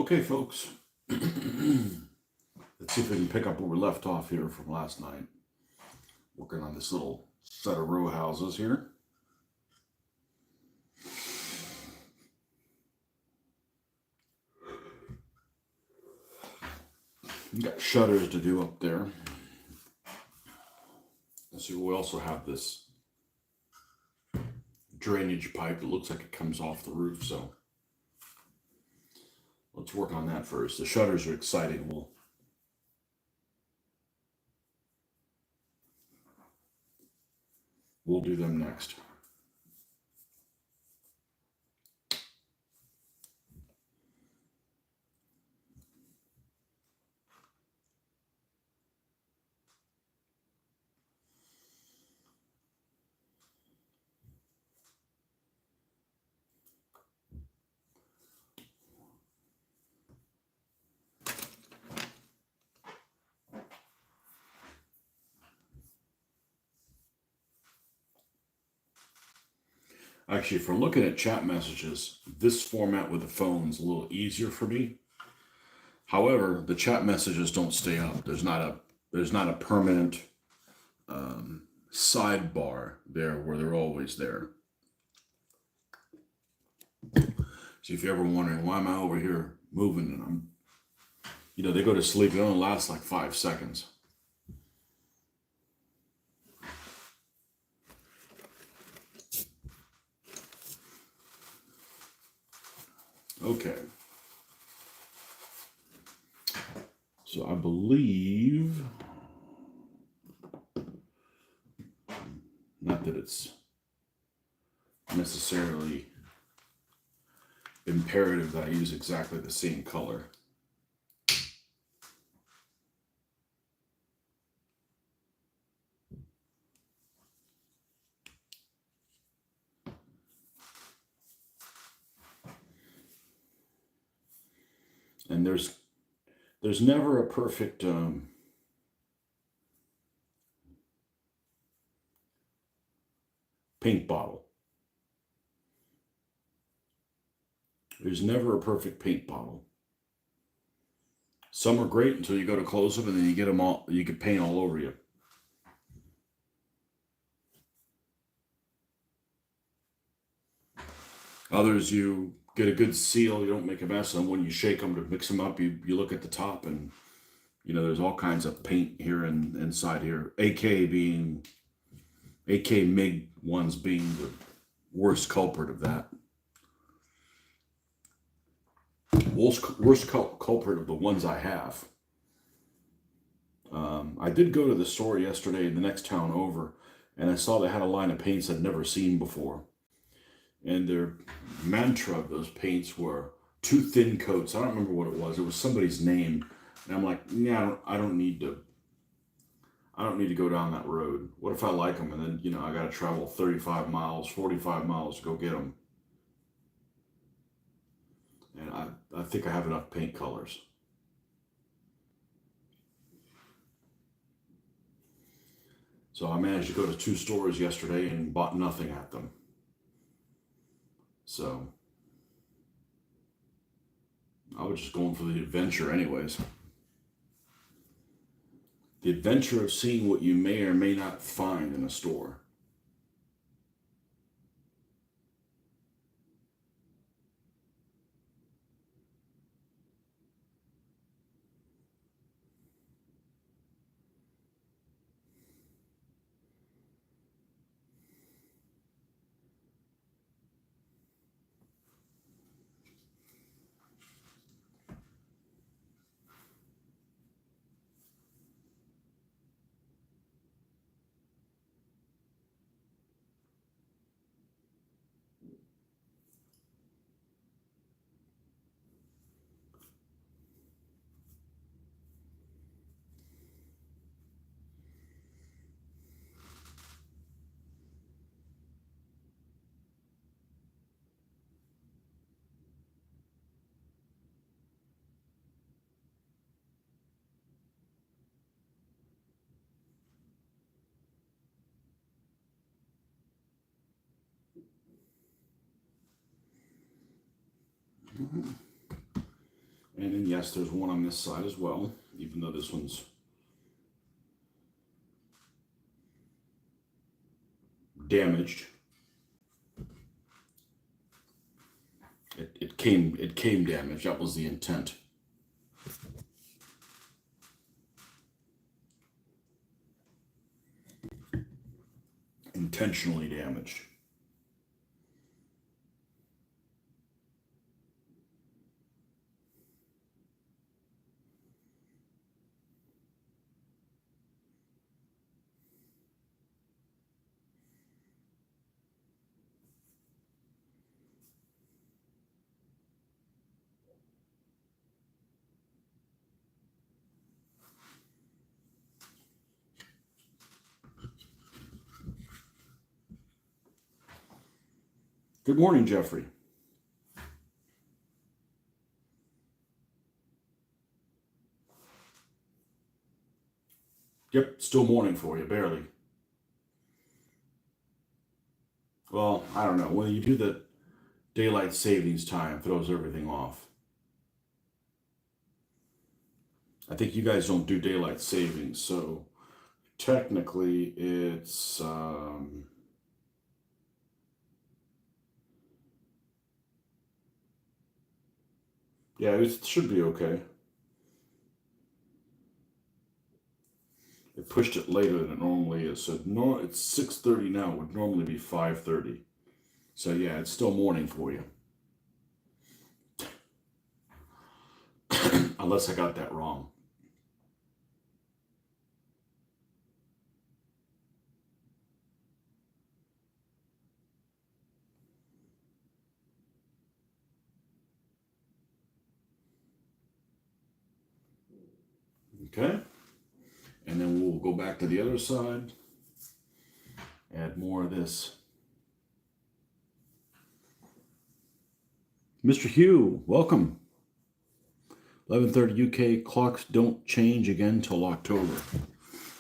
Okay, folks. Let's see if we can pick up where we left off here from last night. Working on this little set of row houses here. You got shutters to do up there. Let's see, we also have this drainage pipe that looks like it comes off the roof, so let's work on that first. The shutters are exciting. We'll do them next. Actually, from looking at chat messages, this format with the phone is a little easier for me. However, the chat messages don't stay up. There's not a permanent sidebar there where they're always there. So if you're ever wondering why am I over here moving and they go to sleep. It only lasts like 5 seconds. Okay. So I believe, not that it's necessarily imperative that I use exactly the same color. And there's never a perfect paint bottle. There's never a perfect paint bottle. Some are great until you go to close them, and then you get them all. You get paint all over you. Others, you get a good seal. You don't make a mess. And when you shake them to mix them up, you look at the top, and there's all kinds of paint here and inside here. AK MIG ones being the worst culprit of that. Worst culprit of the ones I have. I did go to the store yesterday in the next town over, and I saw they had a line of paints I'd never seen before. And their mantra of those paints were 2 thin coats. I don't remember what it was. It was somebody's name. And I'm like, yeah, I don't need to go down that road. What if I like them and then, I got to travel 35 miles, 45 miles to go get them? And I think I have enough paint colors. So I managed to go to 2 stores yesterday and bought nothing at them. So I was just going for the adventure anyways. The adventure of seeing what you may or may not find in a store. And then yes, there's one on this side as well, even though this one's damaged. It came damaged. That was the intent. Intentionally damaged. Good morning, Jeffrey. Yep, still morning for you, barely. Well, I don't know. When you do the daylight savings time, throws everything off. I think you guys don't do daylight savings, so technically it's yeah, it should be okay. It pushed it later than it normally is. So no, it's 6:30 now. It would normally be 5:30. So yeah, it's still morning for you. Unless I got that wrong. Okay. And then we'll go back to the other side. Add more of this. Mr. Hugh, welcome. 11:30 UK, clocks don't change again till October.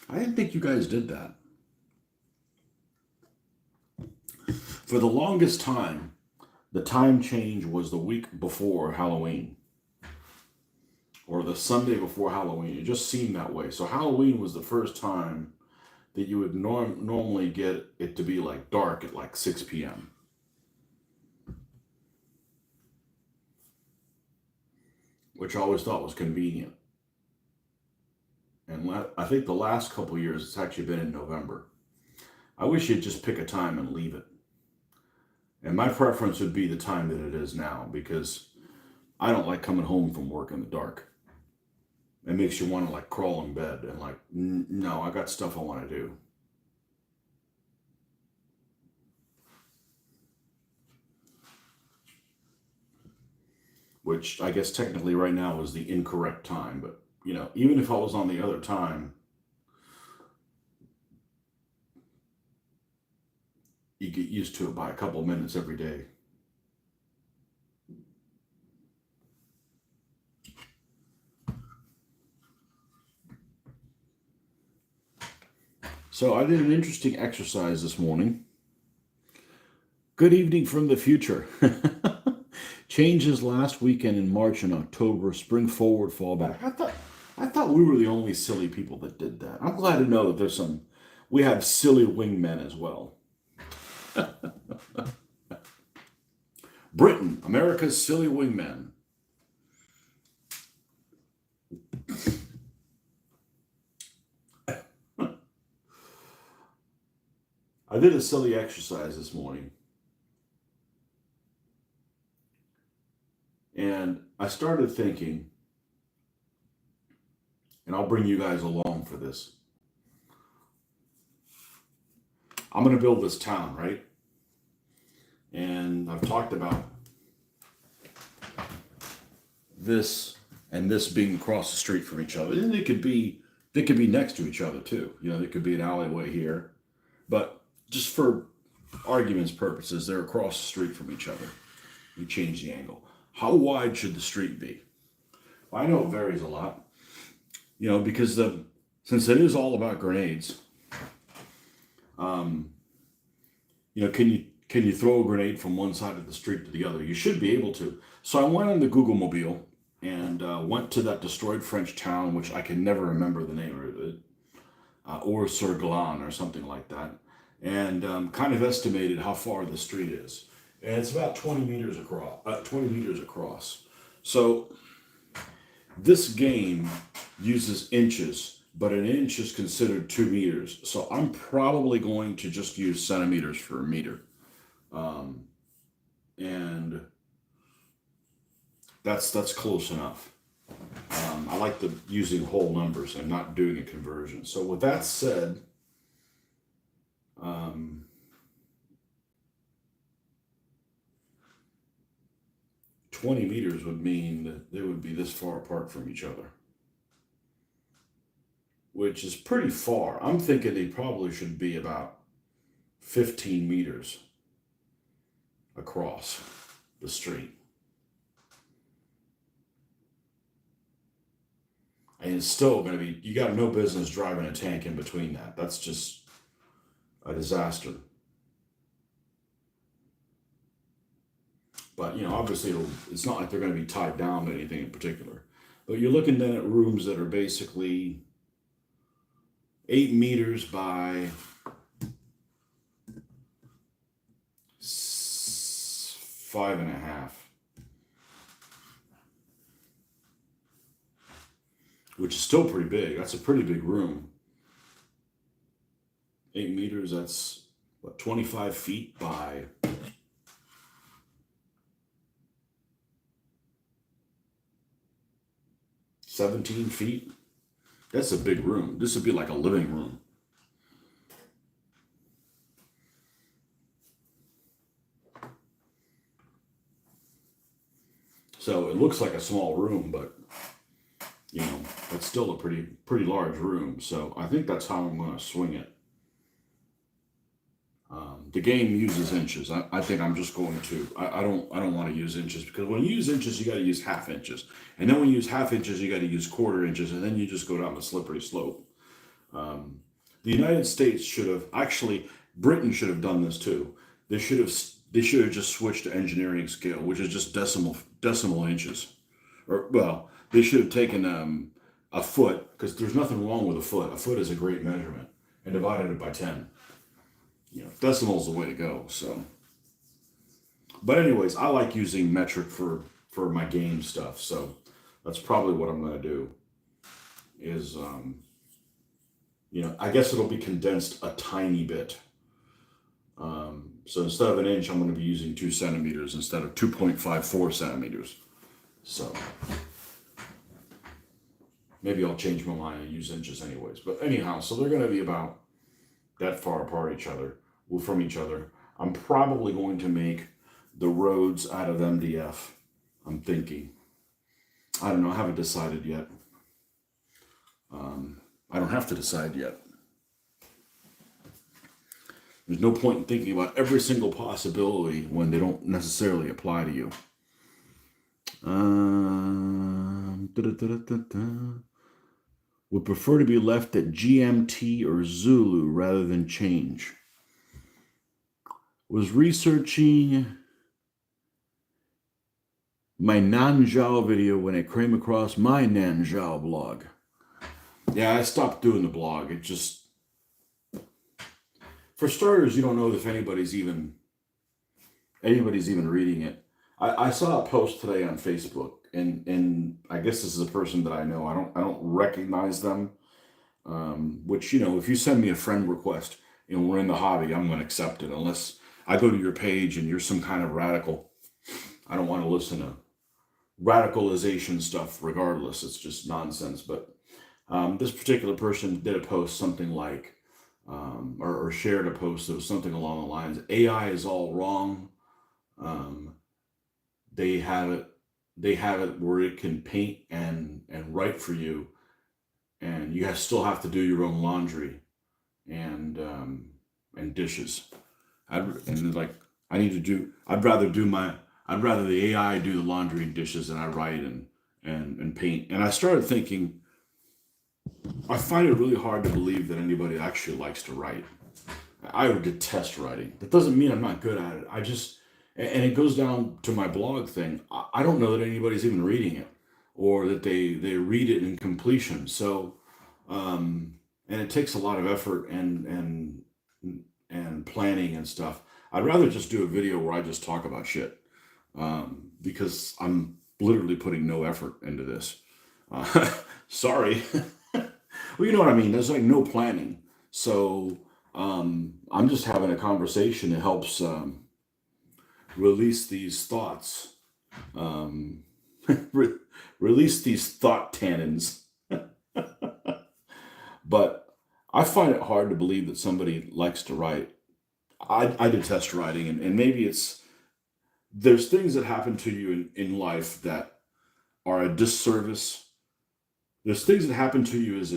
I didn't think you guys did that. For the longest time, the time change was the week before Halloween or the Sunday before Halloween. It just seemed that way. So Halloween was the first time that you would normally get it to be like dark at like 6 p.m. Which I always thought was convenient. And I think the last couple of years it's actually been in November. I wish you'd just pick a time and leave it. And my preference would be the time that it is now because I don't like coming home from work in the dark. It makes you want to like crawl in bed and like, no, I got stuff I want to do. Which I guess technically right now is the incorrect time, but you know, even if I was on the other time, you get used to it by a couple minutes every day. So I did an interesting exercise this morning. Good evening from the future. Changes last weekend in March and October, spring forward, fall back. I thought we were the only silly people that did that. I'm glad to know that we have silly wingmen as well. Britain, America's silly wingmen. I did a silly exercise this morning. And I started thinking, and I'll bring you guys along for this. I'm going to build this town, right? And I've talked about this and this being across the street from each other. And they could be next to each other too. You know, there could be an alleyway here. But just for argument's purposes, they're across the street from each other. You change the angle. How wide should the street be? Well, I know it varies a lot. You know, because since it is all about grenades, you know, can you throw a grenade from one side of the street to the other? You should be able to. So I went on the Google Mobile and went to that destroyed French town, which I can never remember the name of it, or Surglan or something like that, and kind of estimated how far the street is. And it's about 20 meters across. 20 meters across. So this game uses inches, but an inch is considered 2 meters. So I'm probably going to just use centimeters for a meter. Um, and that's close enough. I like the using whole numbers and not doing a conversion. So with that said, um, 20 meters would mean that they would be this far apart from each other, which is pretty far. I'm thinking they probably should be about 15 meters across the street. And it's still going to be, you got no business driving a tank in between that. That's just a disaster. But, obviously it's not like they're going to be tied down to anything in particular. But you're looking then at rooms that are basically 8 meters by 5.5, which is still pretty big. That's a pretty big room. 8 meters, that's what, 25 feet by 17 feet. That's a big room. This would be like a living room. So it looks like a small room, but it's still a pretty large room. So I think that's how I'm going to swing it. The game uses inches. I think I'm just going to. I don't want to use inches, because when you use inches, you got to use half inches, and then when you use half inches, you got to use quarter inches, and then you just go down the slippery slope. The United States should have, actually, Britain should have done this too. They should have just switched to engineering scale, which is just decimal inches. Or, well, they should have taken a foot, because there's nothing wrong with a foot. A foot is a great measurement, and divided it by 10. Decimal's the way to go. So, but anyways, I like using metric for my game stuff. So that's probably what I'm going to do. Is I guess it'll be condensed a tiny bit. So instead of an inch, I'm going to be using 2 centimeters instead of 2.54 centimeters. So maybe I'll change my mind and use inches anyways. But anyhow, so they're going to be about that far apart from each other. I'm probably going to make the roads out of MDF. I'm thinking. I don't know. I haven't decided yet. I don't have to decide yet. There's no point in thinking about every single possibility when they don't necessarily apply to you. Would prefer to be left at GMT or Zulu rather than change. Was researching my Nanzhao video when I came across my Nanzhao blog. Yeah, I stopped doing the blog. It just, for starters, you don't know if anybody's even reading it. I saw a post today on Facebook, and I guess this is a person that I know. I don't recognize them. Which, if you send me a friend request and we're in the hobby, I'm going to accept it, unless I go to your page and you're some kind of radical. I don't want to listen to radicalization stuff regardless. It's just nonsense. But this particular person did a post something like, or shared a post that was something along the lines, AI is all wrong. They have it where it can paint and write for you, and you still have to do your own laundry and dishes. I'd rather the AI do the laundry and dishes than I write and paint. And I started thinking, I find it really hard to believe that anybody actually likes to write. I would detest writing. That doesn't mean I'm not good at it. And it goes down to my blog thing. I don't know that anybody's even reading it. or that they read it in completion. So, and it takes a lot of effort and planning and stuff. I'd rather just do a video where I just talk about shit, because I'm literally putting no effort into this. Sorry. Well, you know what I mean. There's like no planning. So I'm just having a conversation. It helps release these thoughts, um, re- release these thought tannins. But I find it hard to believe that somebody likes to write. I detest writing, and maybe it's there's things that happen to you in life that are a disservice. There's things that happen to you as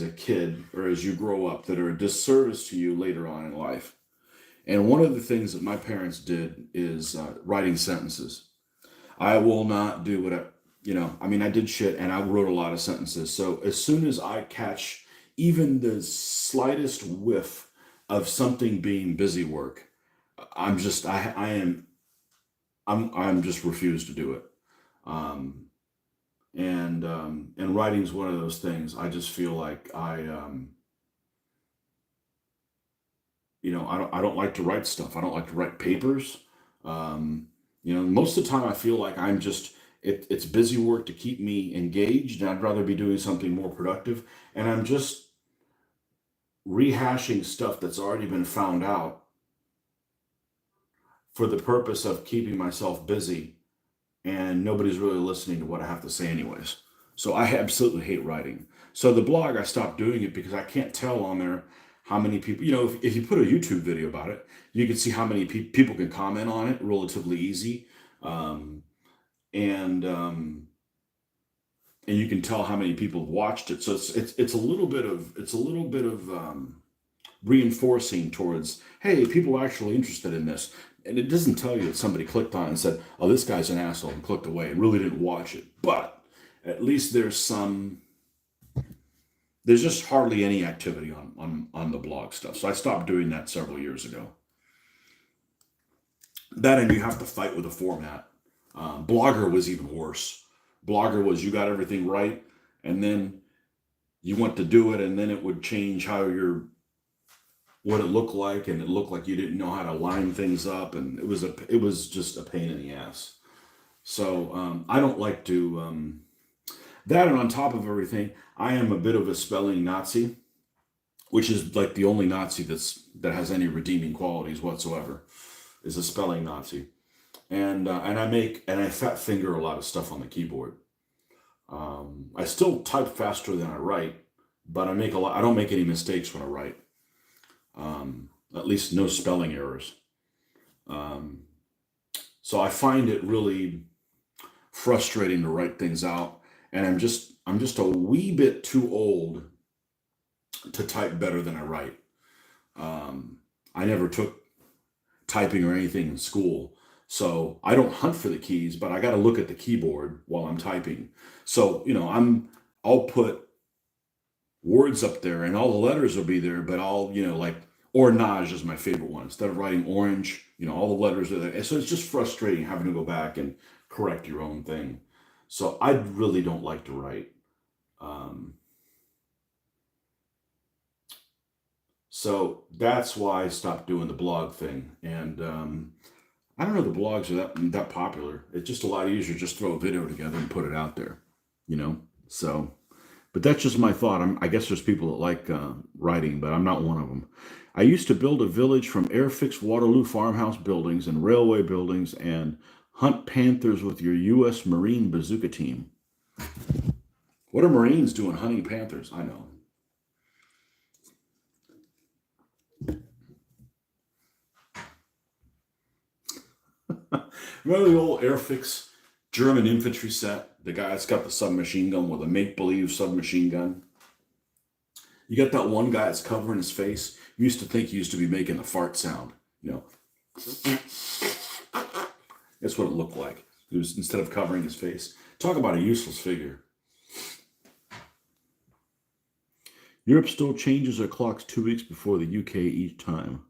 a kid or as you grow up that are a disservice to you later on in life. And one of the things that my parents did is writing sentences. I will not do what I mean, I did shit and I wrote a lot of sentences. So as soon as I catch even the slightest whiff of something being busy work, I'm just, I am, I'm just refused to do it. Um, and writing is one of those things. I just feel like I don't like to write stuff. I don't like to write papers. Um, most of the time I feel like it's busy work to keep me engaged, and I'd rather be doing something more productive. And I'm just rehashing stuff that's already been found out for the purpose of keeping myself busy, and nobody's really listening to what I have to say anyways. So I absolutely hate writing. So the blog, I stopped doing it because I can't tell on there how many people, if you put a YouTube video about it, you can see how many people can comment on it relatively easy. Um, and you can tell how many people have watched it. So it's a little bit of reinforcing towards, hey, people are actually interested in this. And it doesn't tell you that somebody clicked on it and said, oh, this guy's an asshole, and clicked away and really didn't watch it. But at least there's just hardly any activity on the blog stuff. So I stopped doing that several years ago. That, and you have to fight with the format. Blogger was even worse. Blogger was, you got everything right, and then you went to do it, and then it would change what it looked like, and it looked like you didn't know how to line things up, and it was just a pain in the ass. So I don't like to that, and on top of everything, I am a bit of a spelling Nazi, which is like the only Nazi that has any redeeming qualities whatsoever, is a spelling Nazi. And I fat finger a lot of stuff on the keyboard. I still type faster than I write, but I don't make any mistakes when I write. At least no spelling errors. Um, so I find it really frustrating to write things out, and I'm just a wee bit too old to type better than I write. I never took typing or anything in school, so I don't hunt for the keys, but I got to look at the keyboard while I'm typing. So I'll put words up there, and all the letters will be there, but I'll like orange is my favorite one. Instead of writing orange, all the letters are there. So it's just frustrating having to go back and correct your own thing. So I really don't like to write. Um, so that's why I stopped doing the blog thing. And I don't know, the blogs are that popular. It's just a lot easier to just throw a video together and put it out there, you know? So, but that's just my thought. I guess there's people that like writing, but I'm not one of them. I used to build a village from air-fixed Waterloo farmhouse buildings and railway buildings and hunt panthers with your U.S. Marine bazooka team. What are Marines doing hunting panthers? I know. Remember the old air-fixed German infantry set? The guy that's got the submachine gun with a make-believe submachine gun? You got that one guy that's covering his face. You used to think he used to be making the fart sound. That's what it looked like. It was, instead of covering his face. Talk about a useless figure. Europe still changes their clocks 2 weeks before the UK each time.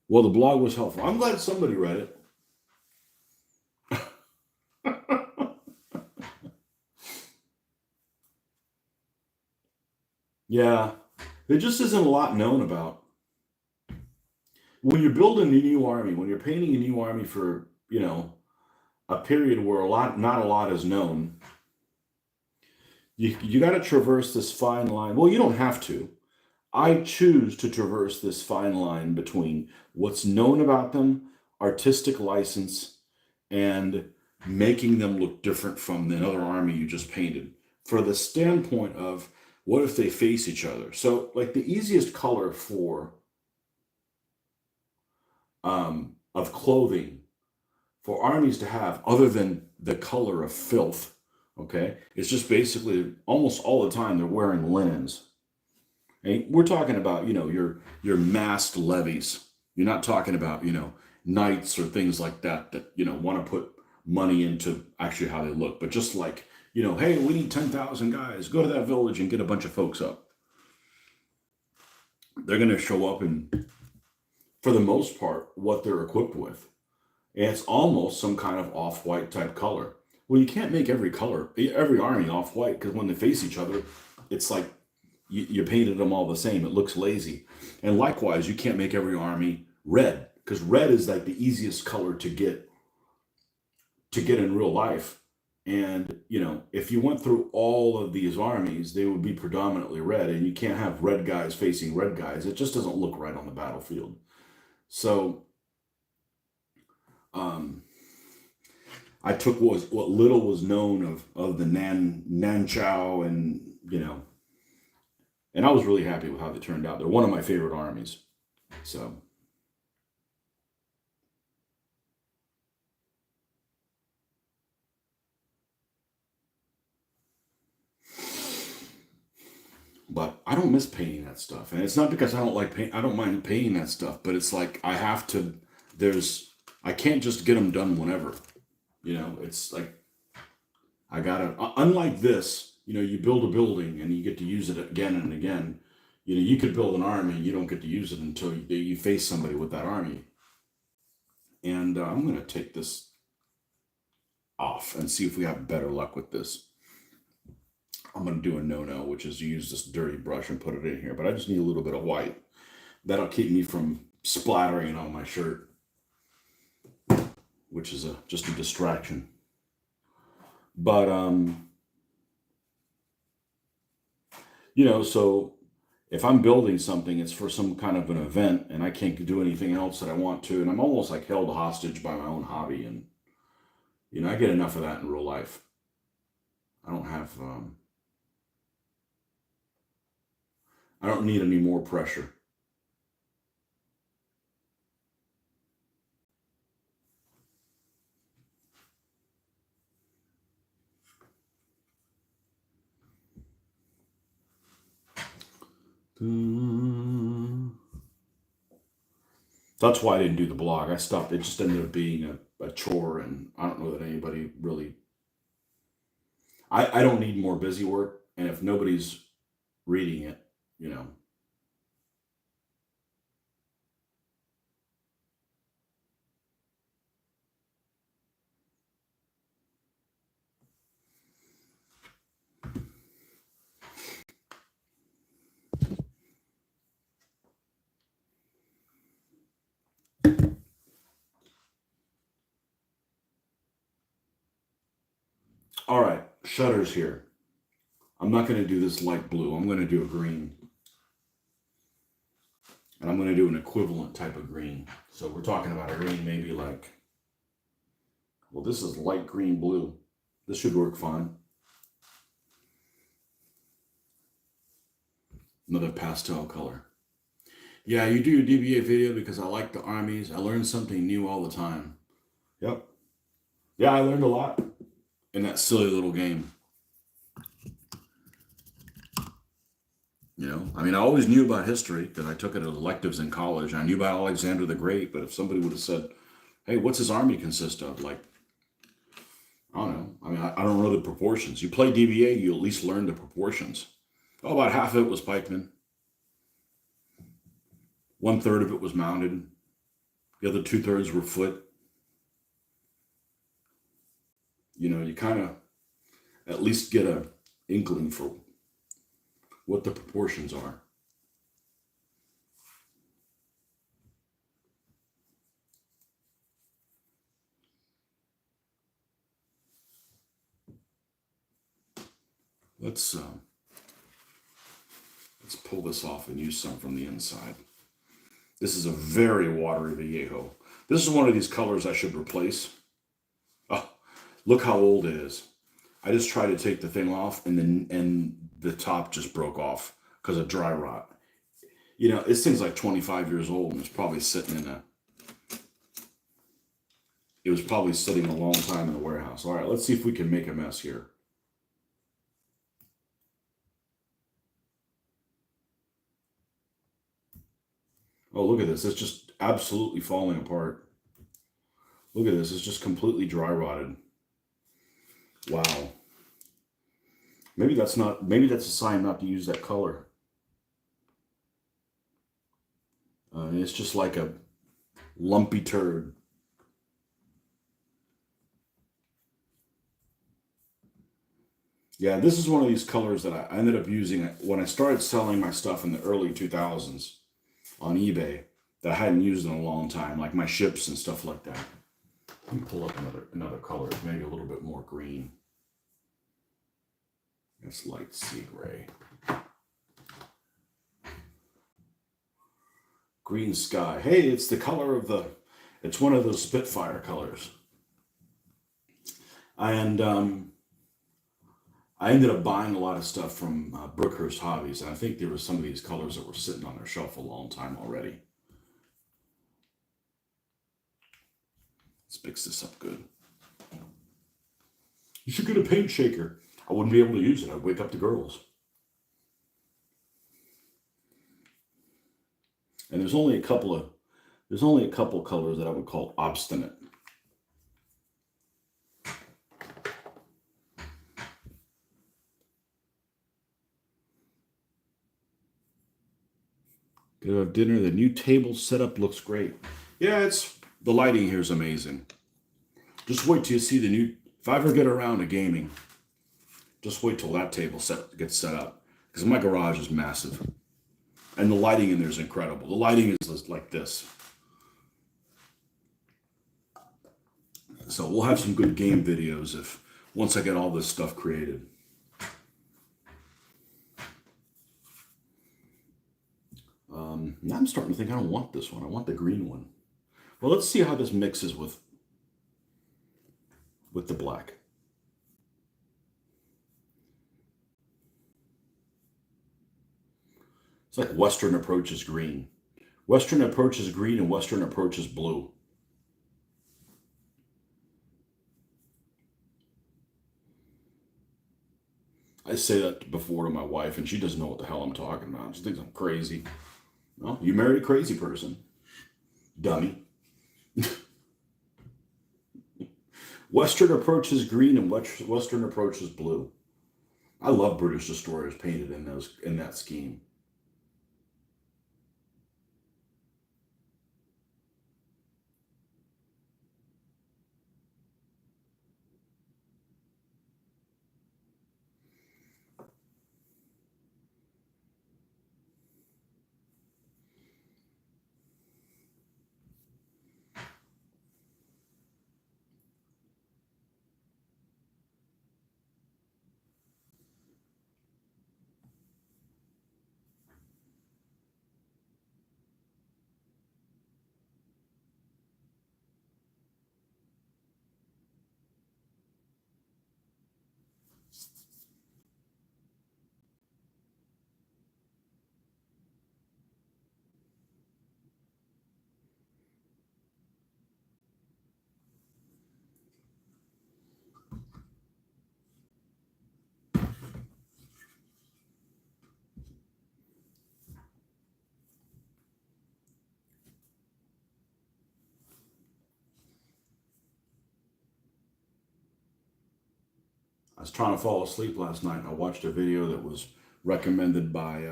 Well, the blog was helpful. I'm glad somebody read it. Yeah, there just isn't a lot known about. When you're building a new army, when you're painting a new army for, a period where not a lot is known, you got to traverse this fine line. Well, you don't have to. I choose to traverse this fine line between what's known about them, artistic license, and making them look different from the other army you just painted. For the standpoint of what if they face each other? So, like the easiest color for of clothing for armies to have, other than the color of filth, okay, it's just basically almost all the time they're wearing linens. And we're talking about, your massed levies. You're not talking about, knights or things like that want to put money into actually how they look. But just like, hey, we need 10,000 guys. Go to that village and get a bunch of folks up. They're going to show up and, for the most part, what they're equipped with. And it's almost some kind of off-white type color. Well, you can't make every army off-white, because when they face each other, it's like you painted them all the same. It looks lazy. And likewise, you can't make every army red, because red is like the easiest color to get in real life. And if you went through all of these armies, they would be predominantly red, and you can't have red guys facing red guys. It just doesn't look right on the battlefield. So I took what little was known of the Nan Chao, and I was really happy with how they turned out. They're one of my favorite armies. So, but I don't miss painting that stuff, and it's not because I don't like paint. I don't mind painting that stuff, but it's like I have to. I can't just get them done whenever. It's like I gotta. Unlike this, you build a building and you get to use it again and again. You could build an army and you don't get to use it until you face somebody with that army. And I'm gonna take this off and see if we have better luck with this. I'm gonna do a no-no, which is use this dirty brush and put it in here. But I just need a little bit of white. That'll keep me from splattering it on my shirt, which is just a distraction. But so if I'm building something, it's for some kind of an event, and I can't do anything else that I want to, and I'm almost like held hostage by my own hobby, and I get enough of that in real life. I don't have, I don't need any more pressure. That's why I didn't do the blog. I stopped. It just ended up being a chore, and I don't know that anybody really. I don't need more busy work, and if nobody's reading it, you know. All right, shutters here. I'm not going to do this light blue. I'm going to do a green. And I'm going to do an equivalent type of green. So we're talking about a green maybe like, well, this is light green blue. This should work fine. Another pastel color. Yeah, you do your DBA video because I like the armies. I learn something new all the time. Yep. Yeah, I learned a lot in that silly little game. I mean, I always knew about history because I took it as electives in college. I knew about Alexander the Great, but if somebody would have said, hey, what's his army consist of? Like, I don't know. I mean, I don't know the proportions. You play DBA, you at least learn the proportions. Oh, about half of it was pikemen. 1/3 of it was mounted. The other 2/3 were foot. You kind of at least get a inkling for what the proportions are. Let's pull this off and use some from the inside. This is a very watery Vallejo. This is one of these colors I should replace. Oh, look how old it is. I just tried to take the thing off and the top just broke off because of dry rot. You know, this thing's like 25 years old and it's probably sitting in it was probably sitting a long time in the warehouse. All right, let's see if we can make a mess here. Oh, look at this. It's just absolutely falling apart. Look at this. It's just completely dry rotted. Wow. Maybe that's a sign not to use that color. It's just like a lumpy turd. Yeah, this is one of these colors that I ended up using when I started selling my stuff in the early 2000s on eBay that I hadn't used in a long time, like my ships and stuff like that. Let me pull up another color, maybe a little bit more green. It's light sea gray. Green sky. Hey, it's the color of it's one of those Spitfire colors. And I ended up buying a lot of stuff from Brookhurst Hobbies, and I think there were some of these colors that were sitting on their shelf a long time already. Let's mix this up good. You should get a paint shaker. I wouldn't be able to use it. I'd wake up the girls. And there's only a couple colors that I would call obstinate. Gonna have dinner. The new table setup looks great. Yeah, the lighting here is amazing. Just wait till you see the new. If I ever get around to gaming, just wait till that table gets set up, because my garage is massive, and the lighting in there is incredible. The lighting is like this. So we'll have some good game videos once I get all this stuff created. Now I'm starting to think I don't want this one. I want the green one. Well, let's see how this mixes with the black. It's like Western Approach is green. Western Approach is green and Western Approach is blue. I say that before to my wife, and she doesn't know what the hell I'm talking about. She thinks I'm crazy. Well, you married a crazy person. Dummy. Western Approach is green and Western Approach is blue. I love British destroyers painted in that scheme. I was trying to fall asleep last night, and I watched a video that was recommended by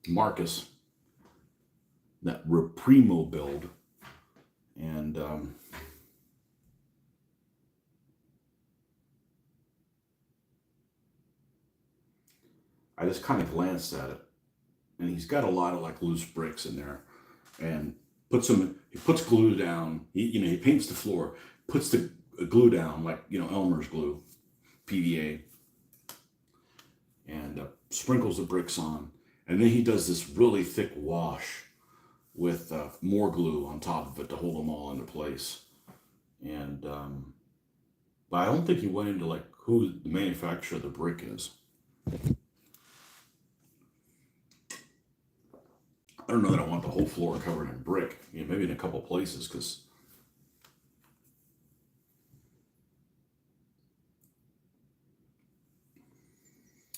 Marcus, that Reprimo build, and I just kind of glanced at it, and he's got a lot of like loose bricks in there, and he puts glue down. He paints the floor, puts the glue down like Elmer's glue, PVA, and sprinkles the bricks on, and then he does this really thick wash with more glue on top of it to hold them all into place. And but I don't think he went into like who the manufacturer of the brick is. I don't know that I want the whole floor covered in brick. Maybe in a couple places, because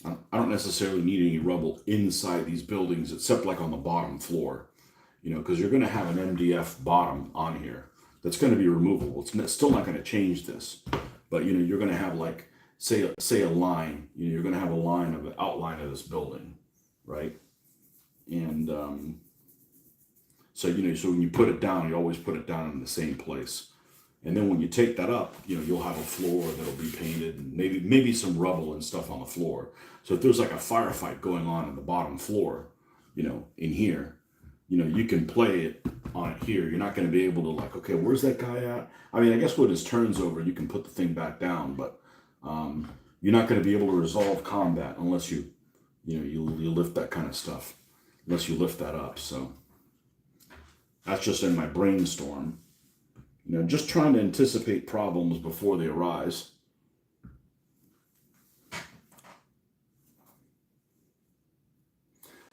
I don't necessarily need any rubble inside these buildings, except like on the bottom floor. Because you're going to have an MDF bottom on here that's going to be removable. It's still not going to change this, but you're going to have like say a line. You're going to have a line of the outline of this building, right? And so when you put it down, you always put it down in the same place. And then when you take that up, you'll have a floor that'll be painted, and maybe some rubble and stuff on the floor. So if there's like a firefight going on in the bottom floor, in here, you can play it on it here. You're not going to be able to like, okay, where's that guy at? I mean, I guess when his turn's over, you can put the thing back down, but you're not going to be able to resolve combat unless you lift that kind of stuff, unless you lift that up. So that's just in my brainstorm. Just trying to anticipate problems before they arise.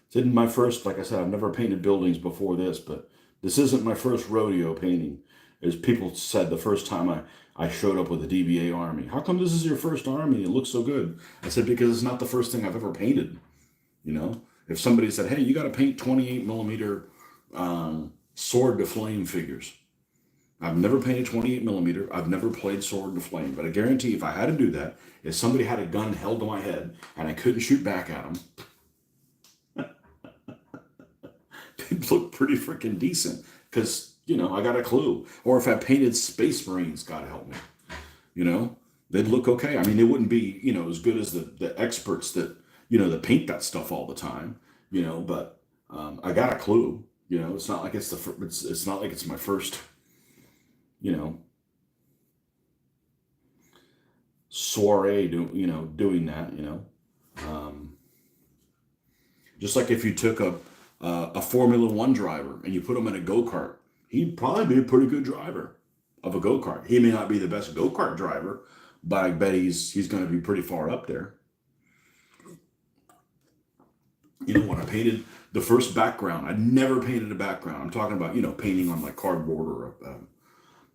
It's in my first, like I said, I've never painted buildings before this, but this isn't my first rodeo painting. As people said the first time I showed up with a DBA army, how come this is your first army? It looks so good. I said, because it's not the first thing I've ever painted. If somebody said, hey, you got to paint 28 millimeter sword to flame figures. I've never painted 28 millimeter. I've never played sword to flame, but I guarantee if I had to do that, if somebody had a gun held to my head and I couldn't shoot back at them, they'd look pretty freaking decent, because I got a clue. Or if I painted Space Marines, God help me, they'd look okay. I mean, they wouldn't be as good as the experts that that paint that stuff all the time, but I got a clue. It's not like it's not like it's my first soiree doing that. Just like if you took a Formula One driver and you put him in a go-kart, he'd probably be a pretty good driver of a go-kart. He may not be the best go-kart driver, but I bet he's going to be pretty far up there. When I painted the first background, I never painted a background. I'm talking about painting on like cardboard or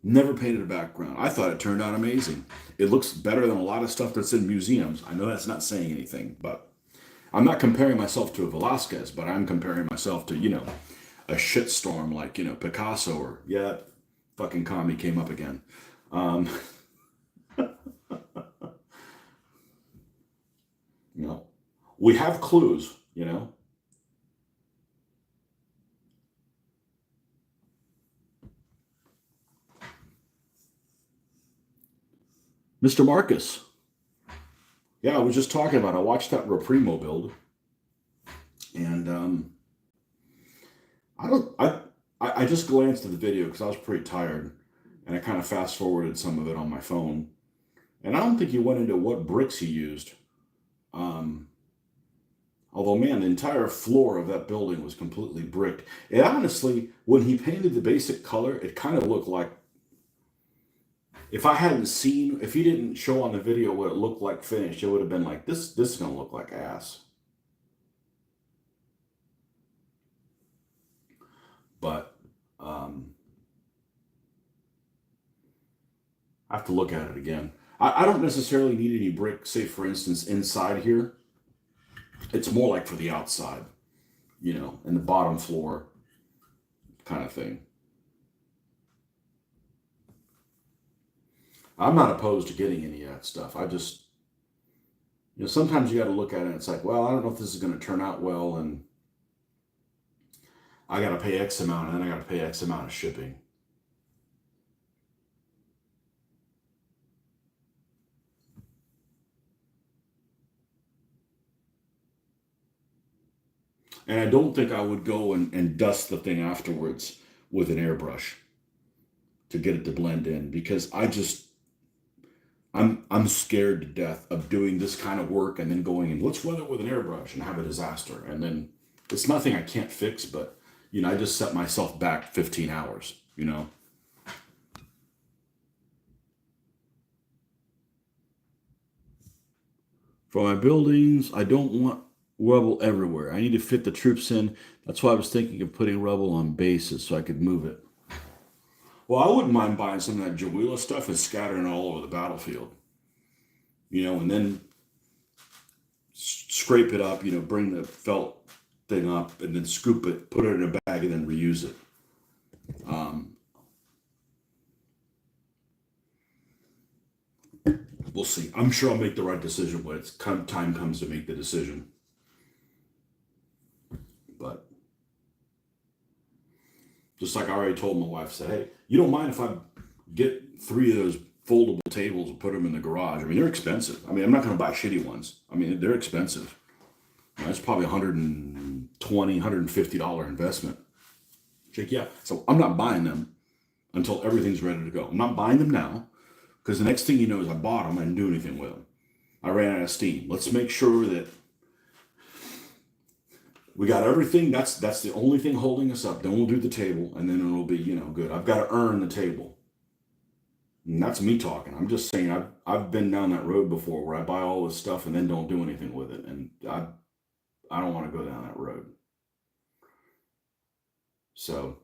never painted a background. I thought it turned out amazing. It looks better than a lot of stuff that's in museums. I know that's not saying anything, but I'm not comparing myself to a Velasquez, but I'm comparing myself to, a shitstorm like, Picasso or, yeah, fucking commie came up again. We have clues, Mr. Marcus. Yeah, I was just talking about, I watched that Reprimo build, and I just glanced at the video because I was pretty tired, and I kind of fast forwarded some of it on my phone, and I don't think he went into what bricks he used. Although, man, the entire floor of that building was completely bricked. And honestly, when he painted the basic color, it kind of looked like, if he didn't show on the video what it looked like finished, it would have been like, this is going to look like ass. But I have to look at it again. I don't necessarily need any brick, say, for instance, inside here. It's more like for the outside, in the bottom floor kind of thing. I'm not opposed to getting any of that stuff. I just, sometimes you got to look at it and it's like, well, I don't know if this is going to turn out well, and I got to pay X amount, and then I got to pay X amount of shipping. And I don't think I would go and dust the thing afterwards with an airbrush to get it to blend in, because I'm scared to death of doing this kind of work and then going and let's weather with an airbrush and have a disaster. And then it's nothing I can't fix, but I just set myself back 15 hours. For my buildings, I don't want rubble everywhere. I need to fit the troops in. That's why I was thinking of putting rubble on bases so I could move it. Well, I wouldn't mind buying some of that Jaguila stuff and scattering it all over the battlefield. And then scrape it up, bring the felt thing up and then scoop it, put it in a bag, and then reuse it. We'll see. I'm sure I'll make the right decision when time comes to make the decision. But just like I already told my wife, I said, hey, you don't mind if I get 3 of those foldable tables and put them in the garage? I mean, they're expensive. I mean, I'm not going to buy shitty ones. I mean, they're expensive. That's probably $120, $150 investment. She's like, yeah. So I'm not buying them until everything's ready to go. I'm not buying them now, because the next thing you know is I bought them and didn't do anything with them. I ran out of steam. Let's make sure that we got everything. That's the only thing holding us up. Then we'll do the table, and then it'll be good. I've got to earn the table. And that's me talking. I'm just saying I've been down that road before where I buy all this stuff and then don't do anything with it. And I don't want to go down that road. So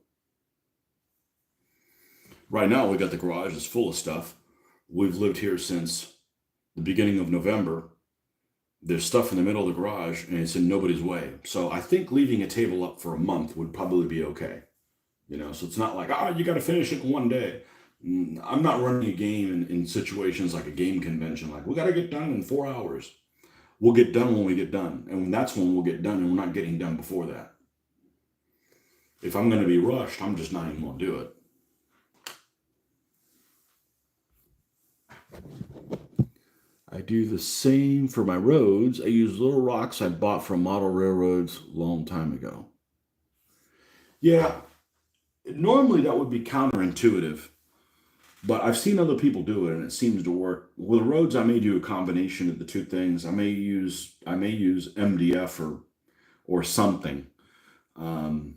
right now we got the garage is full of stuff. We've lived here since the beginning of November. There's stuff in the middle of the garage and it's in nobody's way. So I think leaving a table up for a month would probably be okay. So it's not like, you got to finish it in one day. I'm not running a game in situations like a game convention. Like, we got to get done in 4 hours. We'll get done when we get done. And that's when we'll get done, and we're not getting done before that. If I'm going to be rushed, I'm just not even going to do it. I do the same for my roads. I use little rocks I bought from model railroads a long time ago. Yeah, normally that would be counterintuitive, but I've seen other people do it and it seems to work. With roads, I may do a combination of the two things. I may use MDF or something, and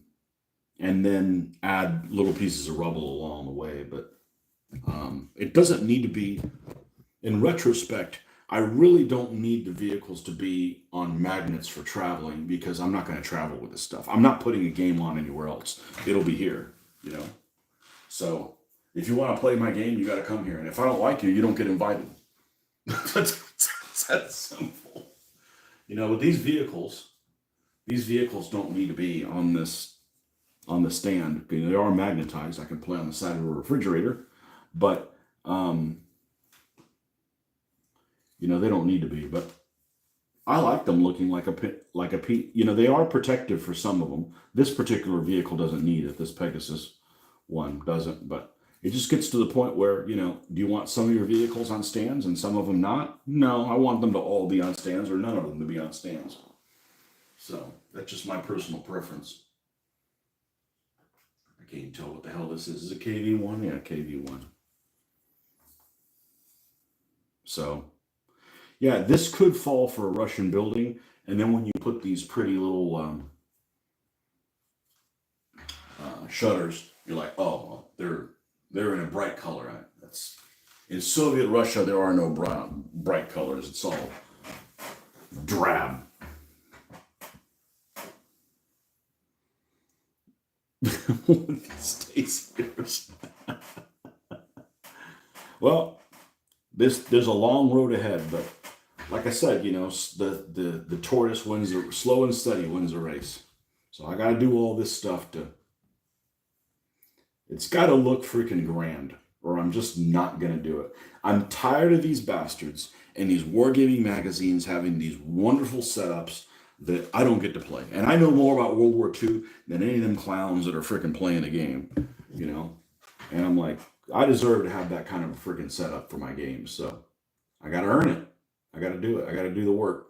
then add little pieces of rubble along the way. But it doesn't need to be. In retrospect, I really don't need the vehicles to be on magnets for traveling, because I'm not going to travel with this stuff. I'm not putting a game on anywhere else. It'll be here, So if you want to play my game, you got to come here. And if I don't like you, you don't get invited. That's simple. With these vehicles don't need to be on the stand. They are magnetized. I can play on the side of a refrigerator, but they don't need to be. But I like them looking like a they are protective for some of them. This particular vehicle doesn't need it. This Pegasus one doesn't, but it just gets to the point where, do you want some of your vehicles on stands and some of them not? No, I want them to all be on stands, or none of them to be on stands. So that's just my personal preference. I can't tell what the hell this is. Is it KV1? Yeah, KV1. So, yeah, this could fall for a Russian building. And then when you put these pretty little shutters, you're like, oh, well, they're in a bright color. That's in Soviet Russia. There are no bright colors. It's all drab. These days. Well, there's a long road ahead, but like I said, the tortoise wins the slow and steady wins the race. So I got to do all this stuff it's got to look freaking grand, or I'm just not going to do it. I'm tired of these bastards and these wargaming magazines having these wonderful setups that I don't get to play. And I know more about World War II than any of them clowns that are freaking playing the game, And I'm like, I deserve to have that kind of a freaking setup for my games. So I got to earn it. I got to do it. I got to do the work.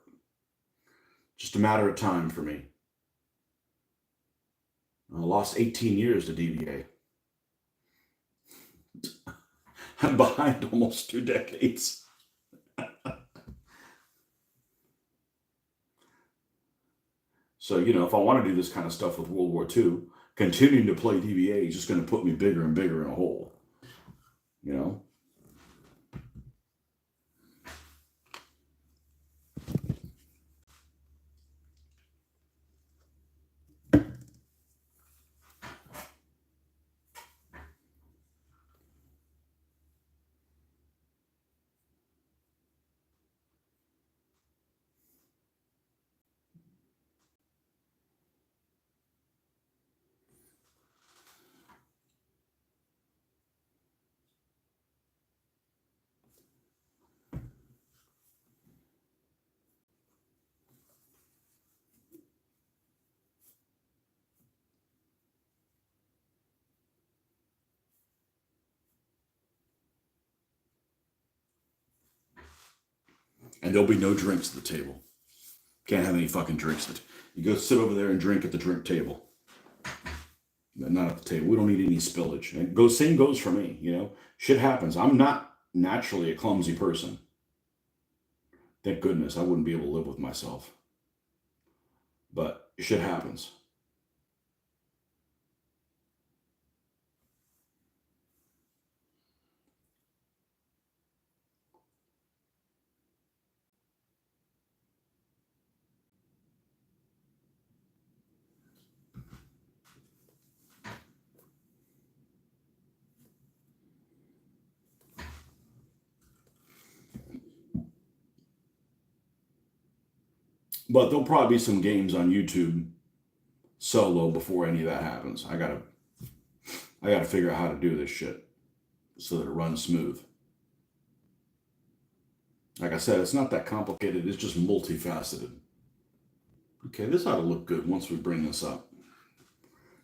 Just a matter of time for me. I lost 18 years to DBA. I'm behind almost 2 decades. So, if I want to do this kind of stuff with World War II, continuing to play DBA is just going to put me bigger and bigger in a hole, you know? And there'll be no drinks at the table. Can't have any fucking drinks. You go sit over there and drink at the drink table. Not at the table. We don't need any spillage. And same goes for me, Shit happens. I'm not naturally a clumsy person. Thank goodness I wouldn't be able to live with myself. But shit happens. But there'll probably be some games on YouTube solo before any of that happens. I gotta figure out how to do this shit so that it runs smooth. Like I said, it's not that complicated. It's just multifaceted. Okay, this ought to look good once we bring this up.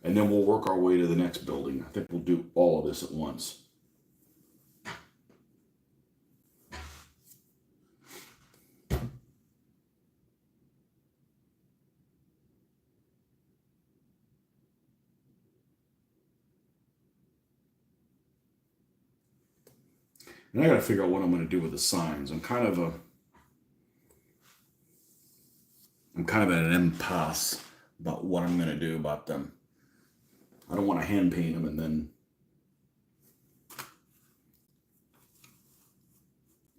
And then we'll work our way to the next building. I think we'll do all of this at once. And I got to figure out what I'm going to do with the signs. I'm kind of at an impasse about what I'm going to do about them. I don't want to hand paint them and then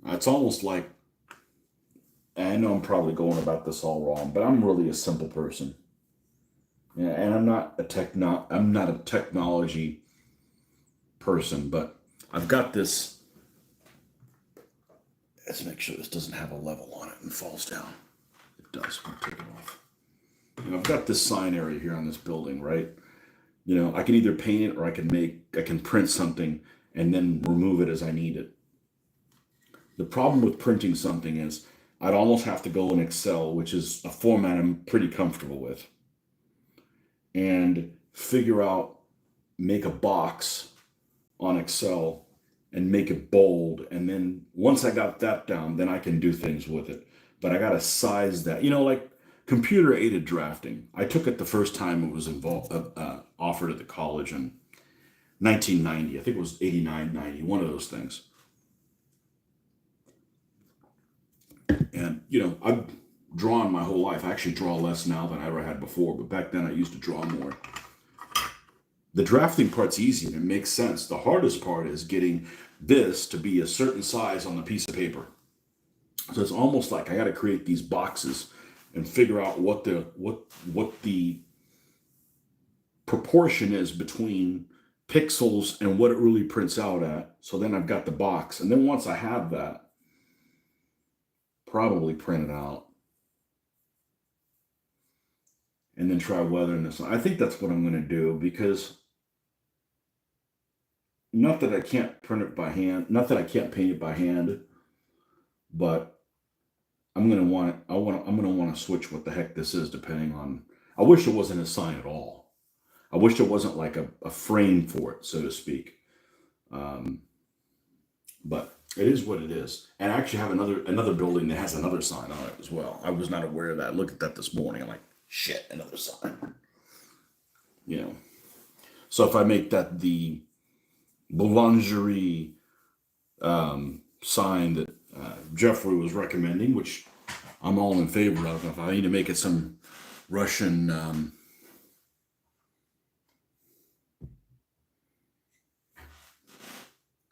it's almost like, I know I'm probably going about this all wrong, but I'm really a simple person. Yeah, and I'm not a technology person, but I've got this. Let's make sure this doesn't have a level on it and falls down. It does. I'll take it off. I've got this sign area here on this building, right? I can either paint it or I can print something and then remove it as I need it. The problem with printing something is I'd almost have to go in Excel, which is a format I'm pretty comfortable with, and make a box on Excel and make it bold. And then once I got that down, then I can do things with it. But I got to size that, like computer aided drafting. I took it the first time it was offered at the college in 1990. I think it was 89, 90, one of those things. And, I've drawn my whole life. I actually draw less now than I ever had before, but back then I used to draw more. The drafting part's easy and it makes sense. The hardest part is getting this to be a certain size on the piece of paper. So it's almost like I got to create these boxes and figure out what the proportion is between pixels and what it really prints out at. So then I've got the box. And then once I have that, probably print it out and then try weathering this. I think that's what I'm going to do, because not that I can't print it by hand, not that I can't paint it by hand, but I'm going to want to switch what the heck this is depending on. I wish it wasn't a sign at all. I wish there wasn't like a frame for it, so to speak. But it is what it is. And I actually have another building that has another sign on it as well. I was not aware of that. I looked at that this morning. I'm like, shit, another sign. you know. So if I make that the boulangerie sign that Jeffrey was recommending, which I'm all in favor of, if I need to make it some Russian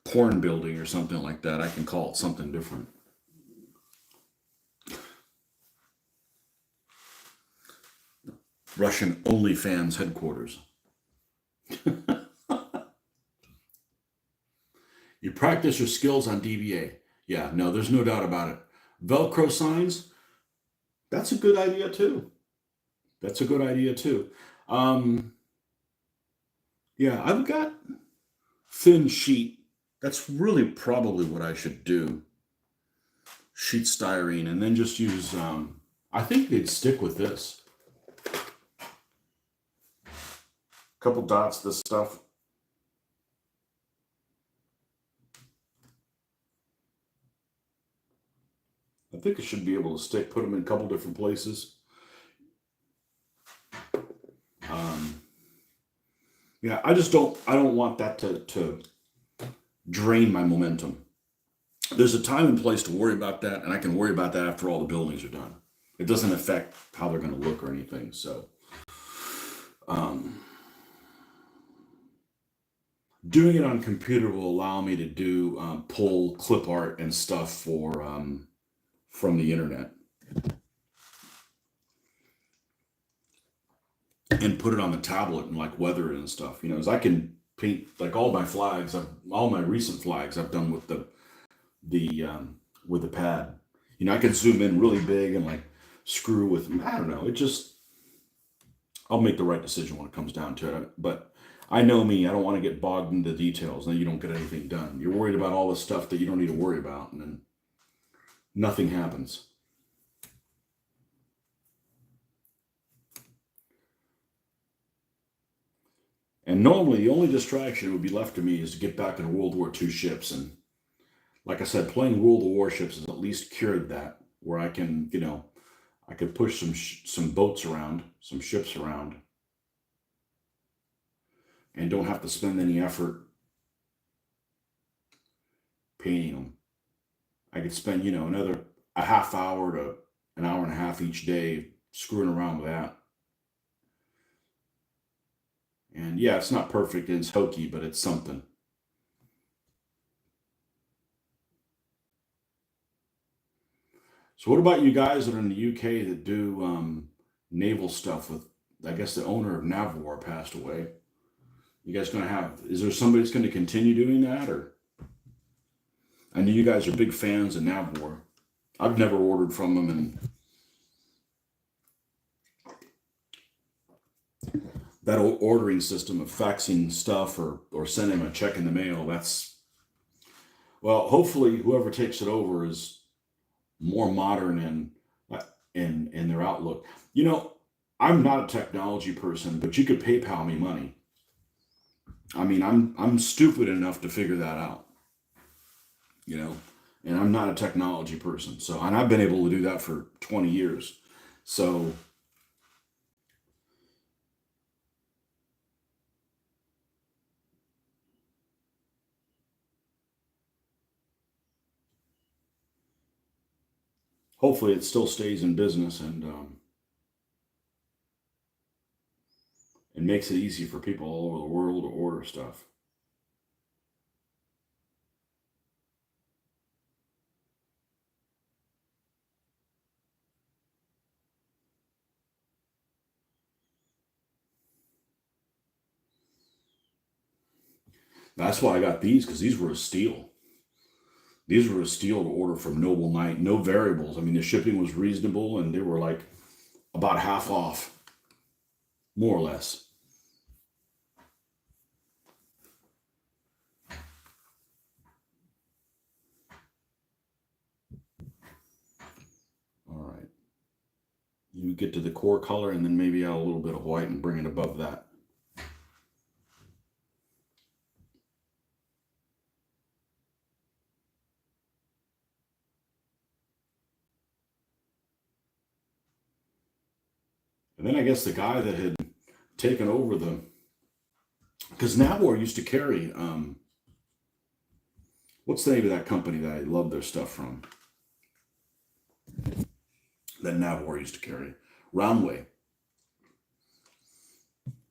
porn building or something like that, I can call it something different. Russian OnlyFans headquarters. You practice your skills on DBA. Yeah, no, there's no doubt about it. Velcro signs, that's a good idea too. That's a good idea too. Um, yeah, I've got thin sheet. That's really probably what I should do. Sheet styrene, and then just use, I think they'd stick with this. Couple dots, this stuff. I think it should be able to stick. Put them in a couple different places. Yeah, I just don't. I don't want that to drain my momentum. There's a time and place to worry about that, and I can worry about that after all the buildings are done. It doesn't affect how they're going to look or anything. So, um, doing it on computer will allow me to do pull clip art and stuff for from the internet and put it on the tablet and like weather it and stuff. You know, as I can paint like all my flags, all my recent flags I've done with the with the pad. You know, I can zoom in really big and like screw with. I don't know. It just I'll make the right decision when it comes down to it. But I know me. I don't want to get bogged into the details, and then you don't get anything done. You're worried about all the stuff that you don't need to worry about, and then nothing happens. And normally, the only distraction that would be left to me is to get back into World War II ships. And like I said, playing World of Warships has at least cured that, where I can, you know, I could push some boats around, some ships around, and don't have to spend any effort painting them. I could spend, you know, another a half hour to an hour and a half each day screwing around with that. And yeah, it's not perfect, it's hokey, but it's something. So what about you guys that are in the UK that do naval stuff with, I guess the owner of Navwar passed away. You guys gonna have, is there somebody that's gonna continue doing that, or? I know you guys are big fans of Navwar. I've never ordered from them, and that old ordering system of faxing stuff or sending a check in the mail, that's, well, hopefully whoever takes it over is more modern and in their outlook. You know, I'm not a technology person, but you could PayPal me money. I mean, I'm stupid enough to figure that out, you know, and I'm not a technology person. So, and I've been able to do that for 20 years. So, hopefully it still stays in business and makes it easy for people all over the world to order stuff. That's why I got these, because these were a steal. These were a steal to order from Noble Knight. No variables. I mean, the shipping was reasonable, and they were like about half off, more or less. All right. You get to the core color, and then maybe add a little bit of white and bring it above that. And then I guess the guy that had taken over the, because Navor used to carry, what's the name of that company that I love their stuff from? That Navor used to carry? Roundway.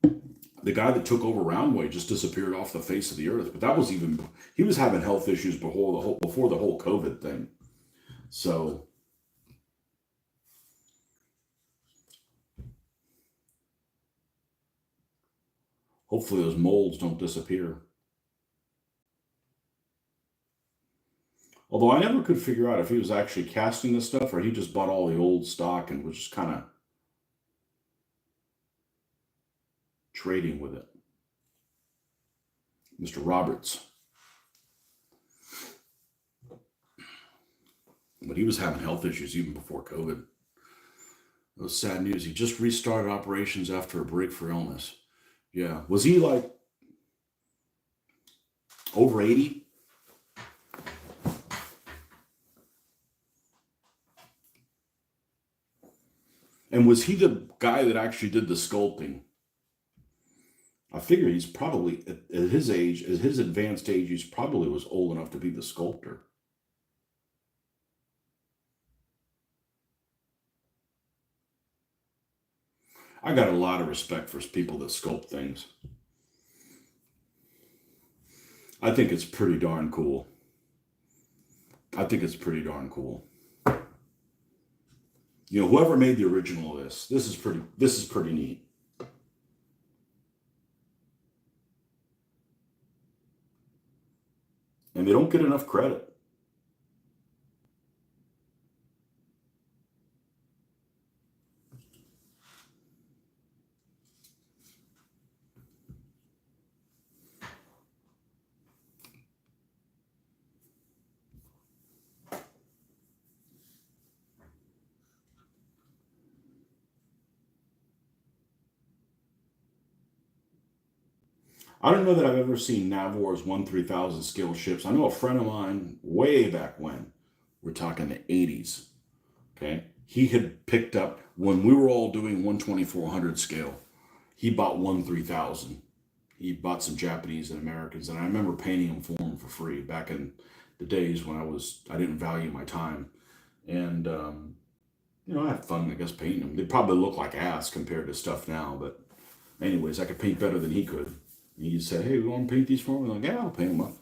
The guy that took over Roundway just disappeared off the face of the earth. But that was even, he was having health issues before the whole COVID thing. So hopefully those molds don't disappear. Although I never could figure out if he was actually casting this stuff or he just bought all the old stock and was just kind of trading with it. Mr. Roberts. But he was having health issues even before COVID. It was sad news. He just restarted operations after a break for illness. Yeah. Was he like over 80? And was he the guy that actually did the sculpting? I figure he's probably, at his age, at his advanced age, he's probably was old enough to be the sculptor. I got a lot of respect for people that sculpt things. I think it's pretty darn cool. I think it's pretty darn cool. You know, whoever made the original of this is pretty neat. And they don't get enough credit. I don't know that I've ever seen Navor's 1/3000 scale ships. I know a friend of mine way back when, we're talking the 80s, okay? He had picked up, when we were all doing 1/2400 scale, he bought 1/3000. He bought some Japanese and Americans, and I remember painting them for him for free back in the days when I didn't value my time. And, you know, I had fun, I guess, painting them. They probably look like ass compared to stuff now, but anyways, I could paint better than he could. He said, "Hey, we want to paint these for me?" I'm like, "Yeah, I'll paint them up."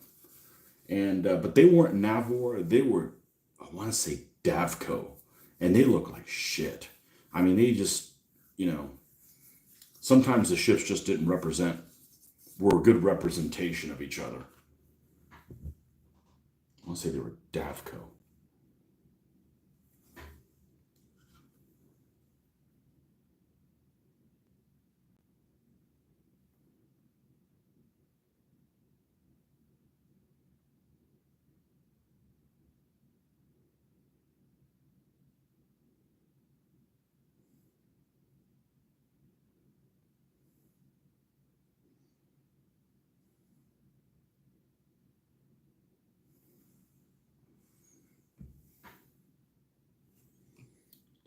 And but they weren't Navor. They were, I want to say, Davco, and they look like shit. I mean, they just, you know, sometimes the ships just didn't were a good representation of each other. I want to say they were Davco.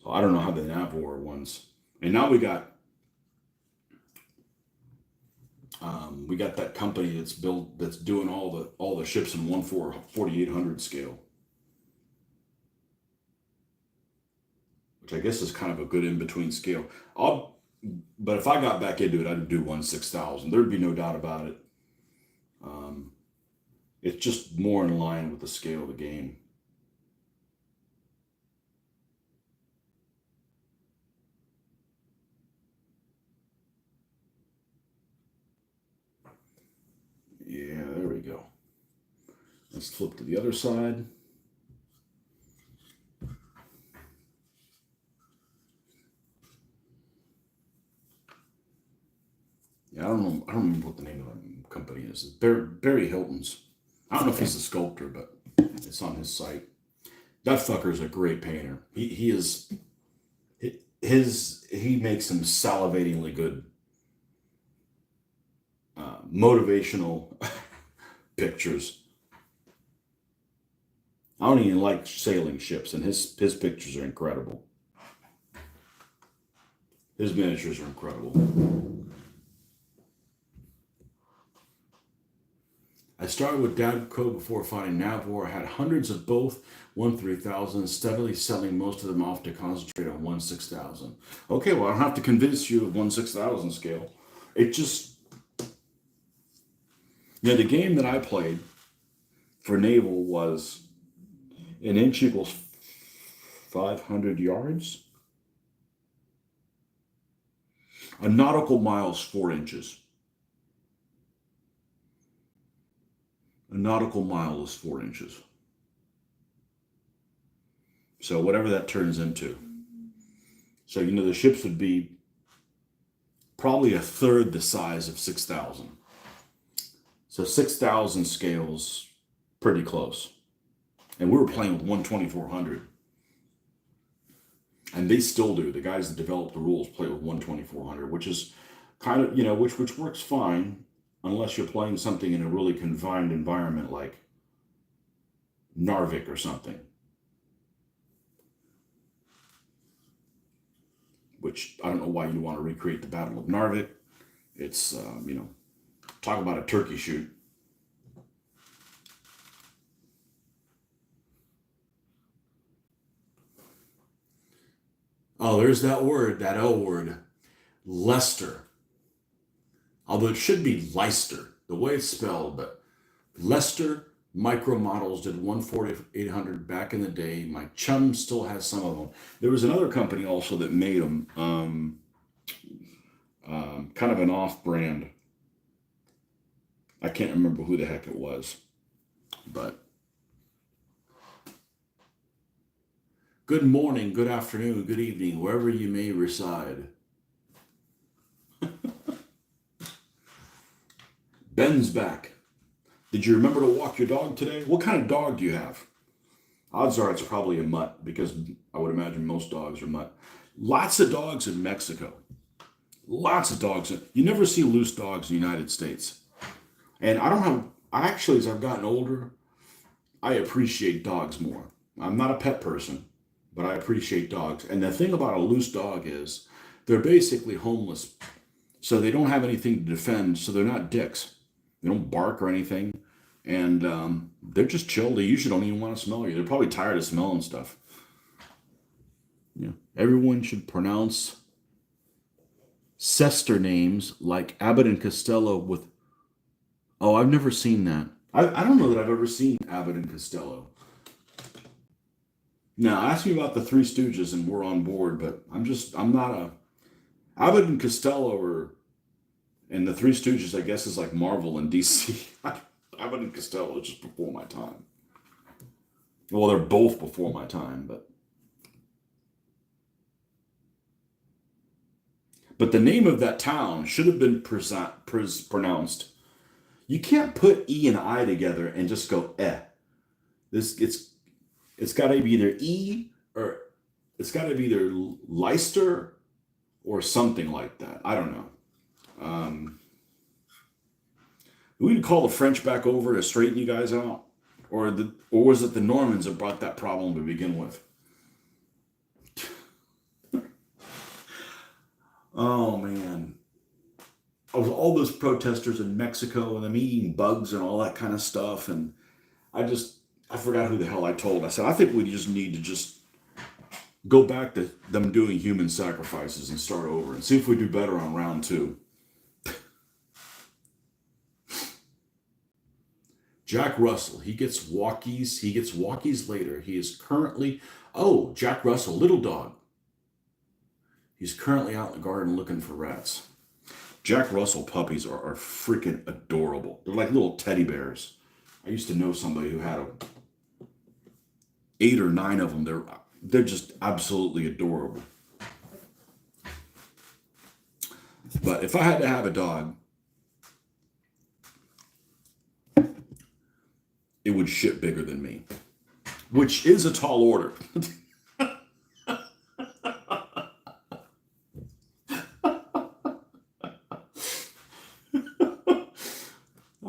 So I don't know how the Navor ones. And now we got that company that's doing all the ships in 4800 scale, which I guess is kind of a good in between scale. But if I got back into it, I'd do 1/6000. There'd be no doubt about it. Um, it's just more in line with the scale of the game. Yeah, there we go. Let's flip to the other side. Yeah, I don't remember what the name of the company is. It's Barry Hilton's. I don't know if he's a sculptor, but it's on his site. That fucker's a great painter. He is he makes some salivatingly good motivational pictures. I don't even like sailing ships, and his pictures are incredible. His miniatures are incredible. I started with Dabco before finding Navor. I had hundreds of both 1-3000, steadily selling most of them off to concentrate on 1-6000. Okay, well, I don't have to convince you of 1-6000 scale. It just, the game that I played for naval was an inch equals 500 yards. A nautical mile is 4 inches. A nautical mile is 4 inches. So whatever that turns into. So, the ships would be probably a third the size of 6,000. So 6,000 scales, pretty close. And we were playing with 1/2400. And they still do. The guys that developed the rules play with 1/2400, which is kind of, which works fine unless you're playing something in a really confined environment like Narvik or something. Which I don't know why you want to recreate the Battle of Narvik. It's, talk about a turkey shoot. Oh, there's that word, that L word, Leicester. Although it should be Leicester, the way it's spelled, but Leicester Micro Models did 1/4800 back in the day. My chum still has some of them. There was another company also that made them, kind of an off-brand. I can't remember who the heck it was, but good morning, good afternoon, good evening, wherever you may reside. Ben's back. Did you remember to walk your dog today? What kind of dog do you have? Odds are it's probably a mutt, because I would imagine most dogs are mutt. Lots of dogs in Mexico. Lots of dogs. You never see loose dogs in the United States. And actually, as I've gotten older, I appreciate dogs more. I'm not a pet person, but I appreciate dogs. And the thing about a loose dog is they're basically homeless. So they don't have anything to defend, so they're not dicks. They don't bark or anything. And they're just chill. They usually don't even want to smell you. They're probably tired of smelling stuff. Yeah. Everyone should pronounce Cester names like Abbott and Costello with... Oh, I've never seen that. I don't know that I've ever seen Abbott and Costello. Now, ask me about the Three Stooges and we're on board, but I'm not a... Abbott and Costello and the Three Stooges, I guess, is like Marvel and DC. Abbott and Costello is just before my time. Well, they're both before my time, but the name of that town should have been pronounced. You can't put E and I together and just go eh. It's got to be either E or it's got to be either Leicester or something like that. I don't know. We need to call the French back over to straighten you guys out, or was it the Normans that brought that problem to begin with? Oh man. All those protesters in Mexico and them eating bugs and all that kind of stuff. And I forgot who the hell I told. I said, I think we just need to just go back to them doing human sacrifices and start over and see if we do better on round 2. Jack Russell, he gets walkies. He gets walkies later. He is currently, Jack Russell, little dog. He's currently out in the garden looking for rats. Jack Russell puppies are freaking adorable. They're like little teddy bears. I used to know somebody who had 8 or 9 of them. They're just absolutely adorable. But if I had to have a dog, it would shit bigger than me, which is a tall order.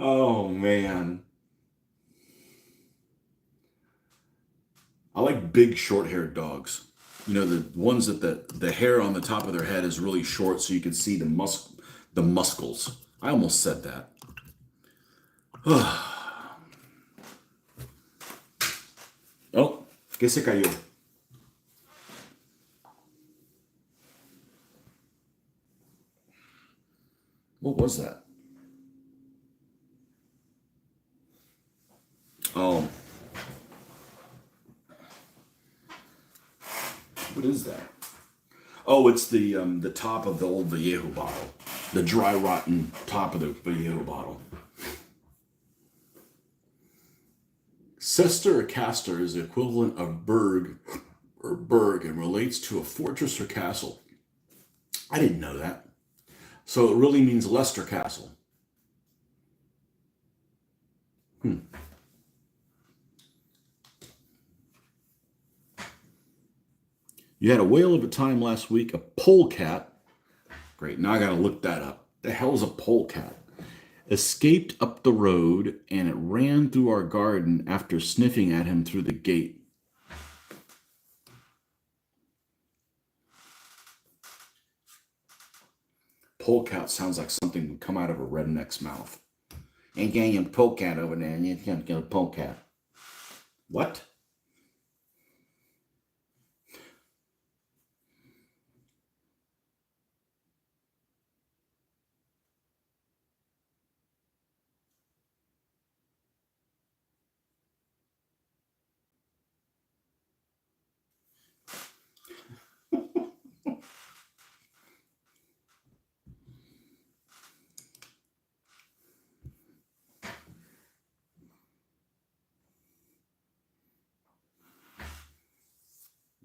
Oh man. I like big short-haired dogs. The ones that the hair on the top of their head is really short so you can see the muscles. I almost said that. ¿Qué se cayó? What was that? Oh, what is that? Oh, it's the top of the old Vallejo bottle, the dry rotten top of the Vallejo bottle. Cester or castor is the equivalent of burg or burg and relates to a fortress or castle. I didn't know that. So it really means Leicester Castle. Hmm. You had a whale of a time last week, a polecat. Great, now I gotta look that up. The hell's a polecat? Escaped up the road and it ran through our garden after sniffing at him through the gate. Polecat sounds like something would come out of a redneck's mouth. Ain't getting a polecat over there, and you can't get a polecat. What?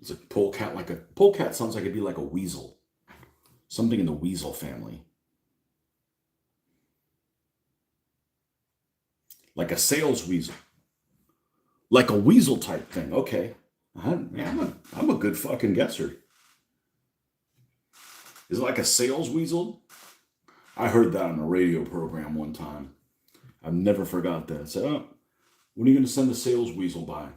Is a polecat like a polecat? Sounds like it'd be like a weasel, something in the weasel family, like a sales weasel, like a weasel type thing. Okay, I'm a good fucking guesser. Is it like a sales weasel? I heard that on a radio program one time. I've never forgot that. I said, oh, when are you going to send the sales weasel by?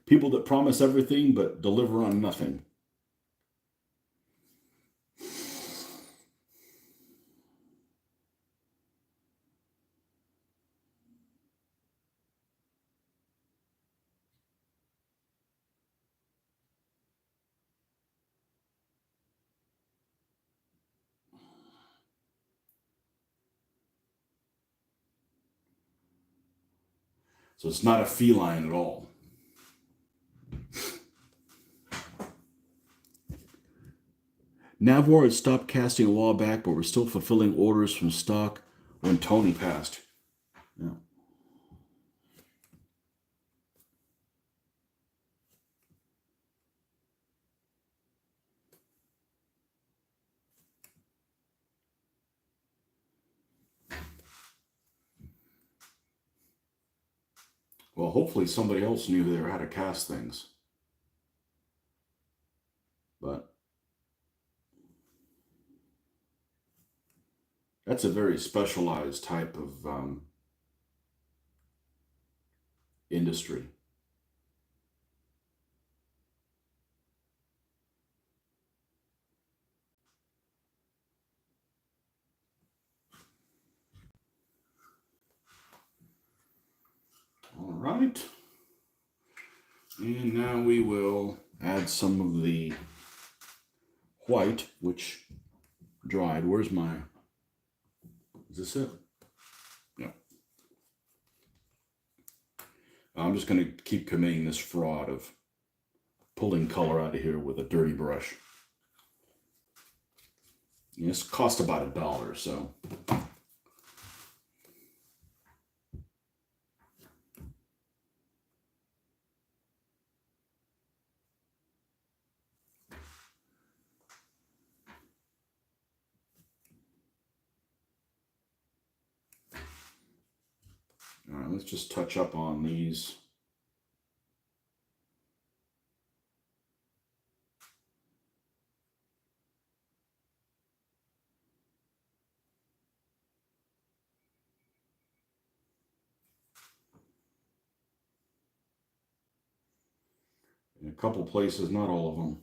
People that promise everything but deliver on nothing. So it's not a feline at all. Navor had stopped casting a while back, but we're still fulfilling orders from stock when Tony passed. Yeah. Well, hopefully somebody else knew how to cast things. But that's a very specialized type of industry. All right. And now we will add some of the white, which dried. Where's my... Is this it? Yeah. I'm just going to keep committing this fraud of pulling color out of here with a dirty brush. And this cost about $1, so... All right, let's just touch up on these. In a couple places, not all of them.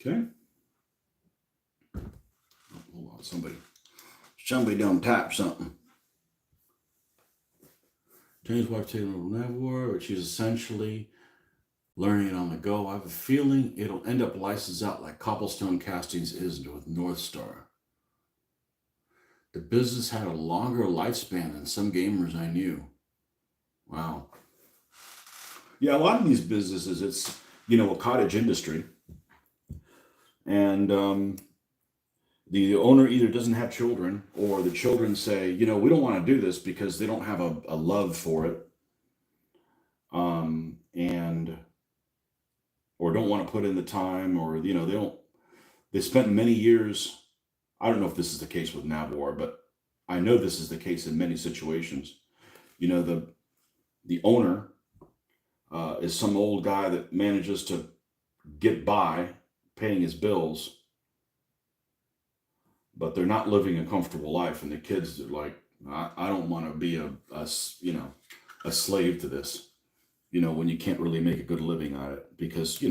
Okay. Oh, hold on, somebody don't type something. James' wife taking over Navwar, but she's essentially learning it on the go. I have a feeling it'll end up licensed out like Cobblestone Castings is with North Star. The business had a longer lifespan than some gamers I knew. Wow. Yeah, a lot of these businesses, it's, a cottage industry. And the owner either doesn't have children or the children say, we don't want to do this because they don't have a love for it. And or don't want to put in the time, or they spent many years. I don't know if this is the case with Navwar, but I know this is the case in many situations. The owner is some old guy that manages to get by paying his bills, but they're not living a comfortable life, and the kids are like, I don't want to be a slave to this, when you can't really make a good living at it, because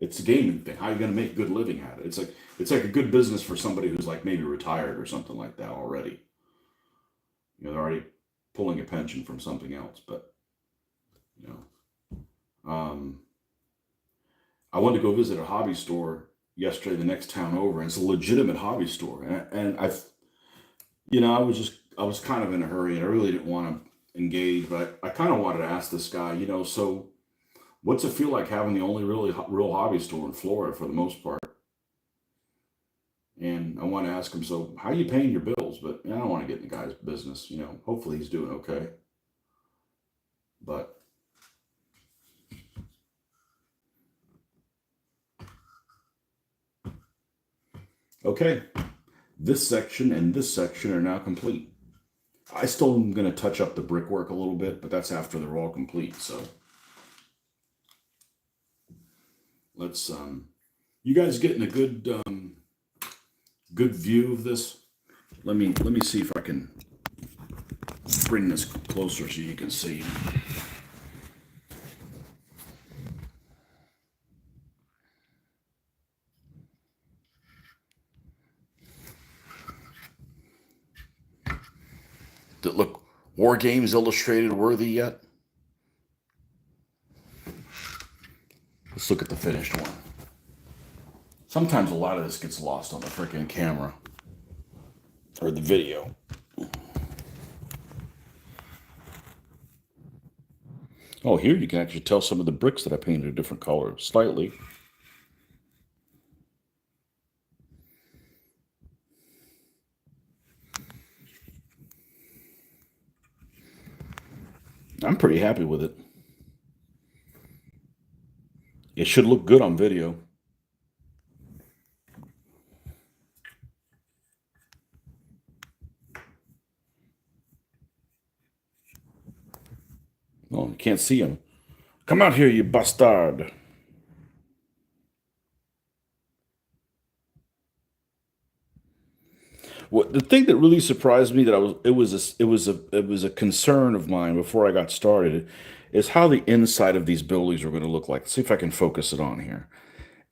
it's a gaming thing. How are you going to make a good living at it? It's like a good business for somebody who's like maybe retired or something like that already. They're already pulling a pension from something else. But I wanted to go visit a hobby store yesterday, the next town over, and it's a legitimate hobby store. And I was kind of in a hurry, and I really didn't want to engage, but I kind of wanted to ask this guy, so what's it feel like having the only really real hobby store in Florida for the most part? And I want to ask him, so how are you paying your bills? But I don't want to get in the guy's business. Hopefully he's doing okay. But okay, this section and this section are now complete. I still am going to touch up the brickwork a little bit, but that's after they're all complete. So let's, you guys getting a good view of this? Let me see if I can bring this closer so you can see. Did it look War Games Illustrated worthy yet? Let's look at the finished one. Sometimes a lot of this gets lost on the freaking camera or the video. Oh, here you can actually tell some of the bricks that I painted a different color, slightly. I'm pretty happy with it. It should look good on video. Oh, you can't see him. Come out here, you bastard. What the thing that really surprised me that it was a concern of mine before I got started is how the inside of these buildings are going to look like. Let's see if I can focus it on here.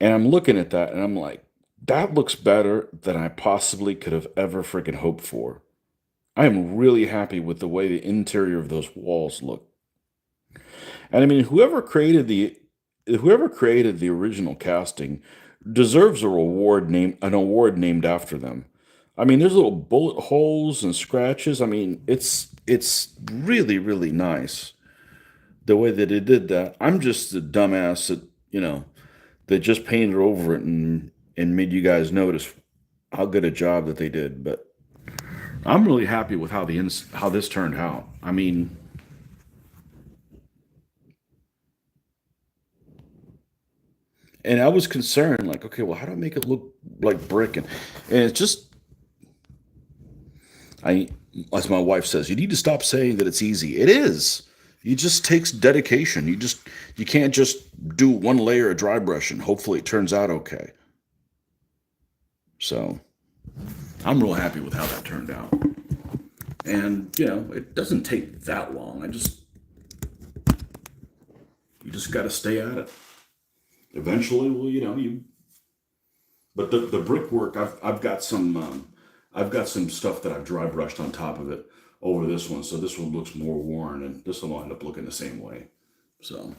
And I'm looking at that and I'm like, that looks better than I possibly could have ever freaking hoped for. I am really happy with the way the interior of those walls look. And I mean, whoever created the original casting deserves an award named after them. I mean, there's little bullet holes and scratches. I mean, it's really really nice the way that it did that. I'm just the dumbass that just painted over it and made you guys notice how good a job that they did. But I'm really happy with how this turned out. I mean, and I was concerned, like, okay, well, how do I make it look like brick? And it's just, I, as my wife says, you need to stop saying that it's easy. It is. It just takes dedication. You can't just do one layer of dry brush and hopefully it turns out okay. So I'm real happy with how that turned out. And, it doesn't take that long. You just got to stay at it. Eventually, well, But the brickwork, I've got some stuff that I've dry brushed on top of it over this one, so this one looks more worn, and this one will end up looking the same way. So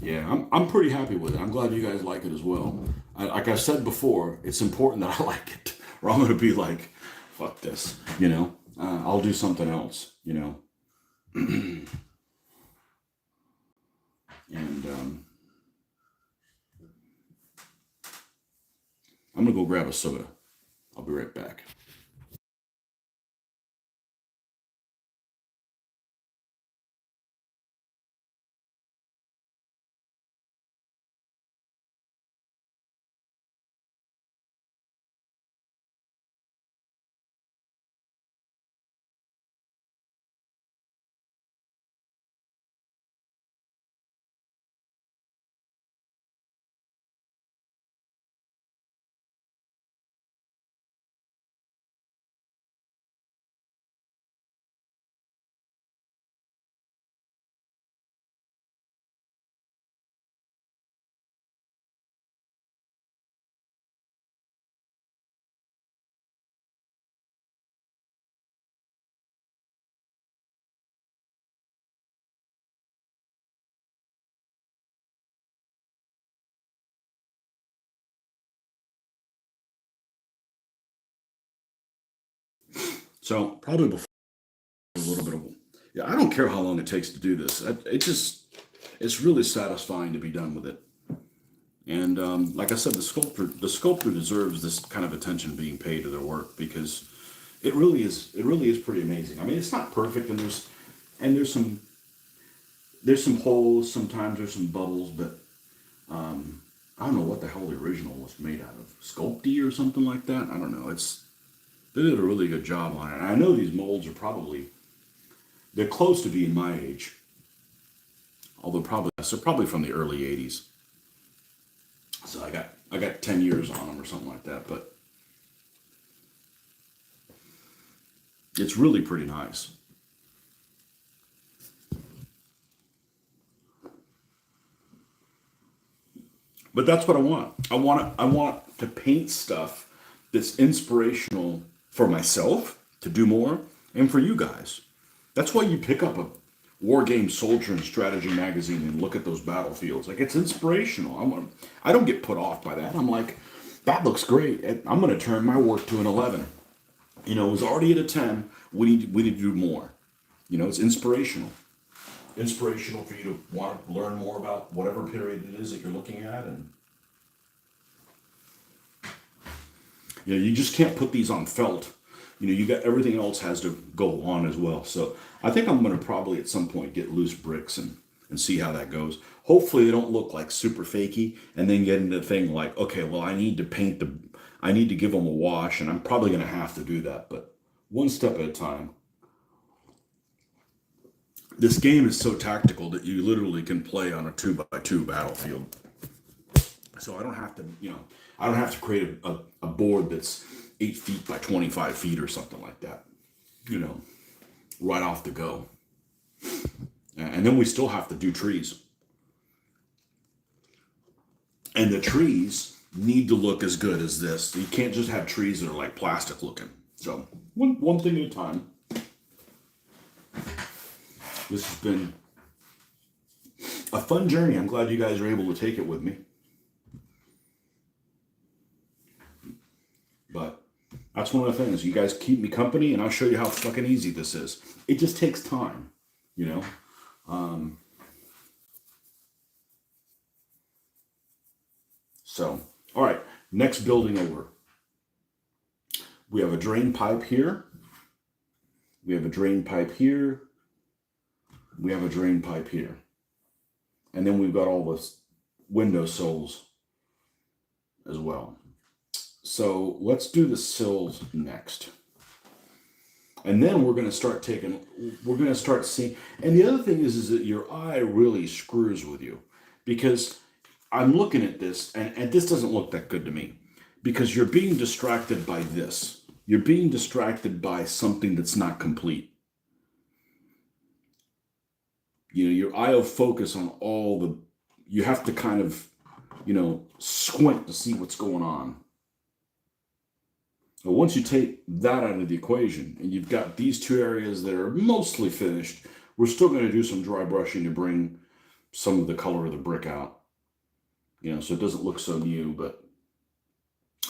yeah, I'm pretty happy with it. I'm glad you guys like it as well. Like I said before, it's important that I like it, or I'm gonna be like, fuck this, you know. I'll do something else, you know. And I'm gonna go grab a soda. I'll be right back. So probably before a little bit of yeah, I don't care how long it takes to do this. It's really satisfying to be done with it. And like I said, the sculptor deserves this kind of attention being paid to their work because it really is pretty amazing. I mean, it's not perfect, and there's some holes. Sometimes there's some bubbles, but I don't know what the hell the original was made out of. Sculpty or something like that. I don't know. They did a really good job on it. And I know these molds are they're close to being my age, although probably they're probably from the early '80s. So I got 10 years on them or something like that. But it's really pretty nice. But that's what I want. I want to paint stuff that's inspirational for myself to do more and for you guys. That's why you pick up a War Game Soldier and Strategy magazine and look at those battlefields. Like it's inspirational. I don't get put off by that. I'm like, that looks great. I'm going to turn my work to an 11. You know, it was already at a 10. We need to do more. You know, it's inspirational. Inspirational for you to want to learn more about whatever period it is that you're looking at, and you know, you just can't put these on felt. You know, you got everything else has to go on as well. So I think I'm going to probably at some point get loose bricks and see how that goes. Hopefully they don't look like super fakey, and then get into the thing like, okay, well I need to give them a wash, and I'm probably going to have to do that, but one step at a time. This game is so tactical that you literally can play on a 2x2 battlefield. So I don't have to, you know, I don't have to create a board that's 8 feet by 25 feet or something like that, you know, right off the go. And then we still have to do trees. And the trees need to look as good as this. You can't just have trees that are like plastic looking. So one thing at a time. This has been a fun journey. I'm glad you guys are able to take it with me. But that's one of the things. You guys keep me company, and I'll show you how fucking easy this is. It just takes time, you know. So, all right, next building over. We have a drain pipe here. We have a drain pipe here. We have a drain pipe here. And then we've got all the window sills as well. So let's do the sills next. And then we're going to start seeing, and the other thing is that your eye really screws with you, because I'm looking at this and this doesn't look that good to me, because you're being distracted by this. You're being distracted by something that's not complete. your eye will focus on all the, you have to kind of, squint to see what's going on. But once you take that out of the equation and you've got these two areas that are mostly finished, we're still going to do some dry brushing to bring some of the color of the brick out, so it doesn't look so new. But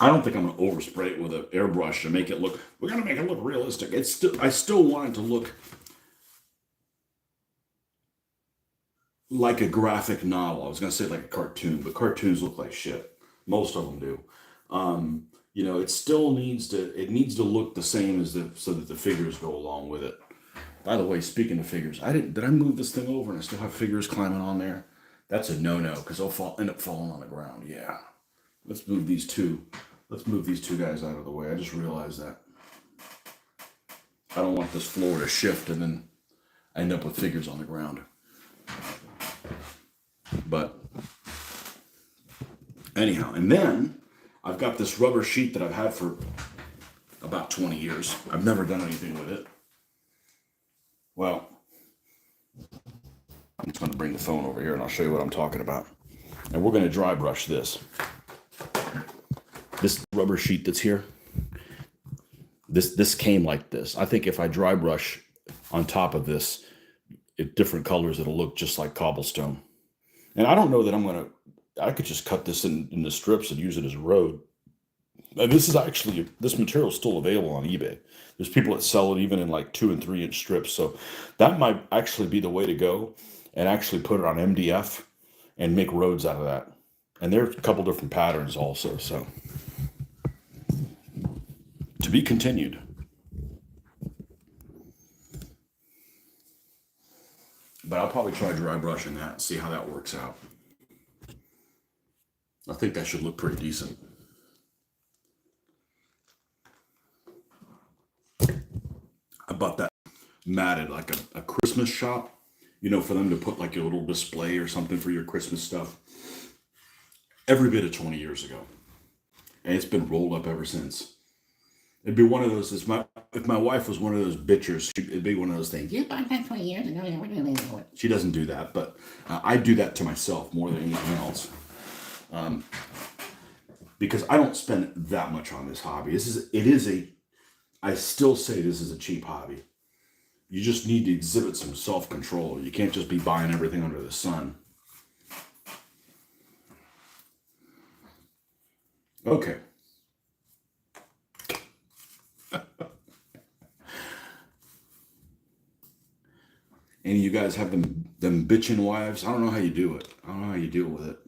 I don't think I'm going to overspray it with an airbrush to make it look, we're going to make it look realistic. I still want it to look like a graphic novel. I was going to say like a cartoon, but cartoons look like shit. Most of them do. It still needs to look the same so that the figures go along with it. By the way, speaking of figures, did I move this thing over and I still have figures climbing on there? That's a no-no because they'll end up falling on the ground. Yeah. Let's move these two guys out of the way. I just realized that. I don't want this floor to shift and then I end up with figures on the ground. But anyhow, and then I've got this rubber sheet that I've had for about 20 years. I've never done anything with it. Well, I'm just going to bring the phone over here and I'll show you what I'm talking about. And we're going to dry brush this. This rubber sheet that's here, this came like this. I think if I dry brush on top of this, different colors, it'll look just like cobblestone. And I don't know that I could just cut this in the strips and use it as a road. And this material is still available on eBay. There's people that sell it even in like 2 and 3 inch strips. So that might actually be the way to go, and actually put it on MDF and make roads out of that. And there's a couple different patterns also. So to be continued. But I'll probably try dry brushing that and see how that works out. I think that should look pretty decent. I bought that matted like a Christmas shop, for them to put like a little display or something for your Christmas stuff. Every bit of 20 years ago. And it's been rolled up ever since. It'd be one of those, if my wife was one of those bitchers, it'd be one of those things. You bought that 20 years ago. She doesn't do that, but I do that to myself more than anything else. Because I don't spend that much on this hobby. I still say this is a cheap hobby. You just need to exhibit some self-control. You can't just be buying everything under the sun. Okay. Any of you guys have them bitchin' wives? I don't know how you do it. I don't know how you deal with it.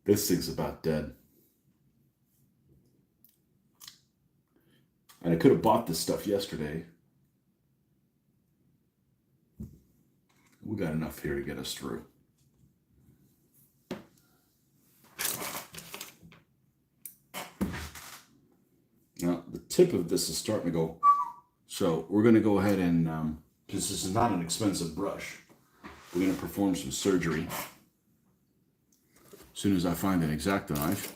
This thing's about dead. And I could have bought this stuff yesterday. We got enough here to get us through. Now, the tip of this is starting to go. So we're going to go ahead and, because this is not an expensive brush, we're going to perform some surgery. As soon as I find an X-Acto knife.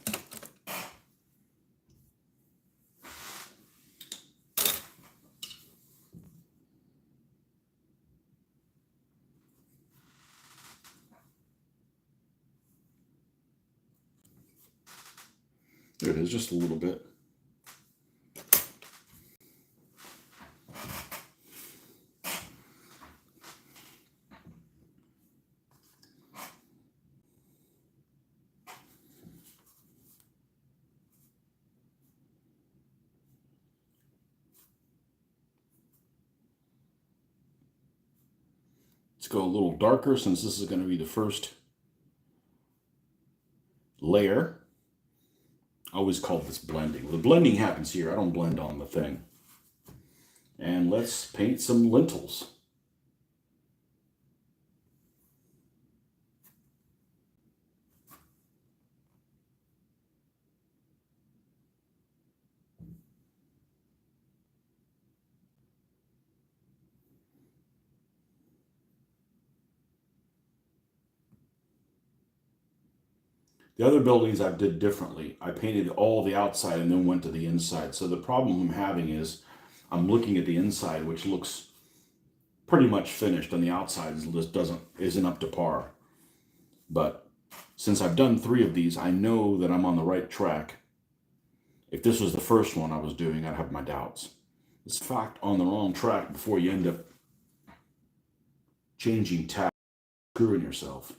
There it is, just a little bit. Let's go a little darker since this is going to be the first layer. I always call this blending. The blending happens here. I don't blend on the thing. And let's paint some lintels. The other buildings I did differently. I painted all the outside and then went to the inside. So the problem I'm having is I'm looking at the inside, which looks pretty much finished, and the outside isn't up to par. But since I've done 3 of these, I know that I'm on the right track. If this was the first one I was doing, I'd have my doubts. It's fact on the wrong track before you end up changing tack, screwing yourself.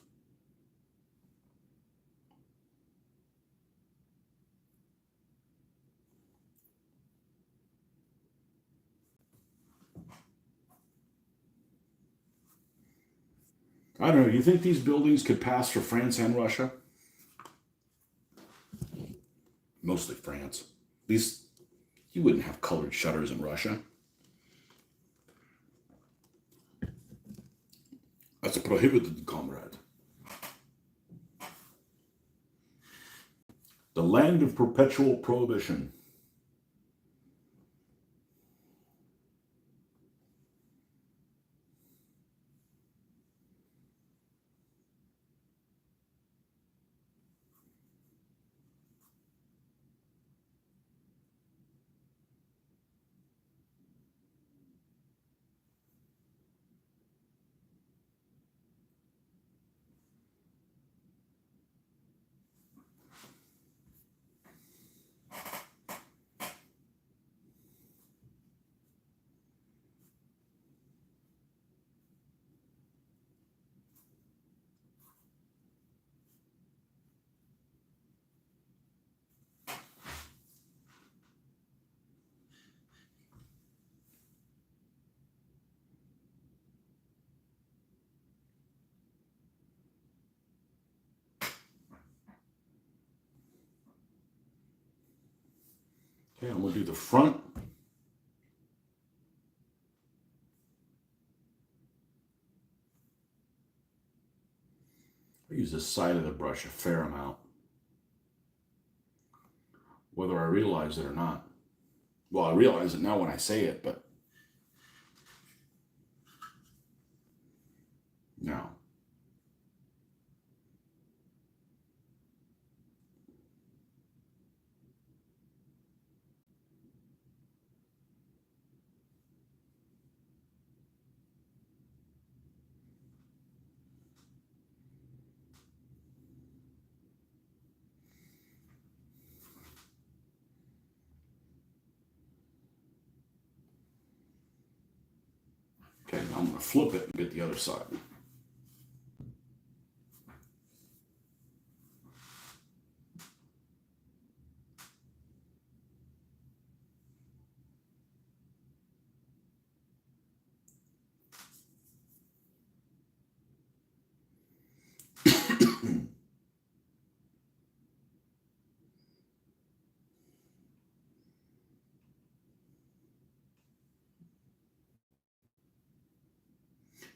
I don't know. You think these buildings could pass for France and Russia? Mostly France. At least you wouldn't have colored shutters in Russia. That's prohibited, comrade. The land of perpetual prohibition. Okay, I'm going to do the front. I use this side of the brush a fair amount, whether I realize it or not. Well, I realize it now when I say it, but no. Okay, now I'm going to flip it and get the other side.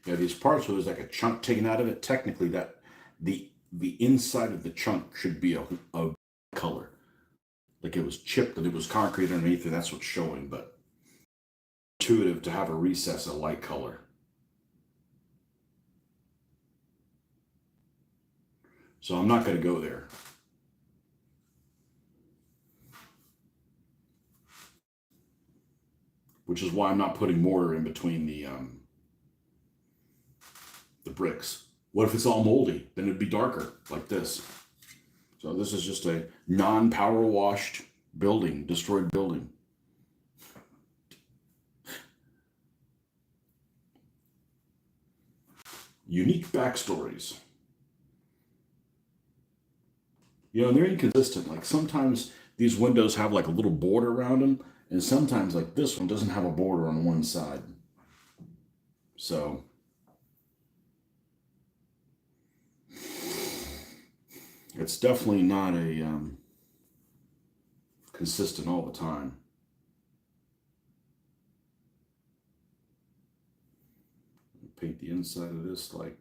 Yeah, these parts where there's like a chunk taken out of it, technically that the inside of the chunk should be a color. Like it was chipped and it was concrete underneath it, that's what's showing, but intuitive to have a recess a light color. So I'm not going to go there. Which is why I'm not putting mortar in between the bricks. What if it's all moldy? Then it'd be darker, like this. So this is just a non-power washed building, destroyed building. Unique backstories. You know, they're inconsistent. Like sometimes these windows have like a little border around them, and sometimes like this one doesn't have a border on one side. So it's definitely not a consistent all the time. Paint the inside of this like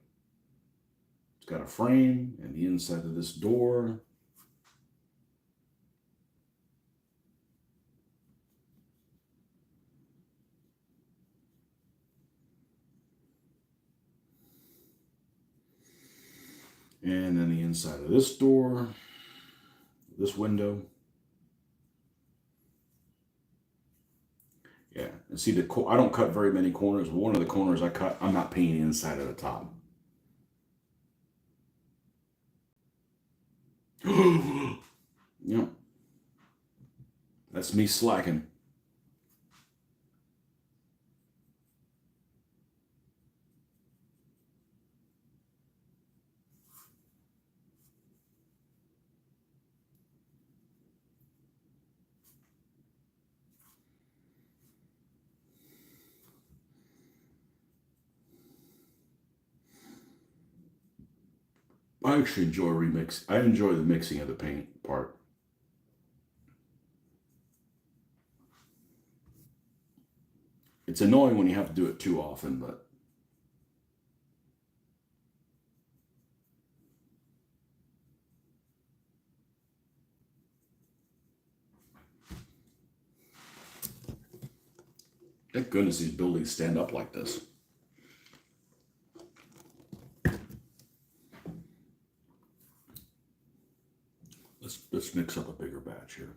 it's got a frame, and the inside of this door. And then the inside of this door. this window. Yeah, and see I don't cut very many corners. One of the corners I cut, I'm not painting inside of the top. Yep, that's me slacking. I actually enjoy remix. I enjoy the mixing of the paint part. It's annoying when you have to do it too often, but thank goodness these buildings stand up like this. Let's mix up a bigger batch here.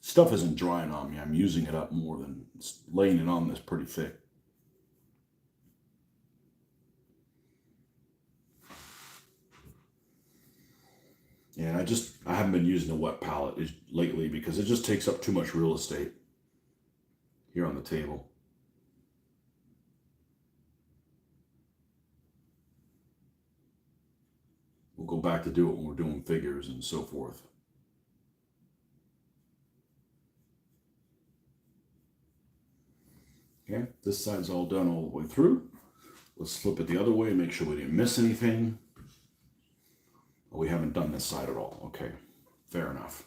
Stuff isn't drying on me. I'm using it up more than laying it on this pretty thick. And I haven't been using a wet palette lately because it just takes up too much real estate here on the table. We'll go back to do it when we're doing figures and so forth. Okay, this side's all done all the way through. Let's flip it the other way and make sure we didn't miss anything. Oh, we haven't done this side at all. Okay, fair enough.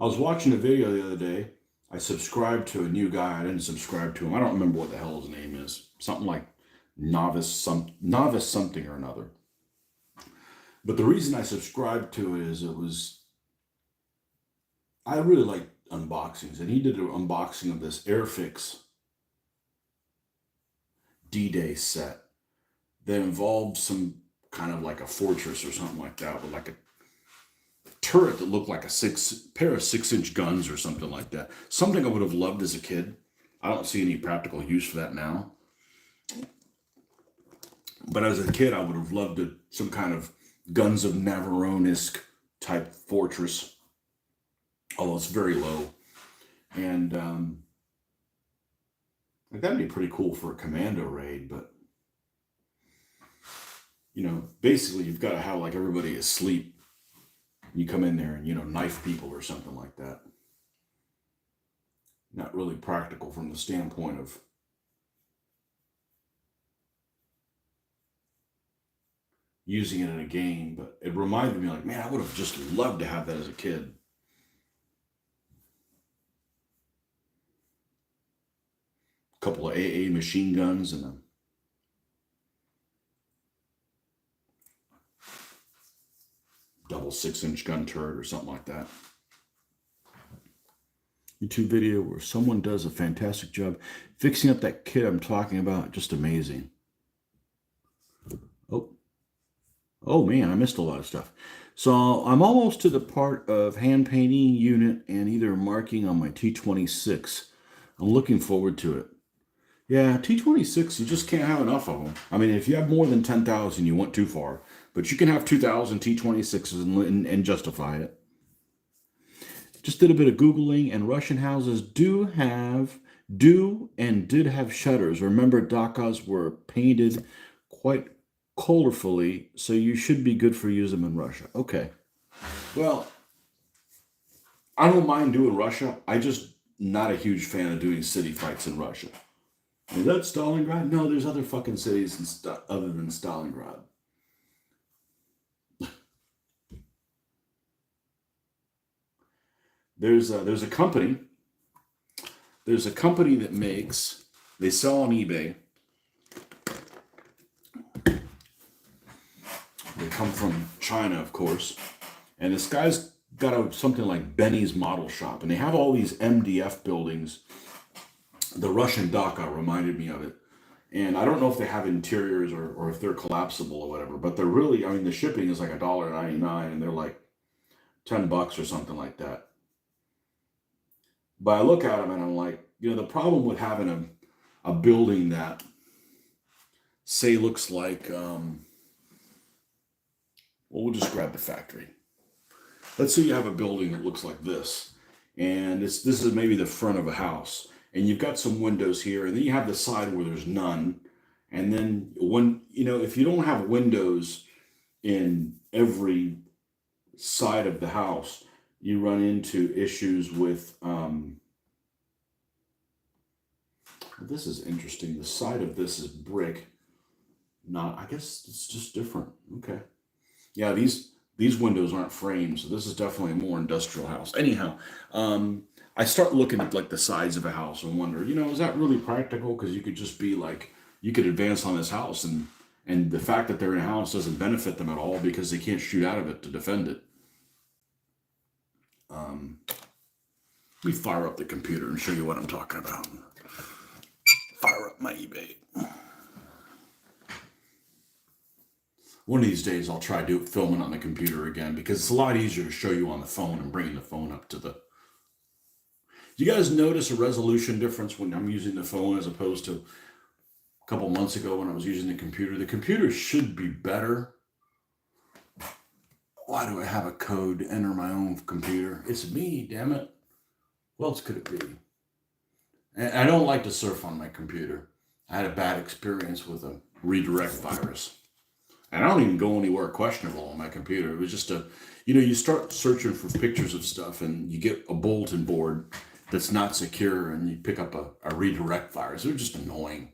I was watching a video the other day. I subscribed to a new guy. I didn't subscribe to him. I don't remember what the hell his name is. Something like novice something or another. But the reason I subscribed to it is I really like unboxings, and he did an unboxing of this Airfix D-Day set that involved some kind of like a fortress or something like that, with like a turret that looked like a pair of 6-inch guns or something like that. Something I would have loved as a kid. I don't see any practical use for that now. But as a kid, I would have loved some kind of Guns of Navarone-esque type fortress, although it's very low. And that'd be pretty cool for a commando raid, but basically you've got to have like everybody asleep. You come in there and, knife people or something like that. Not really practical from the standpoint of using it in a game, but it reminded me like, man, I would have just loved to have that as a kid. A couple of AA machine guns and a double 6-inch gun turret or something like that. YouTube video where someone does a fantastic job fixing up that kit I'm talking about. Just amazing. Oh man, I missed a lot of stuff. So I'm almost to the part of hand painting unit and either marking on my T26. I'm looking forward to it. Yeah, T26, you just can't have enough of them. I mean, if you have more than 10,000, you went too far. But you can have 2,000 T26s and justify it. Just did a bit of Googling, and Russian houses do and did have shutters. Remember, dakas were painted quite colorfully, so you should be good for using them in Russia. Okay. Well, I don't mind doing Russia. I just not a huge fan of doing city fights in Russia. Is that Stalingrad? No, there's other fucking cities other than Stalingrad. There's a company that makes They sell on eBay. They come from China, of course. And this guy's got something like Benny's Model Shop. And they have all these MDF buildings. The Russian Dhaka reminded me of it. And I don't know if they have interiors or if they're collapsible or whatever. But they're really, I mean, the shipping is like $1.99 and they're like $10 or something like that. But I look at them and I'm like, you know, the problem with having a building that, say, looks like, well, we'll just grab the factory. Let's say you have a building that looks like this, and this is maybe the front of a house, and you've got some windows here, and then you have the side where there's none, and then when, you know, if you don't have windows in every side of the house, you run into issues with, this is interesting. The side of this is brick. I guess it's just different. Okay. Yeah, these windows aren't framed, so this is definitely a more industrial house. Anyhow, I start looking at like the sides of a house and wonder, you know, is that really practical? Because you could just be like, you could advance on this house, and the fact that they're in a house doesn't benefit them at all because they can't shoot out of it to defend it. Let me fire up the computer and show you what I'm talking about. Fire up my eBay. One of these days I'll try filming on the computer again because it's a lot easier to show you on the phone and bringing the phone up to the... You guys notice a resolution difference when I'm using the phone as opposed to a couple months ago when I was using the computer? The computer should be better. Why do I have a code to enter my own computer? It's me, damn it. What else could it be? And I don't like to surf on my computer. I had a bad experience with a redirect virus. And I don't even go anywhere questionable on my computer. It was just you start searching for pictures of stuff and you get a bulletin board that's not secure and you pick up a redirect virus. They're just annoying.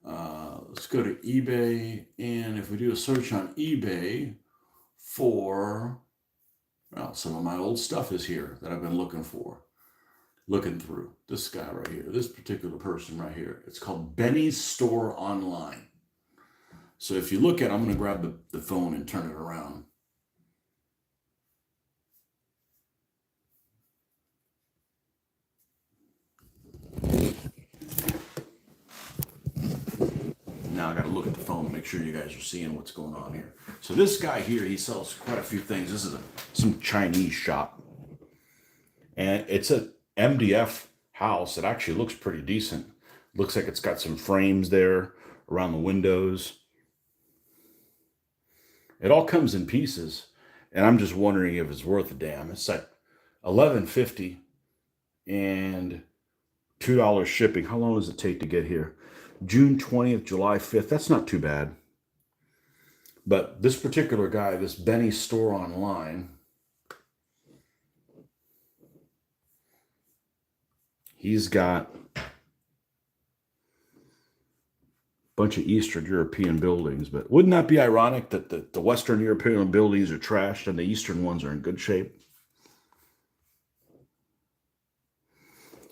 Let's go to eBay. And if we do a search on eBay for, well, some of my old stuff is here that I've been looking through. This guy right here, this particular person right here. It's called Benny's Store Online. So if you look at it, I'm going to grab the phone and turn it around. Now I got to look at the phone and make sure you guys are seeing what's going on here. So this guy here, he sells quite a few things. This is some Chinese shop. And it's a MDF house. It actually looks pretty decent. Looks like it's got some frames there around the windows. It all comes in pieces, and I'm just wondering if it's worth a damn. It's like $11.50 and $2 shipping. How long does it take to get here? June 20th, July 5th. That's not too bad. But this particular guy, this Benny's Store Online, he's got a bunch of Eastern European buildings. But wouldn't that be ironic that the Western European buildings are trashed and the Eastern ones are in good shape?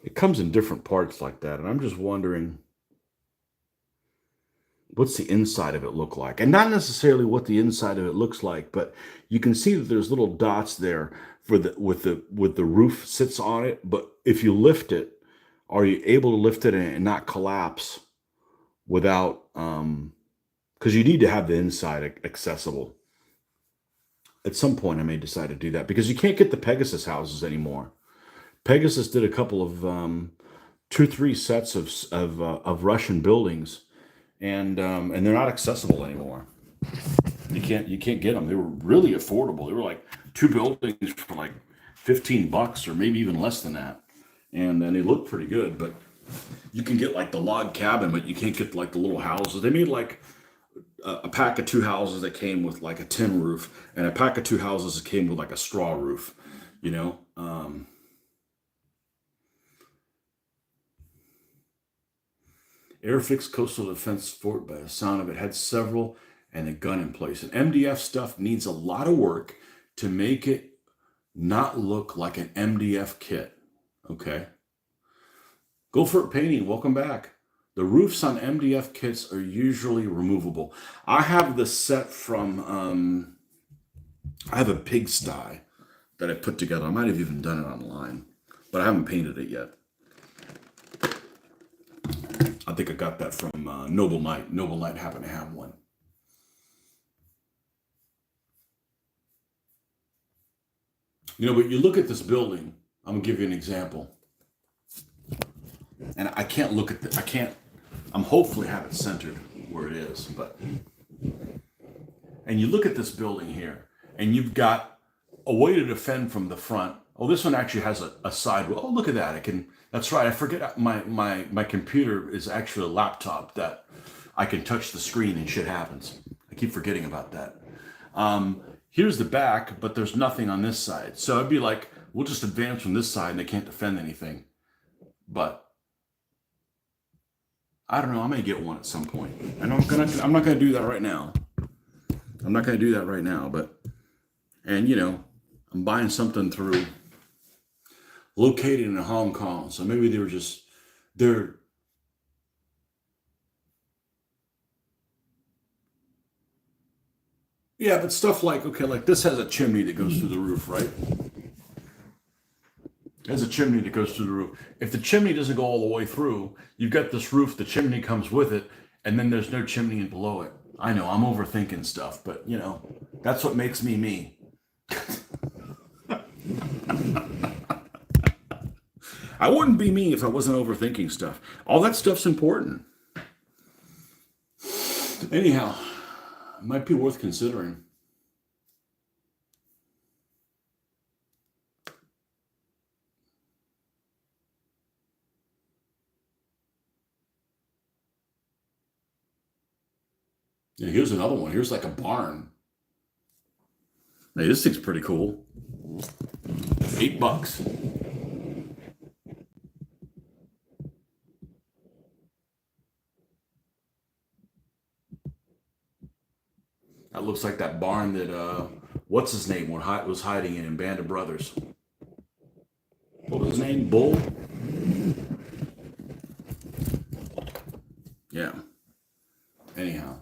It comes in different parts like that. And I'm just wondering, what's the inside of it look like? And not necessarily what the inside of it looks like, but you can see that there's little dots there with the roof sits on it. But if you lift it, are you able to lift it and not collapse without, because you need to have the inside accessible. At some point I may decide to do that because you can't get the Pegasus houses anymore. Pegasus did a couple of 2-3 sets of Russian buildings, and they're not accessible anymore. You can't get them. They were really affordable. They were like 2 buildings for like $15 or maybe even less than that, and then they looked pretty good. But you can get like the log cabin, but you can't get like the little houses. They made like a pack of 2 houses that came with like a tin roof, and a pack of 2 houses that came with like a straw roof. You know. Airfix Coastal Defense Fort, by the sound of it, had several and a gun in place. And MDF stuff needs a lot of work to make it not look like an MDF kit. Okay. Go for it painting. Welcome back. The roofs on MDF kits are usually removable. I have this set from, I have a pigsty that I put together. I might have even done it online, but I haven't painted it yet. I think I got that from Noble Knight. Noble Knight happened to have one. You know, but you look at this building, I'm gonna give you an example. And I can't look at the, I can't, I'm hopefully have it centered where it is, but, and you look at this building here, and you've got a way to defend from the front. Oh, this one actually has a side. Oh, look at that. I can, that's right. I forget my computer is actually a laptop that I can touch the screen and shit happens. I keep forgetting about that. Here's the back, but there's nothing on this side. So I'd be like, we'll just advance from this side and they can't defend anything. But I don't know. I may get one at some point. I know I'm not gonna do that right now. I'm not gonna do that right now, but, and you know, I'm buying something through located in Hong Kong. So maybe they're yeah, but stuff like, okay, like this has a chimney that goes through the roof, right? There's a chimney that goes through the roof. If the chimney doesn't go all the way through, you've got this roof, the chimney comes with it, and then there's no chimney below it. I know, I'm overthinking stuff, but you know, that's what makes me me. I wouldn't be me if I wasn't overthinking stuff. All that stuff's important. Anyhow, it might be worth considering. Yeah, here's another one. Here's like a barn. Hey, this thing's pretty cool. $8. That looks like that barn that what's his name was hiding in Band of Brothers. What was his name? Bull? Yeah. Anyhow.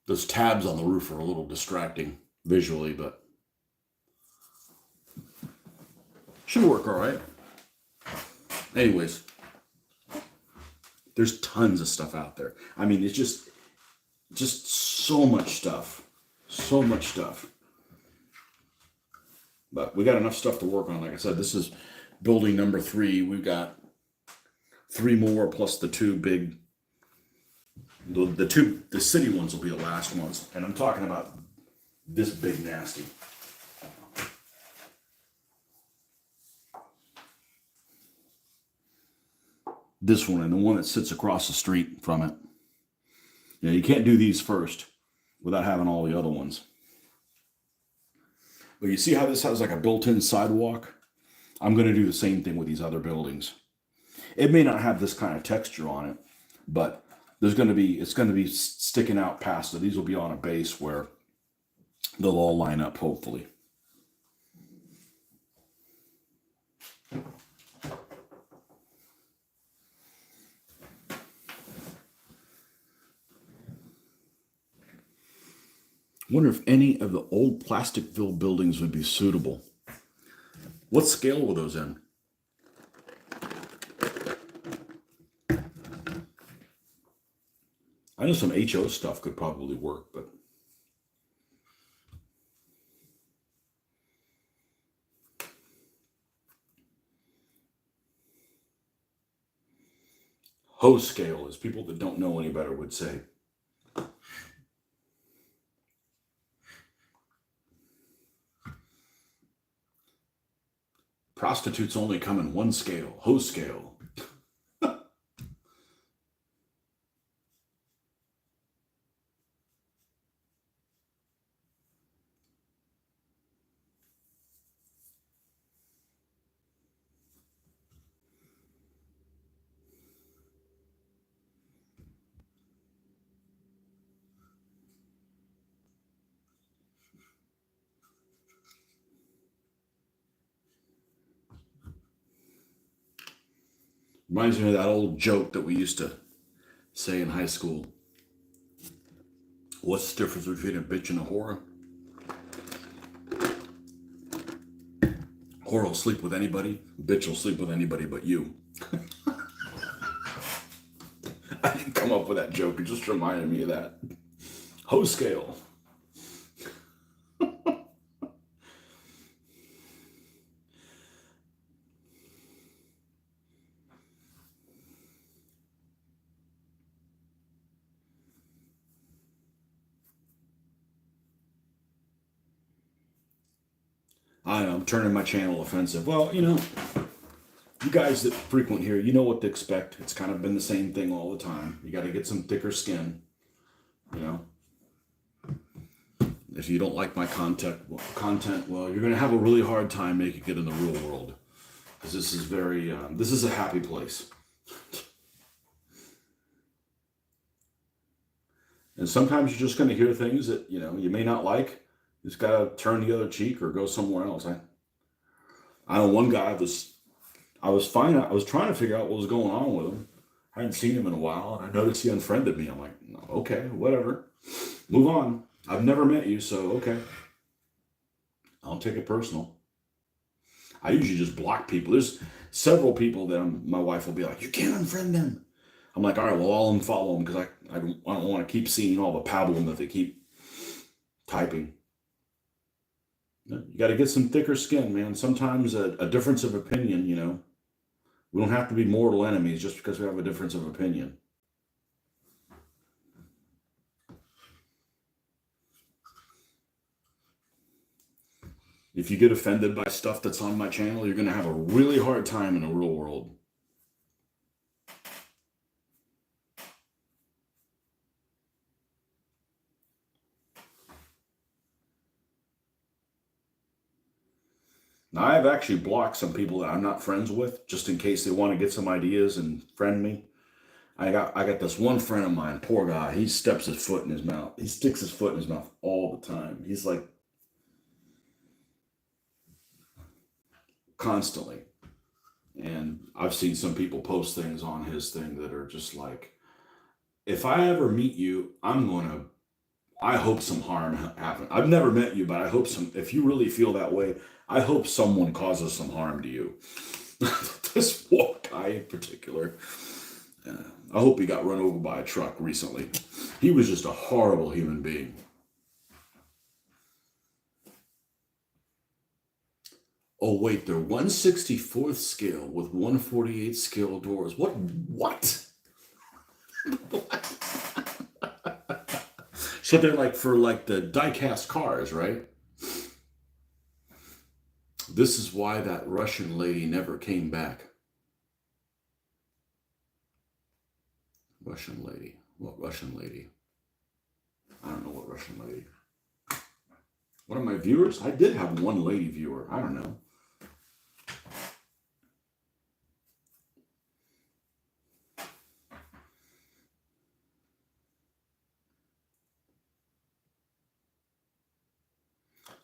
Those tabs on the roof are a little distracting visually, but should work all right. Anyways, there's tons of stuff out there. I mean, it's just so much stuff. So much stuff. But we got enough stuff to work on. Like I said, this is building number 3. We've got 3 more plus the 2 big, the city ones will be the last ones. And I'm talking about this big nasty. This one and the one that sits across the street from it. You know, you can't do these first without having all the other ones. But you see how this has like a built-in sidewalk? I'm going to do the same thing with these other buildings. It may not have this kind of texture on it, but it's going to be sticking out past it. These will be on a base where they'll all line up, hopefully. Wonder if any of the old Plasticville buildings would be suitable. What scale were those in? I know some HO stuff could probably work, but hose scale, as people that don't know any better would say. Prostitutes only come in one scale, hose scale. Reminds me of that old joke that we used to say in high school. What's the difference between a bitch and a whore? Whore will sleep with anybody. Bitch will sleep with anybody but you. I didn't come up with that joke. It just reminded me of that. Hoe scale. I know, I'm turning my channel offensive. Well, you guys that frequent here, you know what to expect. It's kind of been the same thing all the time. You got to get some thicker skin, you know. If you don't like my content, well, you're going to have a really hard time making it in the real world, because this is this is a happy place. And sometimes you're just going to hear things that, you may not like. You just got to turn the other cheek or go somewhere else. I know one guy I was trying to figure out what was going on with him. I hadn't seen him in a while, and I noticed he unfriended me. I'm like, no, okay, whatever. Move on. I've never met you, so okay. I don't take it personal. I usually just block people. There's several people that my wife will be like, you can't unfriend them. I'm like, all right, well, I'll unfollow them because I don't want to keep seeing all the pablum that they keep typing. You got to get some thicker skin, man. Sometimes a difference of opinion, we don't have to be mortal enemies just because we have a difference of opinion. If you get offended by stuff that's on my channel, you're going to have a really hard time in the real world. Now, I've actually blocked some people that I'm not friends with, just in case they want to get some ideas and friend me. I got this one friend of mine, poor guy. He sticks his foot in his mouth all the time. He's like constantly. And I've seen some people post things on his thing that are just like, if I ever meet you, I hope some harm happens. I've never met you, but I hope if you really feel that way, I hope someone causes some harm to you. This one guy in particular, I hope he got run over by a truck recently. He was just a horrible human being. Oh, wait, they're 1/64th scale with 1/48 scale doors. What? What? So they're like for the die-cast cars, right? This is why that Russian lady never came back. Russian lady. What Russian lady? I don't know what Russian lady. One of my viewers? I did have one lady viewer. I don't know.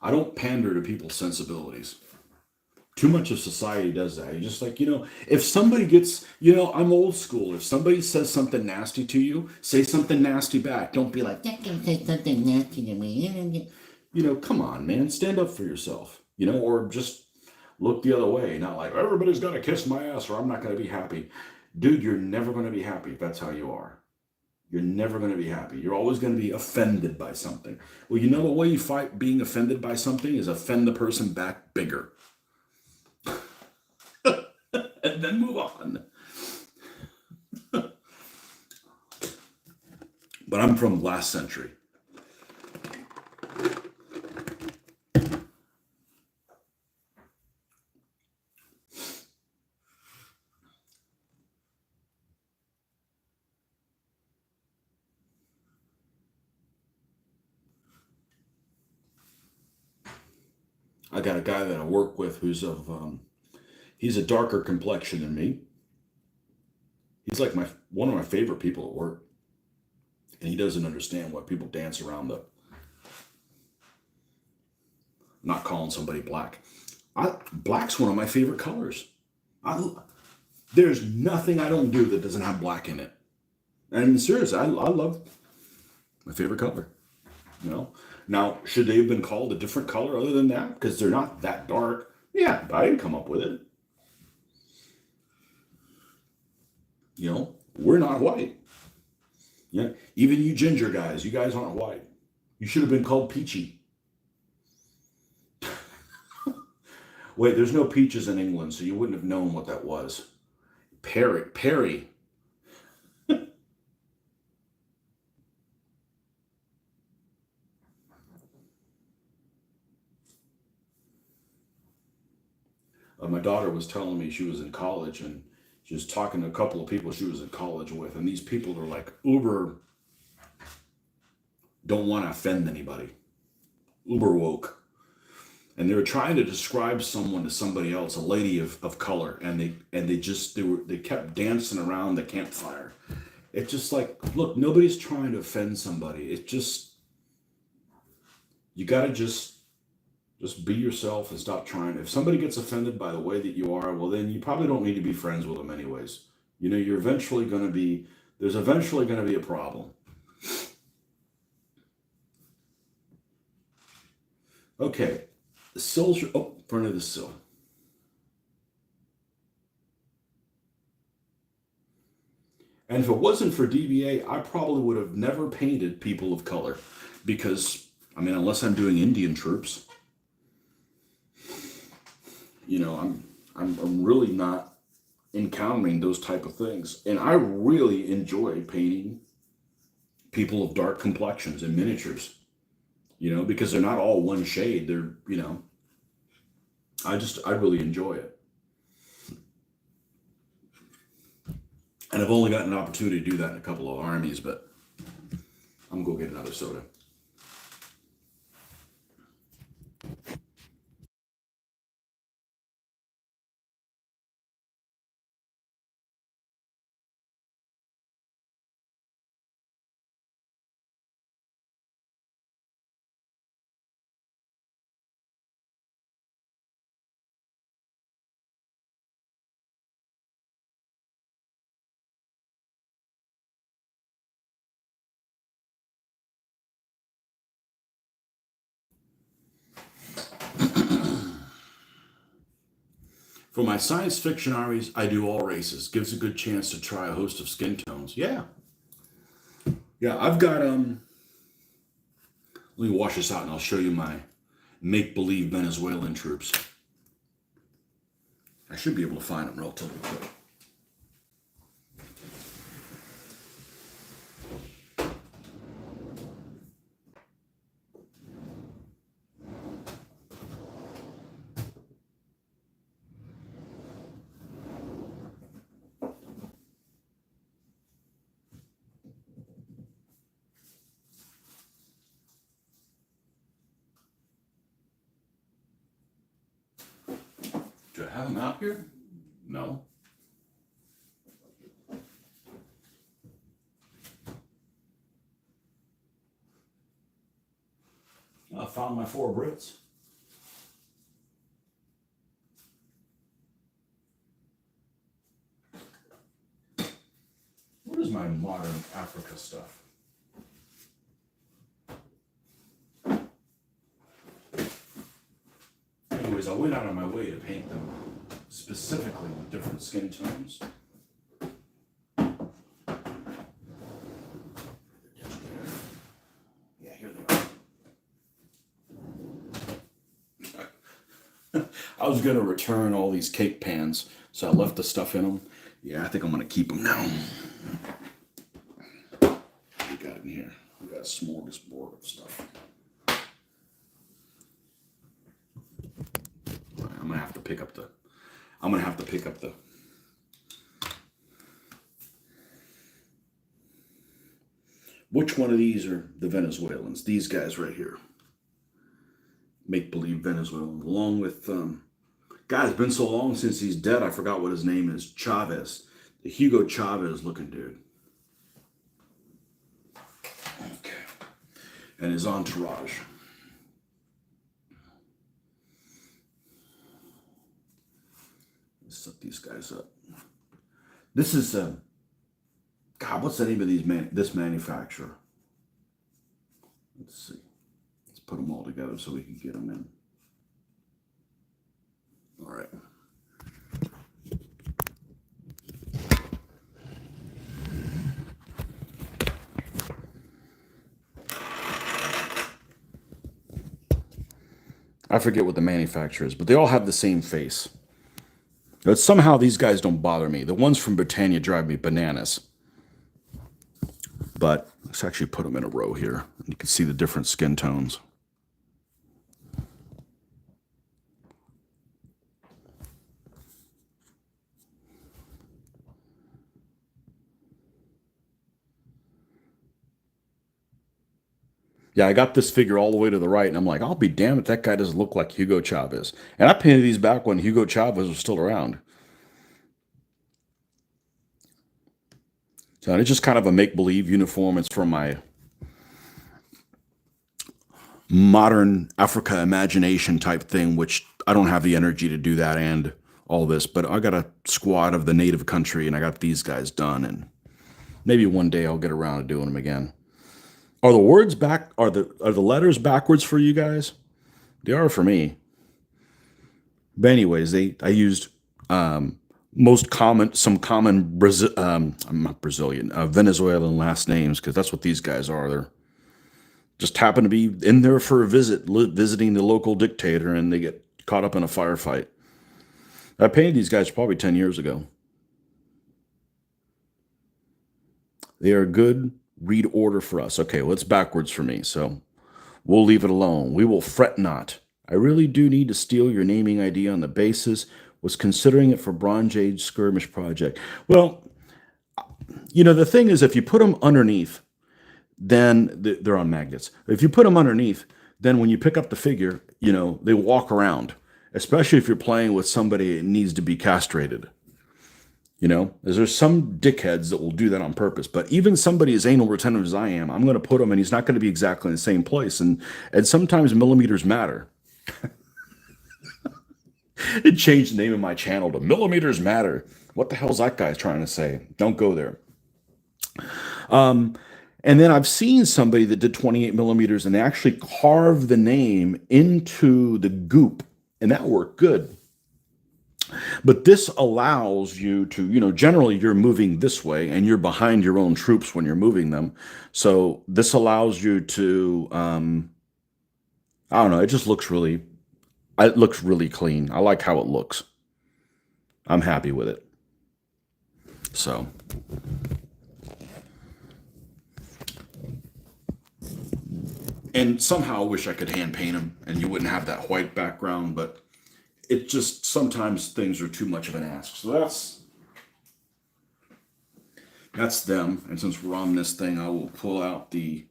I don't pander to people's sensibilities. Too much of society does that. You're just like, if somebody gets, I'm old school. If somebody says something nasty to you, say something nasty back. Don't be like, that can say something nasty to me. Come on, man. Stand up for yourself, or just look the other way. Not like, everybody's going to kiss my ass or I'm not going to be happy. Dude, you're never going to be happy if that's how you are. You're never going to be happy. You're always going to be offended by something. Well, the way you fight being offended by something is offend the person back bigger. And then move on. But I'm from last century. I got a guy that I work with who's he's a darker complexion than me. He's like one of my favorite people at work. And he doesn't understand why people dance around not calling somebody black. Black's one of my favorite colors. There's nothing I don't do that doesn't have black in it. And seriously, I love my favorite color. You know, now should they have been called a different color other than that because they're not that dark? Yeah, but I didn't come up with it. You know, we're not white. Yeah, even you ginger guys, you guys aren't white. You should have been called peachy. Wait, there's no peaches in England, so you wouldn't have known what that was. Perry. My daughter was telling me she was in college and she was talking to a couple of people she was in college with, and these people are like uber don't want to offend anybody, uber woke, and they were trying to describe someone to somebody else, a lady of color, and they kept dancing around the campfire. It's just like, look, nobody's trying to offend somebody. It's just you got to just be yourself and stop trying. If somebody gets offended by the way that you are, well, then you probably don't need to be friends with them anyways. You know, there's eventually going to be a problem. Okay, the sills are, oh, front of the sill. And if it wasn't for DBA, I probably would have never painted people of color because, I mean, unless I'm doing Indian troops, you know, I'm really not encountering those type of things. And I really enjoy painting people of dark complexions and miniatures, you know, because they're not all one shade. They're, you know, I really enjoy it. And I've only gotten an opportunity to do that in a couple of armies, but I'm gonna go get another soda. For my science fiction armies, I do all races. Gives a good chance to try a host of skin tones. Yeah. Yeah, I've got let me wash this out and I'll show you my make-believe Venezuelan troops. I should be able to find them relatively quick. Do I have them out here? No. I found my 4 Brits. What is my modern Africa stuff? Anyways, I went out on my way to paint them specifically with different skin tones. Yeah, here they are. I was going to return all these cake pans, so I left the stuff in them. Yeah, I think I'm going to keep them now. What we got in here? We got a smorgasbord of stuff. I'm gonna have to pick up the. I'm gonna have to pick up the. Which one of these are the Venezuelans? These guys right here. Make believe Venezuelan, along with God, it's been so long since he's dead. I forgot what his name is. Chavez, the Hugo Chavez looking dude. Okay, and his entourage. Let's set these guys up. This is God. What's the name of this manufacturer? Let's see. Let's put them all together so we can get them in. All right. I forget what the manufacturer is, but they all have the same face. But somehow these guys don't bother me. The ones from Britannia drive me bananas. But let's actually put them in a row here. You can see the different skin tones. Yeah, I got this figure all the way to the right, and I'm like, I'll be damned if that guy doesn't look like Hugo Chavez. And I painted these back when Hugo Chavez was still around. So it's just kind of a make-believe uniform. It's from my modern Africa imagination type thing, which I don't have the energy to do that and all this. But I got a squad of the native country, and I got these guys done, and maybe one day I'll get around to doing them again. Are the words back? Are the letters backwards for you guys? They are for me. But anyways, I used some common I'm not Brazilian, Venezuelan last names because that's what these guys are. They're just happen to be in there for a visit, visiting the local dictator, and they get caught up in a firefight. I painted these guys probably 10 years ago. They are a good read order for us. Okay, well, it's backwards for me, so we'll leave it alone. We will fret not. I really do need to steal your naming idea on the basis. Was considering it for Bronze Age skirmish project. Well, the thing is, if you put them underneath, then they're on magnets. If you put them underneath, then when you pick up the figure, they walk around, especially if you're playing with somebody that needs to be castrated. There's some dickheads that will do that on purpose. But even somebody as anal retentive as I am, I'm going to put him, and he's not going to be exactly in the same place. And sometimes millimeters matter. It changed the name of my channel to Millimeters Matter. What the hell's that guy trying to say? Don't go there. And then I've seen somebody that did 28 millimeters and they actually carved the name into the goop, and that worked good. But this allows you to, generally you're moving this way and you're behind your own troops when you're moving them. So this allows you to, I don't know, it looks really clean. I like how it looks. I'm happy with it. So. And somehow I wish I could hand paint them and you wouldn't have that white background, but it just, sometimes things are too much of an ask. So that's them. And since we're on this thing, I will pull out the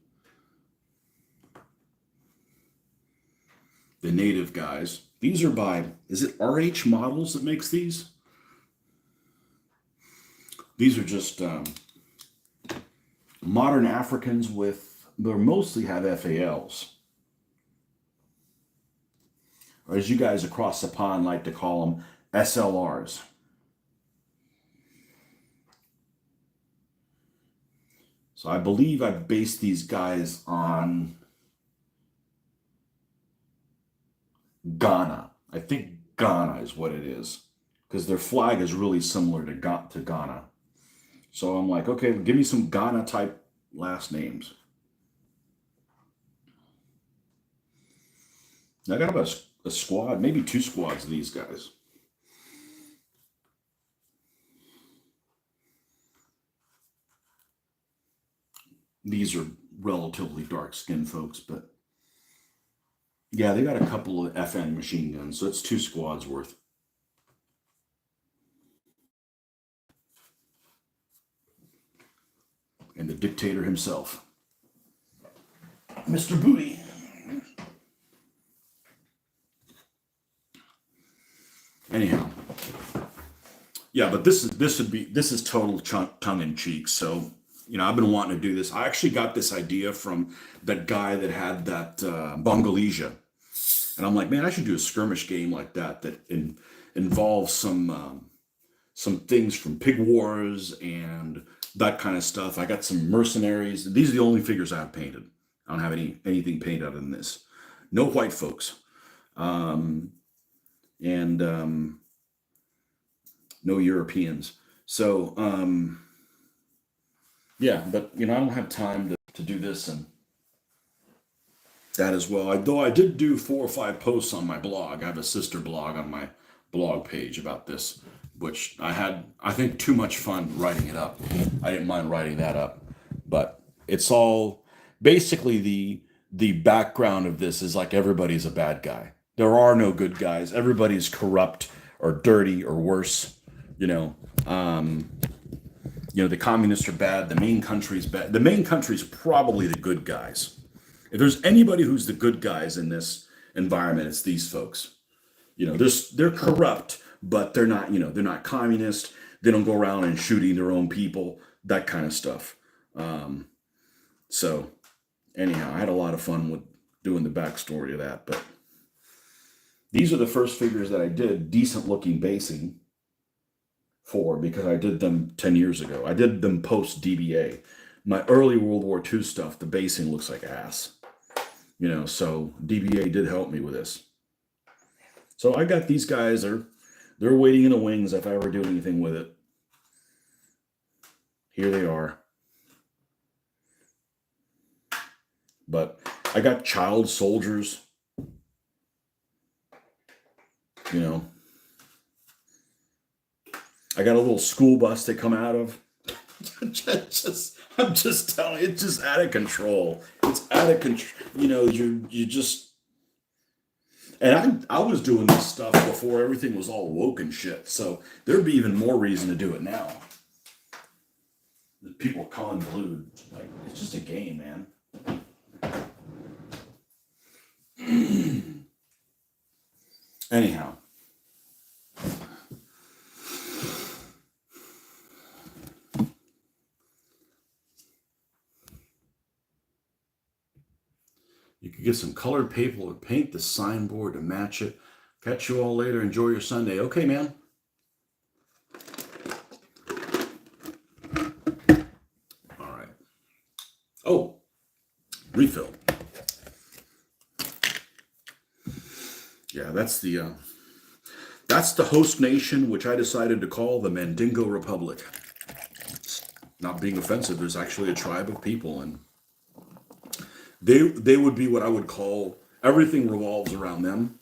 native guys. These are by, is it RH Models that makes these? These are just modern Africans they mostly have FALs. Or as you guys across the pond like to call them, SLRs. So I believe I based these guys on Ghana. I think Ghana is what it is, because their flag is really similar to Ghana. So I'm like, okay, give me some Ghana type last names. I got about a squad, maybe 2 squads of these guys. These are relatively dark skinned folks, but yeah, they got a couple of FN machine guns, so it's 2 squads worth. And the dictator himself, Mr. Booty. Anyhow, yeah, but this is total tongue in cheek. So I've been wanting to do this. I actually got this idea from that guy that had that Bongalesia, and I'm like, man, I should do a skirmish game like that involves some some things from Pig Wars and that kind of stuff. I got some mercenaries. These are the only figures I've painted. I don't have anything painted in this. No white folks. And no Europeans. So, yeah, but I don't have time to do this and that as well. Though I did do 4 or 5 posts on my blog. I have a sister blog on my blog page about this, which I had, I think, too much fun writing it up. I didn't mind writing that up, but it's all basically the background of this is like everybody's a bad guy. There are no good guys. Everybody's corrupt or dirty or worse. The communists are bad. The main country's bad. The main country's probably the good guys. If there's anybody who's the good guys in this environment, it's these folks. They're corrupt, but they're not. They're not communist. They don't go around and shooting their own people. That kind of stuff. So, anyhow, I had a lot of fun with doing the backstory of that. But these are the first figures that I did decent looking basing for, because I did them 10 years ago. I did them post DBA. My early World War II stuff, the basing looks like ass. So DBA did help me with this. So I got these guys, they're waiting in the wings if I ever do anything with it. Here they are. But I got child soldiers. I got a little school bus they come out of. I'm just telling you, it's just out of control. It's out of control. You just. And I was doing this stuff before everything was all woke and shit. So there'd be even more reason to do it now. People convoluted. Like, it's just a game, man. Anyhow. You could get some colored paper or paint the signboard to match it. Catch you all later. Enjoy your Sunday. Okay, man. All right. Oh, refill. Yeah, that's the host nation, which I decided to call the Mandingo Republic. Not being offensive, there's actually a tribe of people, and they would be what I would call, everything revolves around them,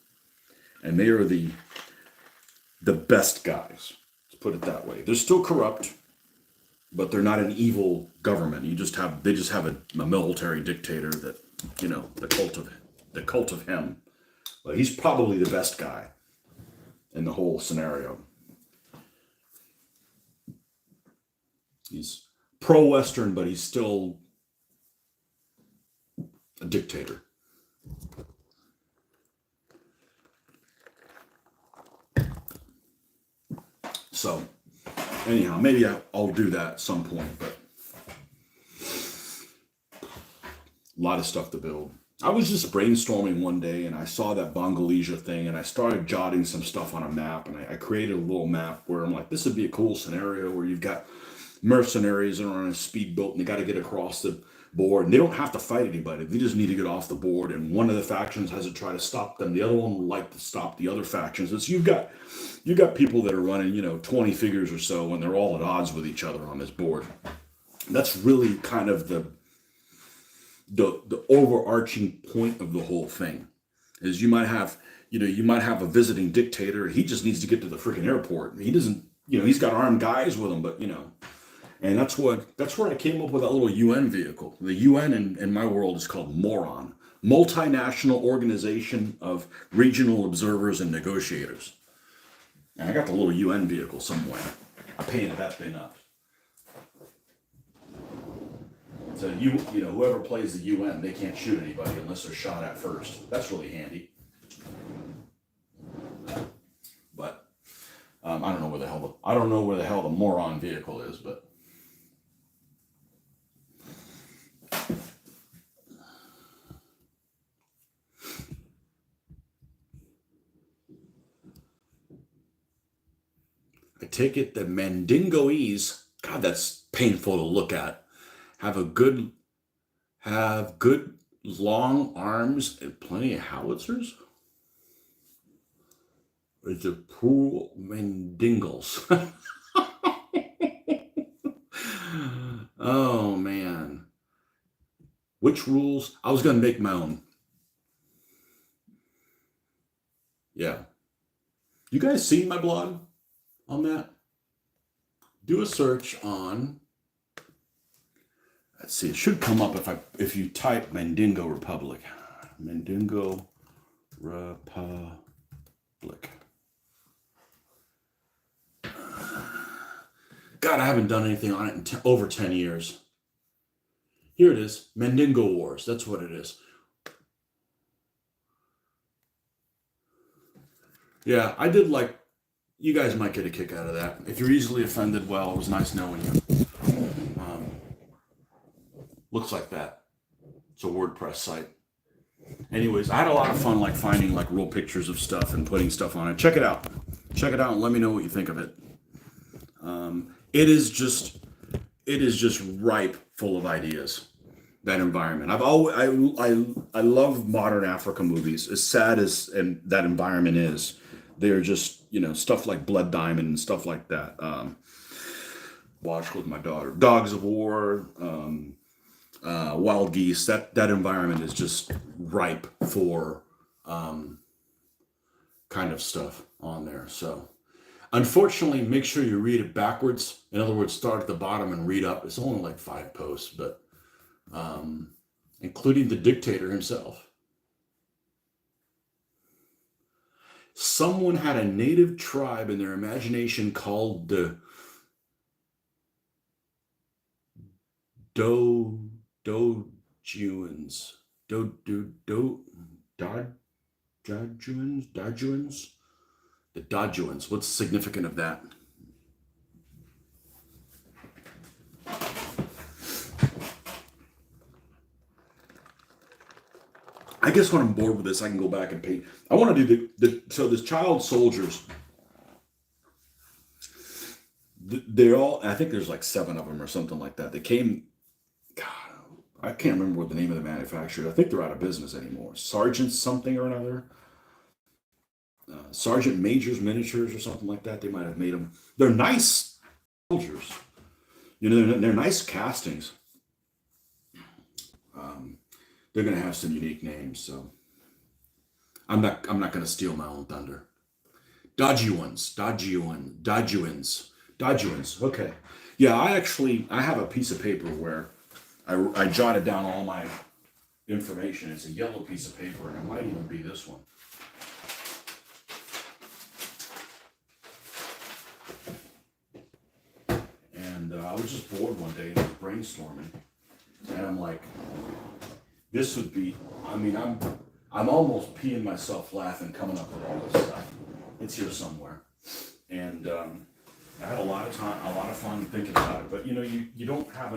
and they are the best guys. Let's put it that way. They're still corrupt, but they're not an evil government. They just have a military dictator that, the cult of him. But he's probably the best guy in the whole scenario. He's pro-Western, but he's still a dictator. So, anyhow, maybe I'll do that at some point, but a lot of stuff to build. I was just brainstorming one day, and I saw that Bangladesh thing, and I started jotting some stuff on a map, and I created a little map where I'm like, this would be a cool scenario where you've got mercenaries that are on a speedboat, and they got to get across the board, and they don't have to fight anybody. They just need to get off the board, and one of the factions has to try to stop them. The other one would like to stop the other factions. And so you've got people that are running, 20 figures or so, and they're all at odds with each other on this board. That's really kind of the overarching point of the whole thing. Is you might have a visiting dictator. He just needs to get to the freaking airport. He doesn't, he's got armed guys with him, but and that's where I came up with that little UN vehicle. The UN in my world is called MORON, Multinational Organization of Regional Observers and Negotiators. And I got the little UN vehicle somewhere. I painted that thing up. So whoever plays the UN, they can't shoot anybody unless they're shot at first. That's really handy. But I don't know where the hell the MORON vehicle is, but. I take it the Mandingoese, God, that's painful to look at, have a good have good long arms and plenty of howitzers? Or is it pool Mandingles? Oh man. Which rules? I was gonna make my own. Yeah. You guys seen my blog on that? Do a search on, let's see, it should come up if you type Mandingo Republic. Mandingo Republic. God, I haven't done anything on it in over 10 years. Here it is, Mandingo Wars. That's what it is. Yeah, I did like, you guys might get a kick out of that. If you're easily offended, well, it was nice knowing you. Um, looks like that. It's a WordPress site. Anyways, I had a lot of fun like finding like real pictures of stuff and putting stuff on it. Check it out. Check it out and let me know what you think of it. It is just ripe full of ideas. That environment. I love modern Africa movies. As sad as and that environment is, they're just stuff like Blood Diamond and stuff like that. Watched with my daughter. Dogs of War, Wild Geese. That environment is just ripe for kind of stuff on there. So. Unfortunately, make sure you read it backwards. In other words, start at the bottom and read up. It's only like 5 posts, but including the dictator himself. Someone had a native tribe in their imagination called the Dojuans. Dojuans? The Dojuans. What's significant of that? I guess when I'm bored with this, I can go back and paint. I want to do so the child soldiers. They're all. I think there's like 7 of them or something like that. They came. God, I can't remember what the name of the manufacturer. I think they're out of business anymore. Sergeant something or another. Sergeant Major's Miniatures or something like that. They might have made them. They're nice soldiers. They're nice castings. They're going to have some unique names, so I'm not going to steal my own thunder. Dojuans. Okay. Yeah, I have a piece of paper where I jotted down all my information. It's a yellow piece of paper, and it might even be this one. I was just bored one day and I was brainstorming, and I'm like, this would be. I mean, I'm almost peeing myself laughing coming up with all this stuff. It's here somewhere, and I had a lot of fun thinking about it. But you don't have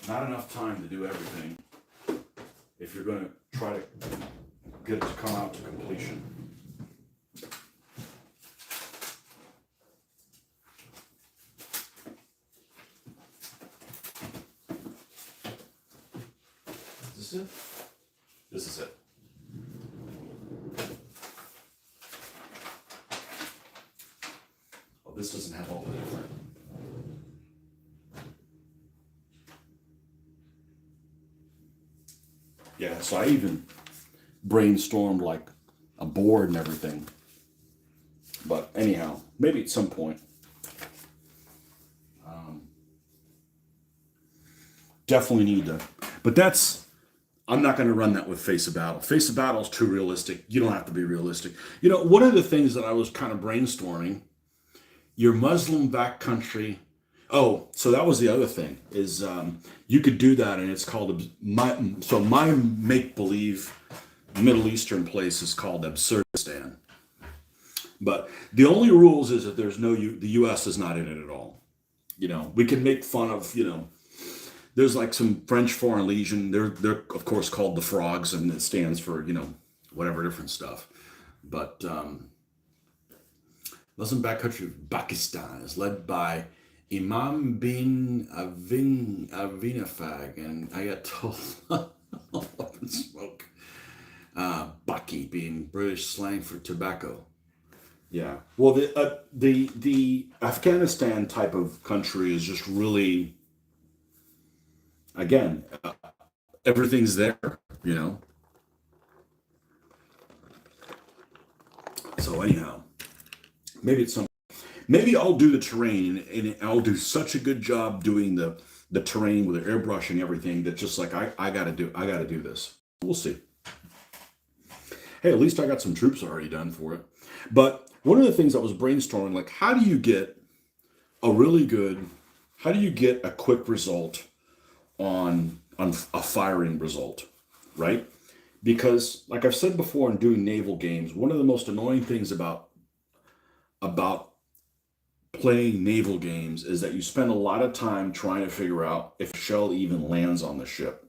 not enough time to do everything if you're going to try to get it to come out to completion. This is it. Oh, this doesn't have all the different. Yeah, so I even brainstormed like a board and everything. But anyhow, maybe at some point. Definitely need to. But I'm not going to run that with Face of Battle. Face of Battle is too realistic. You don't have to be realistic. One of the things that I was kind of brainstorming, your Muslim backcountry. Oh, so that was the other thing is you could do that, and it's called my make-believe Middle Eastern place is called Absurdistan. But the only rules is that the U.S. is not in it at all. We can make fun of there's like some French Foreign Legion. They're of course called the Frogs, and it stands for whatever different stuff. But Muslim backed country of Pakistan is led by Imam bin Avinafag and Ayatollah up in smoke. Baki being British slang for tobacco. Yeah. Well, the Afghanistan type of country is just really, again, everything's there, you know. So anyhow, maybe it's some. Maybe I'll do the terrain, and I'll do such a good job doing the terrain with the airbrush and everything that just like I gotta do this. We'll see. Hey, at least I got some troops already done for it. But one of the things I was brainstorming, like, how do you get a quick result on a firing result, right? Because, like I've said before in doing naval games, one of the most annoying things about playing naval games is that you spend a lot of time trying to figure out if a shell even lands on the ship.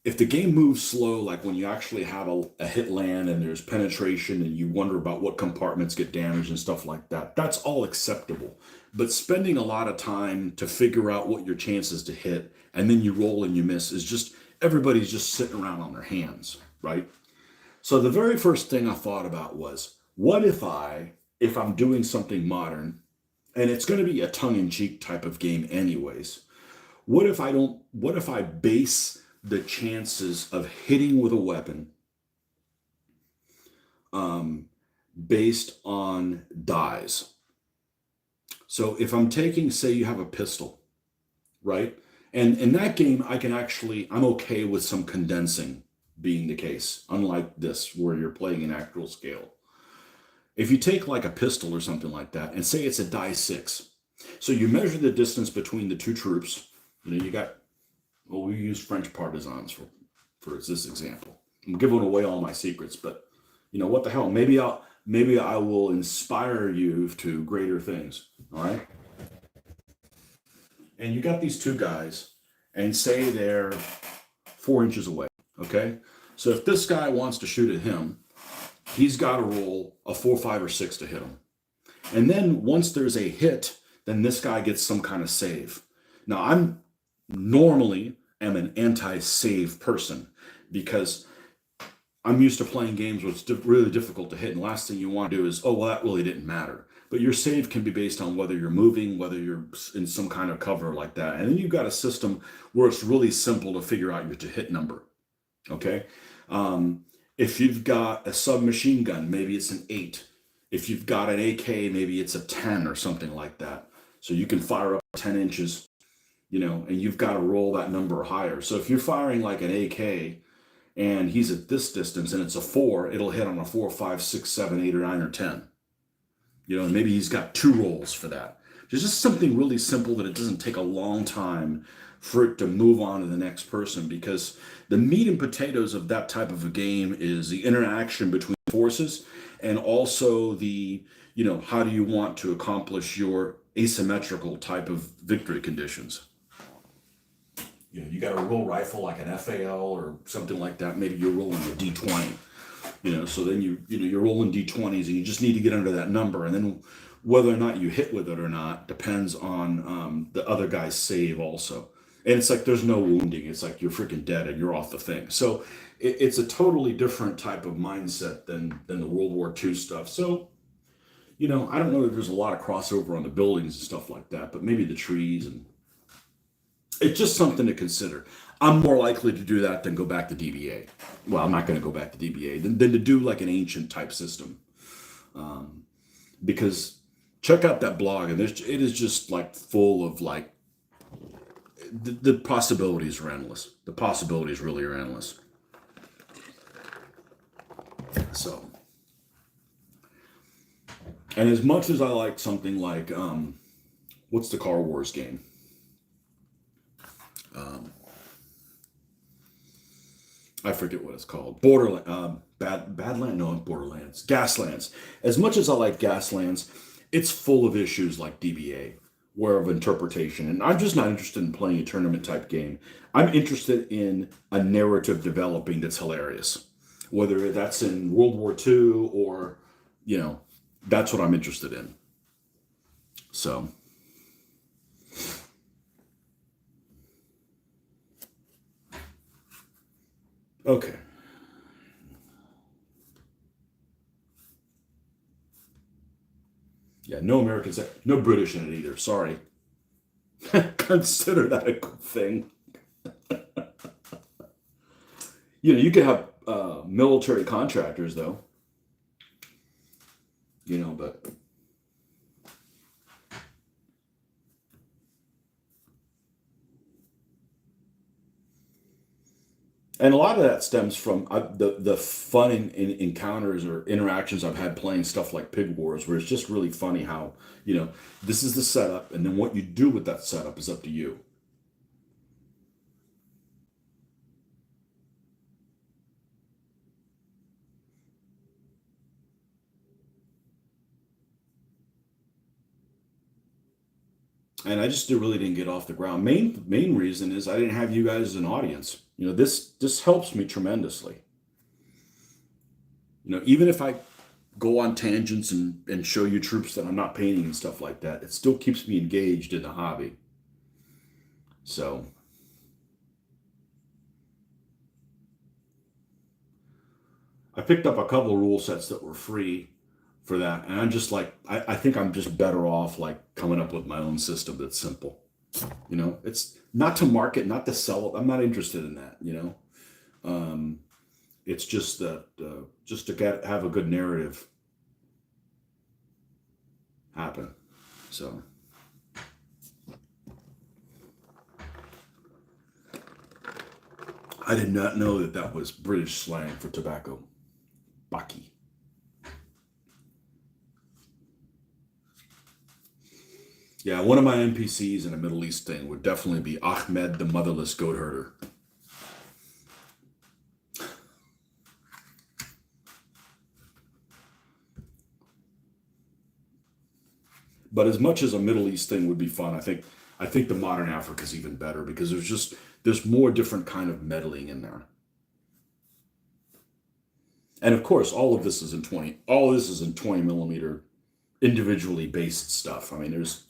If the game moves slow, like when you actually have a hit land and there's penetration and you wonder about what compartments get damaged and stuff like that, that's all acceptable. But spending a lot of time to figure out what your chances to hit and then you roll and you miss is just, everybody's just sitting around on their hands, right? So the very first thing I thought about was, what if I'm doing something modern, and it's going to be a tongue-in-cheek type of game anyways, what if I base the chances of hitting with a weapon based on dies? So if I'm taking, say you have a pistol, right? And in that game, I'm okay with some condensing being the case, unlike this where you're playing an actual scale. If you take like a pistol or something like that and say it's a die 6, so you measure the distance between the two troops, we use French partisans for this example. I'm giving away all my secrets, but what the hell? Maybe I will inspire you to greater things. All right. And you got these two guys, and say they're 4 inches away. Okay. So if this guy wants to shoot at him, he's got to roll a 4, 5, or 6 to hit him. And then once there's a hit, then this guy gets some kind of save. Now I'm normally am an anti-save person because I'm used to playing games where it's really difficult to hit, and the last thing you want to do is, oh, well, that really didn't matter. But your save can be based on whether you're moving, whether you're in some kind of cover like that. And then you've got a system where it's really simple to figure out your to-hit number, okay? If you've got a submachine gun, maybe it's an 8. If you've got an AK, maybe it's a 10 or something like that. So you can fire up 10 inches, and you've got to roll that number higher. So if you're firing like an AK and he's at this distance and it's a 4, it'll hit on a 4, 5, 6, 7, 8, or 9, or 10. And maybe he's got 2 rolls for that. There's just something really simple that it doesn't take a long time for it to move on to the next person, because the meat and potatoes of that type of a game is the interaction between forces, and also the, how do you want to accomplish your asymmetrical type of victory conditions. You got a roll rifle like an FAL or something like that. Maybe you're rolling a D20, so then you're rolling D20s and you just need to get under that number. And then whether or not you hit with it or not depends on the other guy's save also. And it's like there's no wounding. It's like you're freaking dead and you're off the thing. So it's a totally different type of mindset than the World War II stuff. So, I don't know if there's a lot of crossover on the buildings and stuff like that, but maybe the trees, and it's just something to consider. I'm more likely to do that than go back to DBA. Well, I'm not going to go back to DBA than to do like an ancient type system. Because check out that blog, and it is just like full of like, the possibilities are endless. The possibilities really are endless. So, and as much as I like something like, what's the Car Wars game? I forget what it's called. Borderlands, Borderlands, Gaslands. As much as I like Gaslands, it's full of issues like DBA, where of interpretation. And I'm just not interested in playing a tournament type game. I'm interested in a narrative developing that's hilarious. Whether that's in World War II or, that's what I'm interested in. So, okay. Yeah, no Americans, no British in it either. Sorry. Consider that a good thing. You could have military contractors, though, but. And a lot of that stems from the fun in encounters or interactions I've had playing stuff like Pig Wars, where it's just really funny how, this is the setup, and then what you do with that setup is up to you. And I just really didn't get off the ground. Main reason is I didn't have you guys as an audience. This helps me tremendously. Even if I go on tangents and show you troops that I'm not painting and stuff like that, it still keeps me engaged in the hobby. So I picked up a couple of rule sets that were free for that, and I'm just like, I think I'm just better off like coming up with my own system that's simple. It's not to market, not to sell it. I'm not interested in that. Um, it's just that just to have a good narrative happen. So I did not know that that was British slang for tobacco. Baki. Yeah, one of my NPCs in a Middle East thing would definitely be Ahmed the Motherless Goat Herder. But as much as a Middle East thing would be fun, I think the modern Africa is even better because there's more different kind of meddling in there. And of course, all of this is in 20 millimeter individually based stuff. I mean, there's,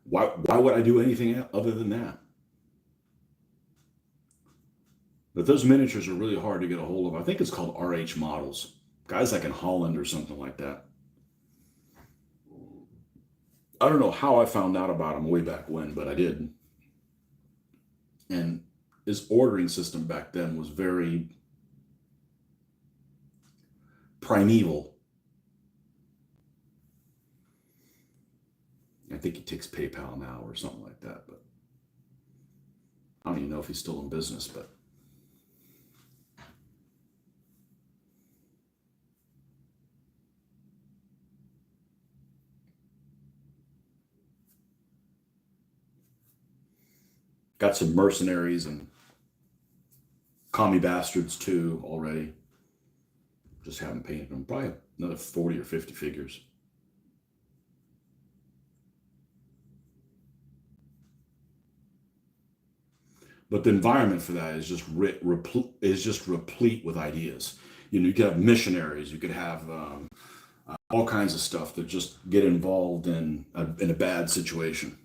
why would I do anything other than that? But those miniatures are really hard to get a hold of. I think it's called RH models. Guys like in Holland or something like that. I don't know how I found out about them way back when, but I did. And his ordering system back then was very primeval. I think he takes PayPal now or something like that, but I don't even know if he's still in business, but got some mercenaries and commie bastards too already. Just haven't painted them. Probably another 40 or 50 figures. But the environment for that is just replete with ideas. You could have missionaries. You could have all kinds of stuff that just get involved in a bad situation.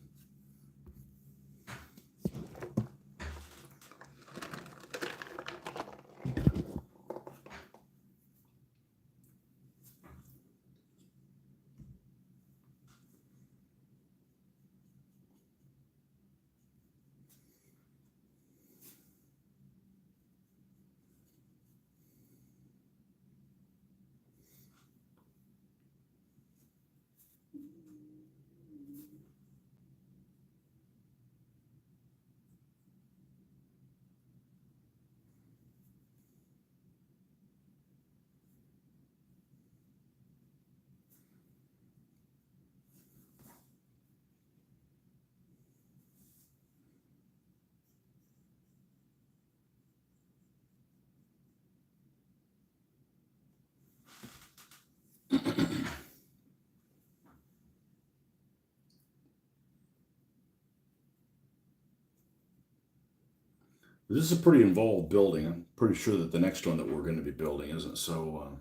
This is a pretty involved building. I'm pretty sure that the next one that we're going to be building isn't so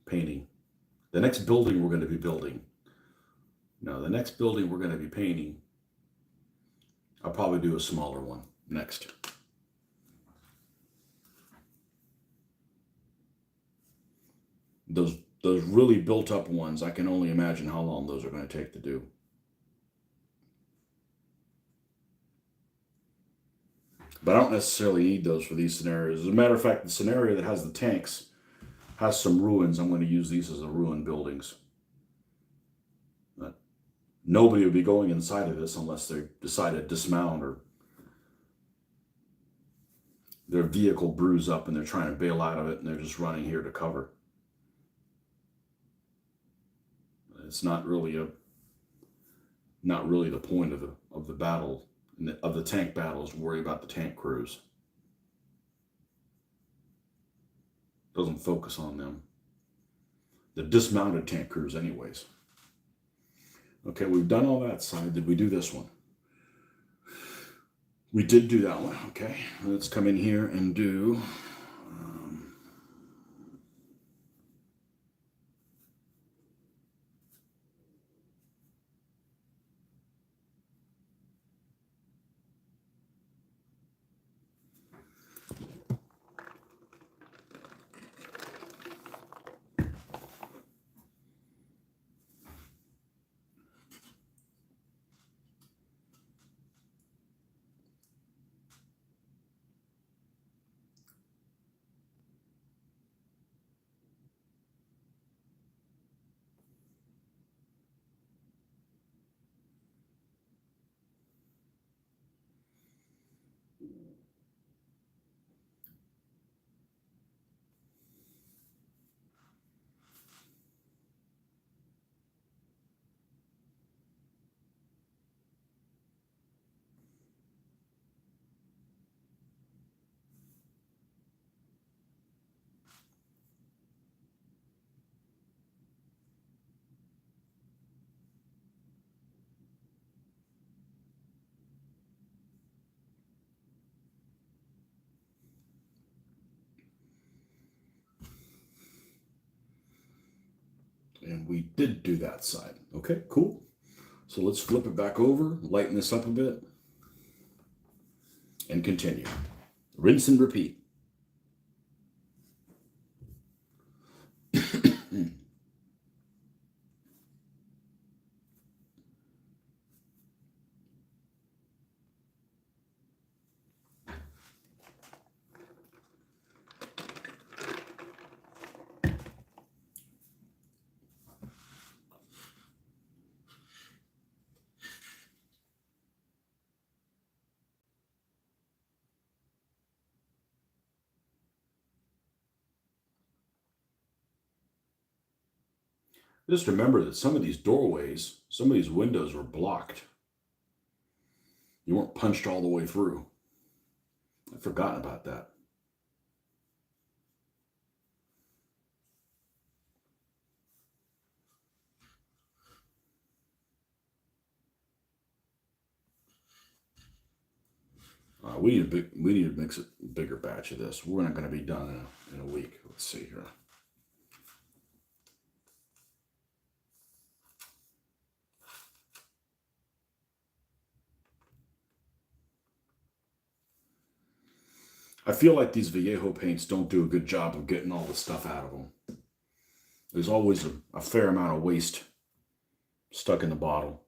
painting. The next building we're going to be building. No, the next building we're going to be painting. I'll probably do a smaller one next. Those really built up ones, I can only imagine how long those are going to take to do. But I don't necessarily need those for these scenarios. As a matter of fact, the scenario that has the tanks has some ruins. I'm going to use these as the ruin buildings. But nobody would be going inside of this unless they decide to dismount or their vehicle brews up and they're trying to bail out of it and they're just running here to cover. It's not really the point of the battle, of the tank battles, to worry about the tank crews. Doesn't focus on them. The dismounted tank crews, anyways. Okay, we've done all that side. Did we do this one? We did do that one. Okay, let's come in here and do. And we did do that side. Okay, cool. So let's flip it back over, lighten this up a bit, and continue. Rinse and repeat. Just remember that some of these doorways, some of these windows were blocked. You weren't punched all the way through. I'd forgotten about that. We need to mix a bigger batch of this. We're not going to be done in a week. Let's see here. I feel like these Vallejo paints don't do a good job of getting all the stuff out of them. There's always a fair amount of waste stuck in the bottle.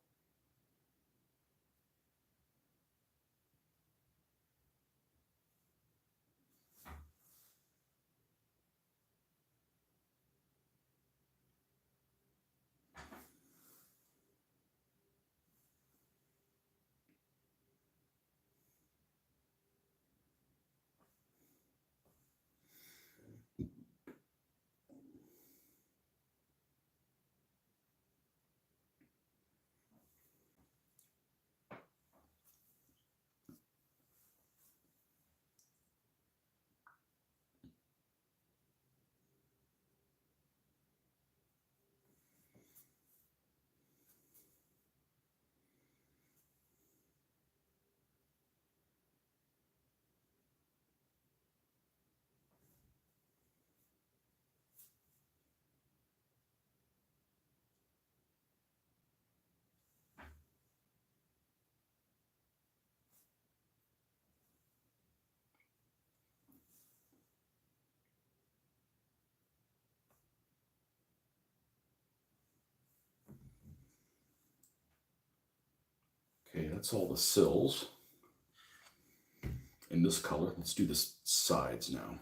Okay, that's all the sills in this color. Let's do the sides now.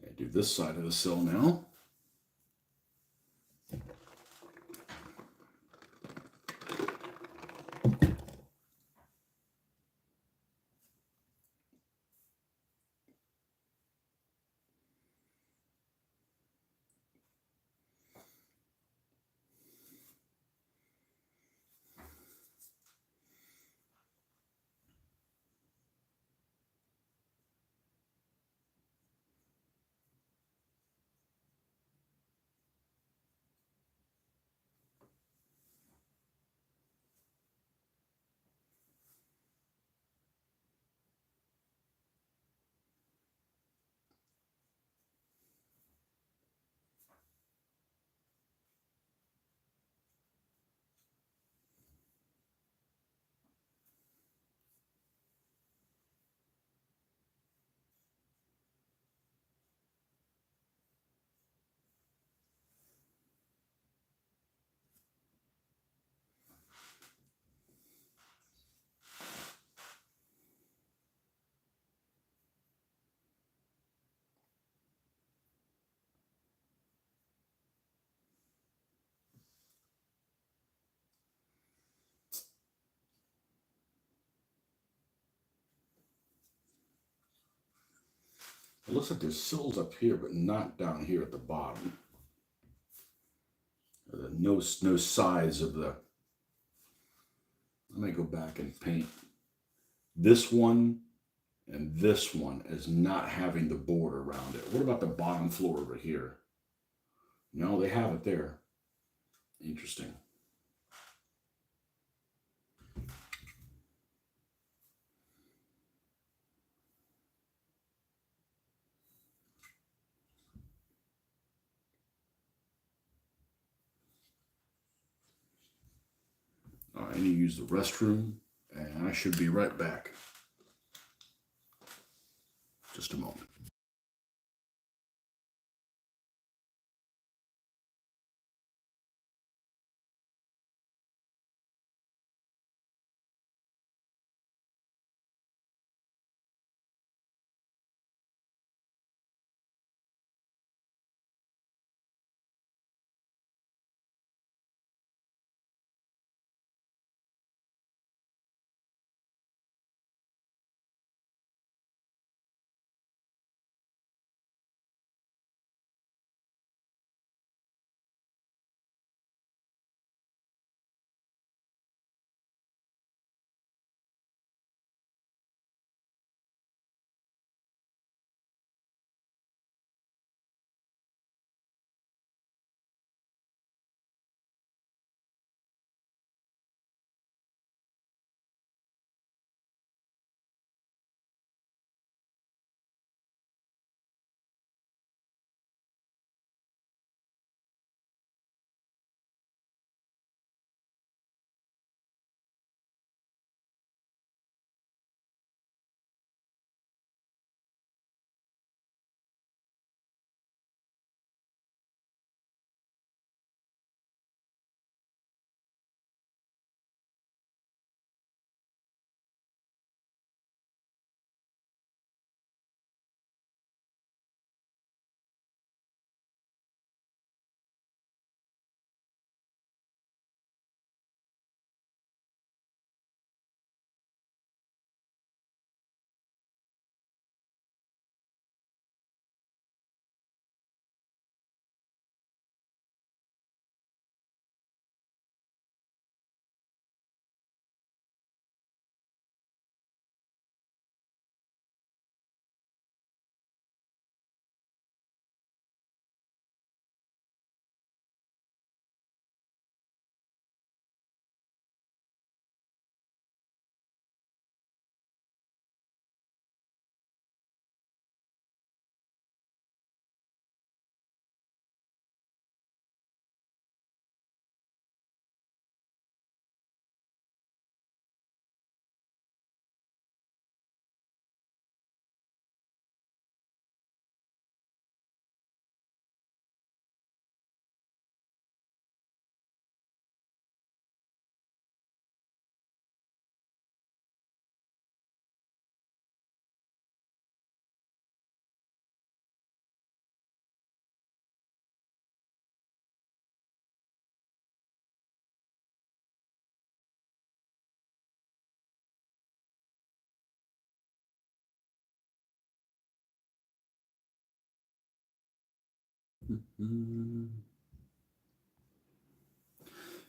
I do this side of the sill now. It looks like there's sills up here, but not down here at the bottom. No sides of the. Let me go back and paint this one and this one as not having the border around it. What about the bottom floor over here? No, they have it there. Interesting. I need to use the restroom, and I should be right back. Just a moment.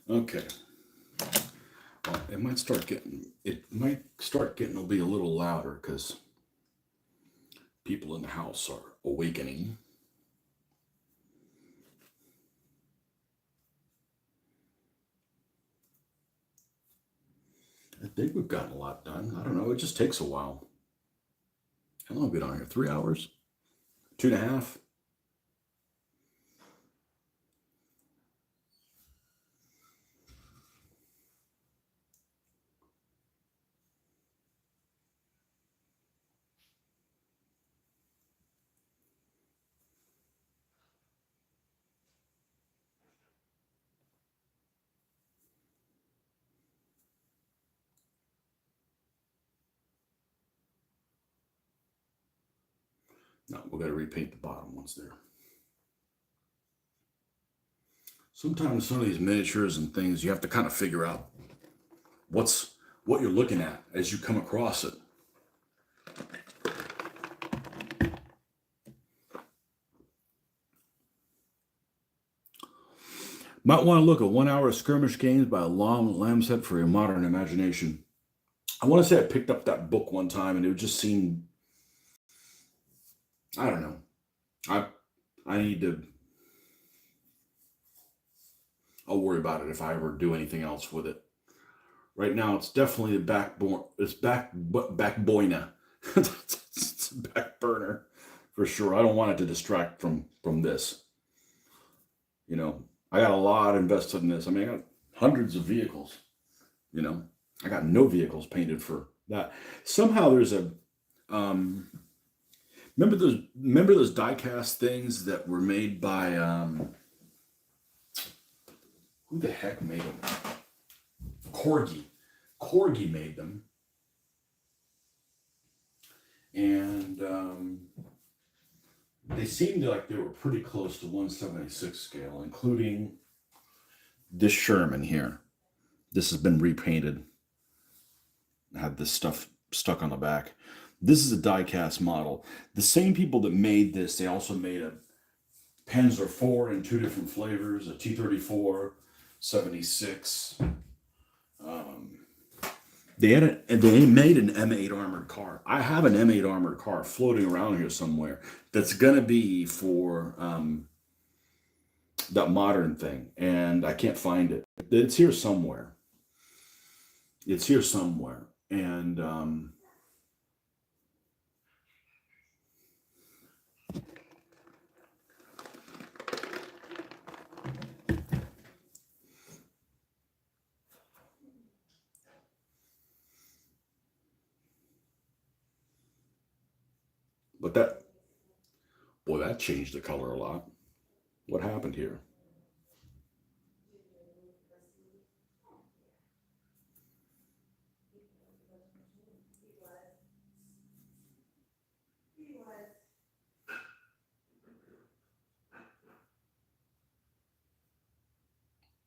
Okay. Well, it might start getting to be a little louder because people in the house are awakening. I think we've gotten a lot done. I don't know. It just takes a while. How long have we been on here? 3 hours? 2.5? No, we've got to repaint the bottom ones there. Sometimes some of these miniatures and things, you have to kind of figure out what you're looking at as you come across it. Might want to look at 1 hour skirmish games by a long Lamset for your modern imagination. I want to say I picked up that book one time and it just seemed, I don't know. I need to, I'll worry about it if I ever do anything else with it. Right now, it's definitely the backbone. It's backboina. It's a back burner for sure. I don't want it to distract from this. You know, I got a lot invested in this. I mean, I got hundreds of vehicles. You know, I got no vehicles painted for that. Somehow there's a remember those die-cast things that were made by who the heck made them? Corgi. Corgi made them, and they seemed like they were pretty close to 1/76 scale, including this Sherman here. This has been repainted. I had this stuff stuck on the back. This is a die-cast model. The same people that made this, they also made a Panzer IV in two different flavors, a T-34, 76. They made an M8 armored car. I have an M8 armored car floating around here somewhere that's gonna be for that modern thing, and I can't find it. It's here somewhere. It's here somewhere, and but that changed the color a lot. What happened here?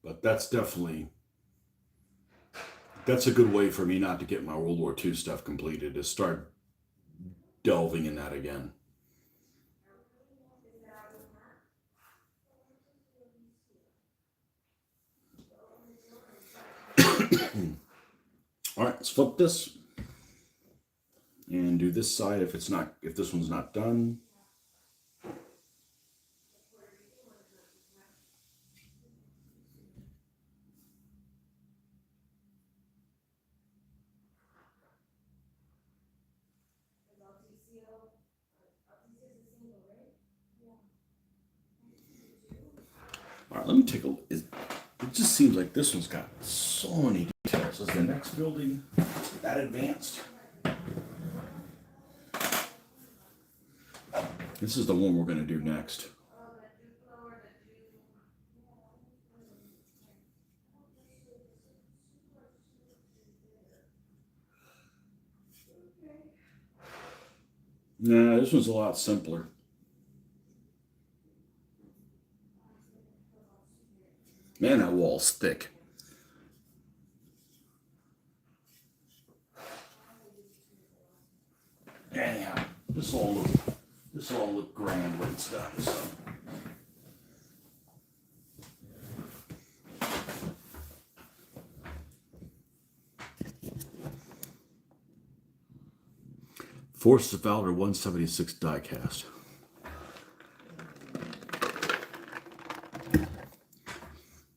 But that's a good way for me not to get my World War II stuff completed, to start delving in that again. All right, let's flip this and do this side if this one's not done. All right, let me take a look. It just seems like this one's got so many details. Is the next building that advanced? This is the one we're going to do next. Nah, this one's a lot simpler. Man, that wall's thick. Anyhow, this will all look grand when it's done. So Forces of Valor 176 diecast.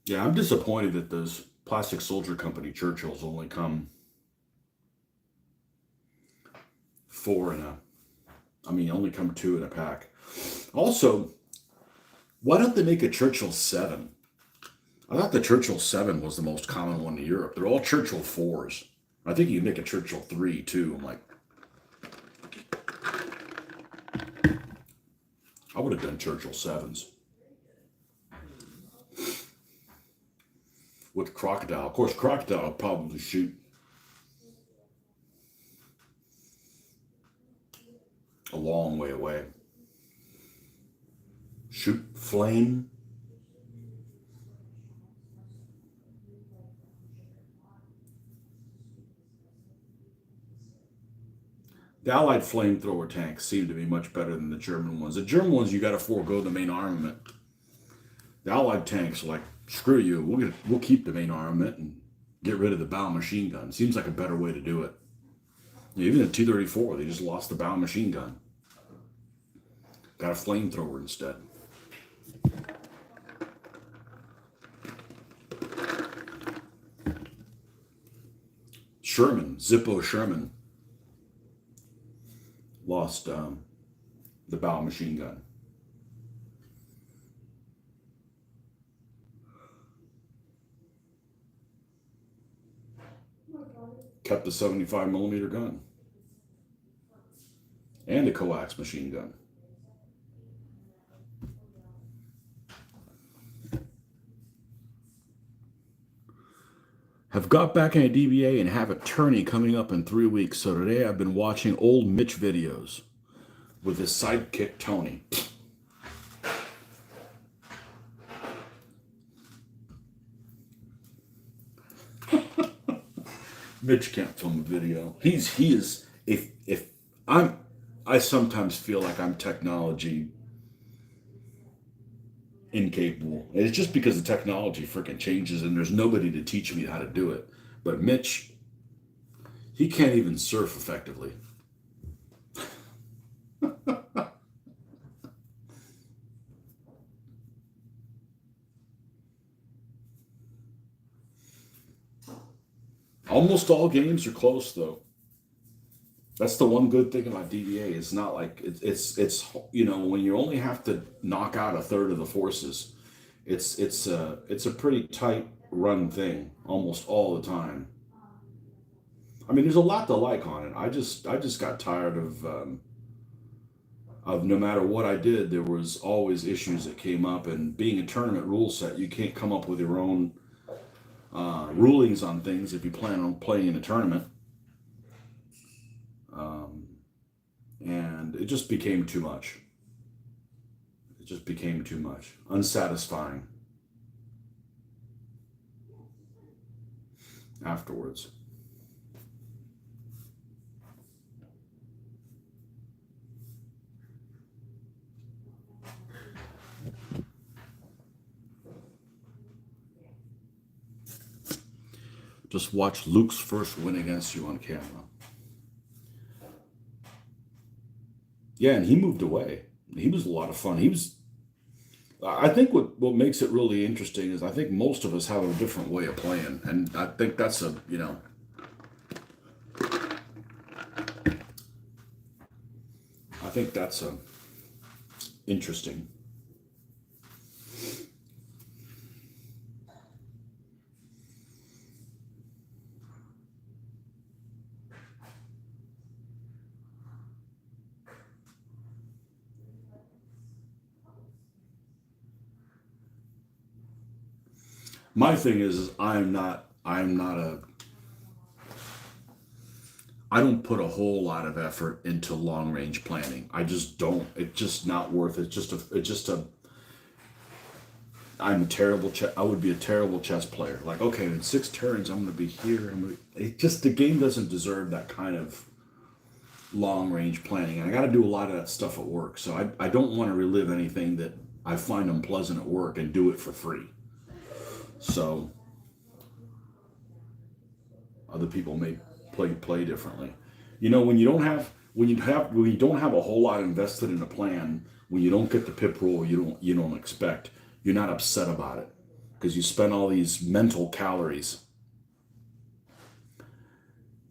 Yeah, I'm disappointed that those Plastic Soldier Company Churchills only come only come 2 in a pack. Also, why don't they make a Churchill 7? I thought the Churchill 7 was the most common one in Europe. They're all Churchill 4s. I think you can make a Churchill 3 too. I'm like, I would have done Churchill 7s. With Crocodile. Of course, Crocodile would probably shoot a long way away. Shoot flame. The Allied flamethrower tanks seem to be much better than the German ones. The German ones, you got to forego the main armament. The Allied tanks are like, screw you, we'll keep the main armament and get rid of the bow machine gun. Seems like a better way to do it. Even the T-34, they just lost the bow machine gun. Got a flamethrower instead. Sherman, Zippo Sherman, lost the bow machine gun. Kept the 75 millimeter gun and a coax machine gun. Have got back into DBA and have a tourney coming up in 3 weeks. So today I've been watching old Mitch videos with his sidekick Tony. Mitch can't film a video. I sometimes feel like I'm technology incapable. It's just because the technology freaking changes and there's nobody to teach me how to do it. But Mitch, he can't even surf effectively. Almost all games are close though. That's the one good thing about DVA. It's not like it's when you only have to knock out a third of the forces, it's a pretty tight run thing almost all the time. I mean, there's a lot to like on it. I just got tired of no matter what I did, there was always issues that came up. And being a tournament rule set, you can't come up with your own rulings on things if you plan on playing in a tournament. And it just became too much. It just became too much. Unsatisfying afterwards. Just watch Luke's first win against you on camera. Yeah, and he moved away. He was a lot of fun. I think what makes it really interesting is I think most of us have a different way of playing. And I think that's interesting. My thing is I don't put a whole lot of effort into long range planning. I just don't. It's just not worth it. I'm a terrible I would be a terrible chess player. Like, okay, in 6 turns I'm going to be here. The game doesn't deserve that kind of long range planning. And I got to do a lot of that stuff at work. So I don't want to relive anything that I find unpleasant at work and do it for free. So other people may play differently. When you don't have when you don't have a whole lot invested in a plan, when you don't get the pip roll you don't expect, you're not upset about it because you spend all these mental calories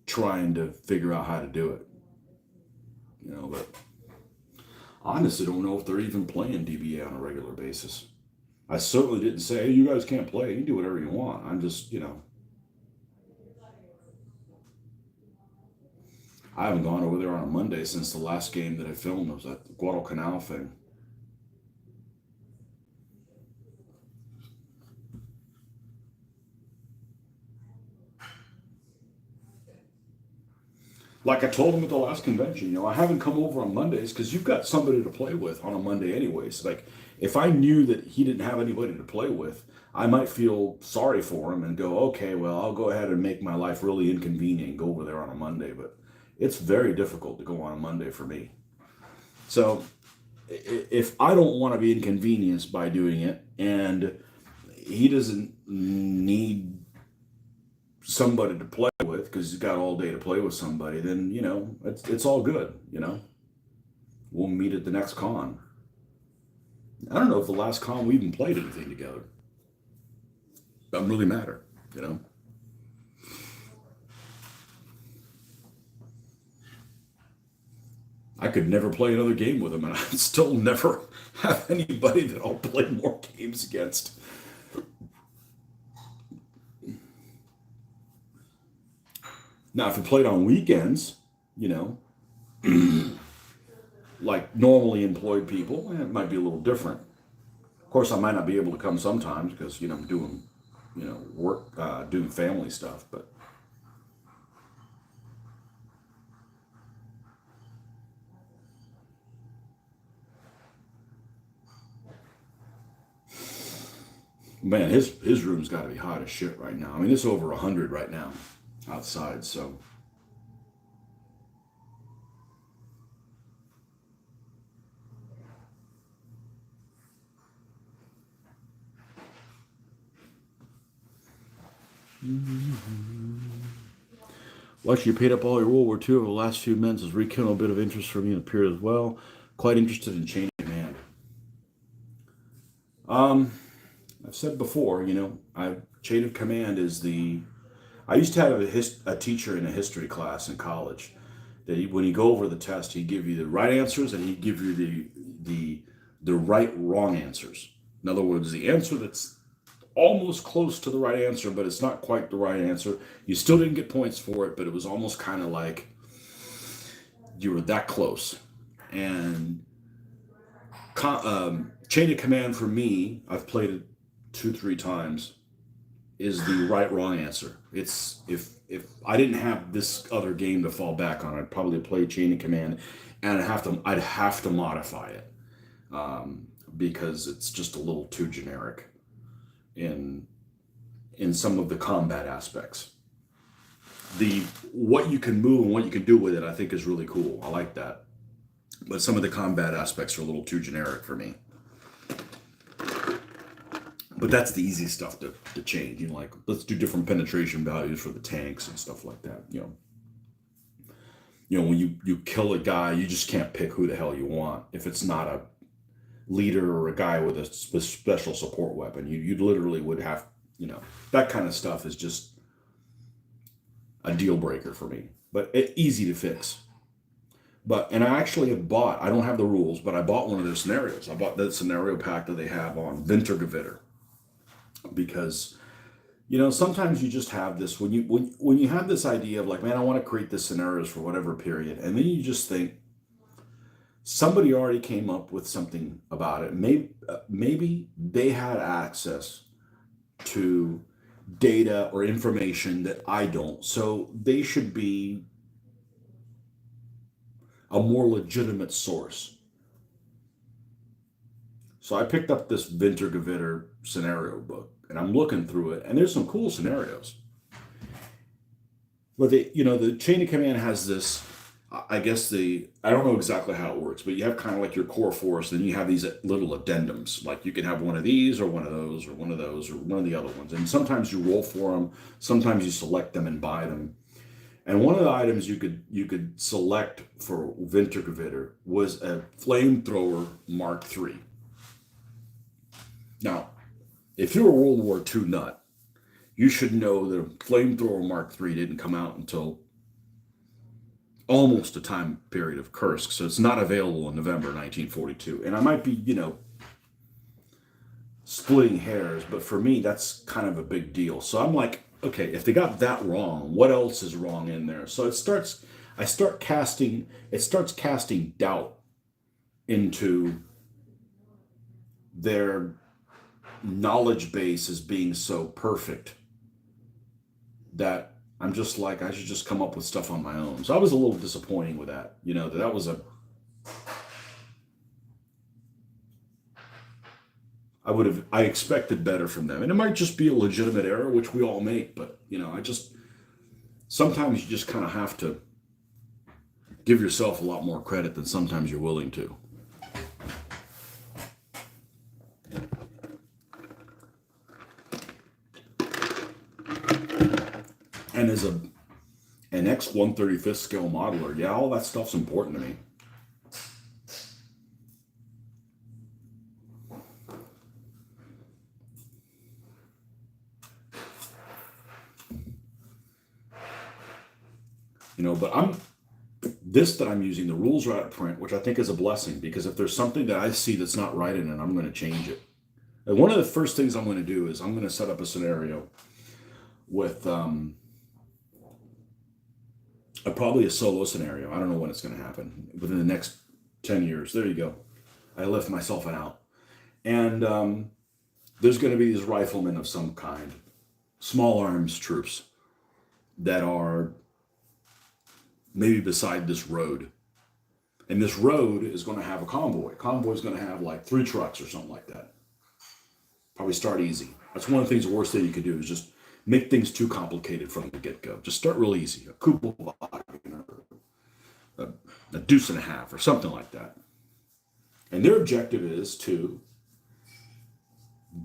trying to figure out how to do it. But I honestly don't know if they're even playing DBA on a regular basis. I certainly didn't say, hey, you guys can't play. You can do whatever you want. I'm just, I haven't gone over there on a Monday since the last game that I filmed. It was at the Guadalcanal thing. Like I told him at the last convention, I haven't come over on Mondays because you've got somebody to play with on a Monday anyways. Like, if I knew that he didn't have anybody to play with, I might feel sorry for him and go, okay, well, I'll go ahead and make my life really inconvenient and go over there on a Monday. But it's very difficult to go on a Monday for me. So if I don't want to be inconvenienced by doing it and he doesn't need somebody to play with because he's got all day to play with somebody, then it's all good. We'll meet at the next con. I don't know if the last con we even played anything together. Doesn't really matter. I could never play another game with him, and I'd still never have anybody that I'll play more games against. Now, if we played on weekends, like normally employed people, it might be a little different. Of course, I might not be able to come sometimes because, I'm doing, work, doing family stuff, but. Man, his room's got to be hot as shit right now. I mean, it's over 100 right now outside, so. Watching you paid up all your World War II over the last few months has rekindled a bit of interest for me in the period as well. Quite interested in chain of command. I've said before, chain of command is the. I used to have a teacher in a history class in college that when you go over the test, he'd give you the right answers and he'd give you the right wrong answers. In other words, the answer that's almost close to the right answer, but it's not quite the right answer. You still didn't get points for it, but it was almost kind of like you were that close. And chain of command for me, I've played it 2-3 times, is the right wrong answer. It's if I didn't have this other game to fall back on, I'd probably play chain of command, and I'd have to modify it because it's just a little too generic in some of the combat aspects. What you can move and what you can do with it, I think, is really cool. I like that, but some of the combat aspects are a little too generic for me. But that's the easy stuff to change. Like, let's do different penetration values for the tanks and stuff like that. When you kill a guy, you just can't pick who the hell you want if it's not a leader or a guy with a special support weapon. You literally would have, that kind of stuff is just a deal breaker for me. But easy to fix. And I actually I don't have the rules, but I bought one of their scenarios. I bought that scenario pack that they have on Wintergewitter. Because, sometimes you just have this, when you have this idea of like, man, I want to create this scenarios for whatever period. And then you just think, somebody already came up with something about it. Maybe they had access to data or information that I don't. So they should be a more legitimate source. So I picked up this Wintergewitter scenario book and I'm looking through it, and there's some cool scenarios. But the chain of command has this, I guess I don't know exactly how it works, but you have kind of like your core force, and you have these little addendums. Like you can have one of these or one of those or one of those or one of the other ones. And sometimes you roll for them, sometimes you select them and buy them. And one of the items you could select for Wintergewitter was a flamethrower Mark III. Now, if you're a World War II nut, you should know that a flamethrower Mark III didn't come out until almost a time period of Kursk, so it's not available in November 1942. And I might be, splitting hairs, but for me, that's kind of a big deal. So I'm like, okay, if they got that wrong, what else is wrong in there? So it starts casting doubt into their knowledge base as being so perfect that I'm just like, I should just come up with stuff on my own. So I was a little disappointing with that, that was I expected better from them. And it might just be a legitimate error, which we all make, but sometimes you just kind of have to give yourself a lot more credit than sometimes you're willing to. And as an X-135th scale modeler, yeah, all that stuff's important to me. But this that I'm using, the rules are out of print, which I think is a blessing, because if there's something that I see that's not right in it, I'm going to change it. And one of the first things I'm going to do is I'm going to set up a scenario with probably a solo scenario. I don't know when it's going to happen, within the next 10 years. There you go. I left myself an out. And there's going to be these riflemen of some kind, small arms troops that are maybe beside this road. And this road is going to have a convoy. Convoy is going to have like 3 trucks or something like that. Probably start easy. That's one of the things, the worst thing you could do is just make things too complicated from the get-go. Just start real easy. A Kupelwagen, a deuce and a half, or something like that. And their objective is to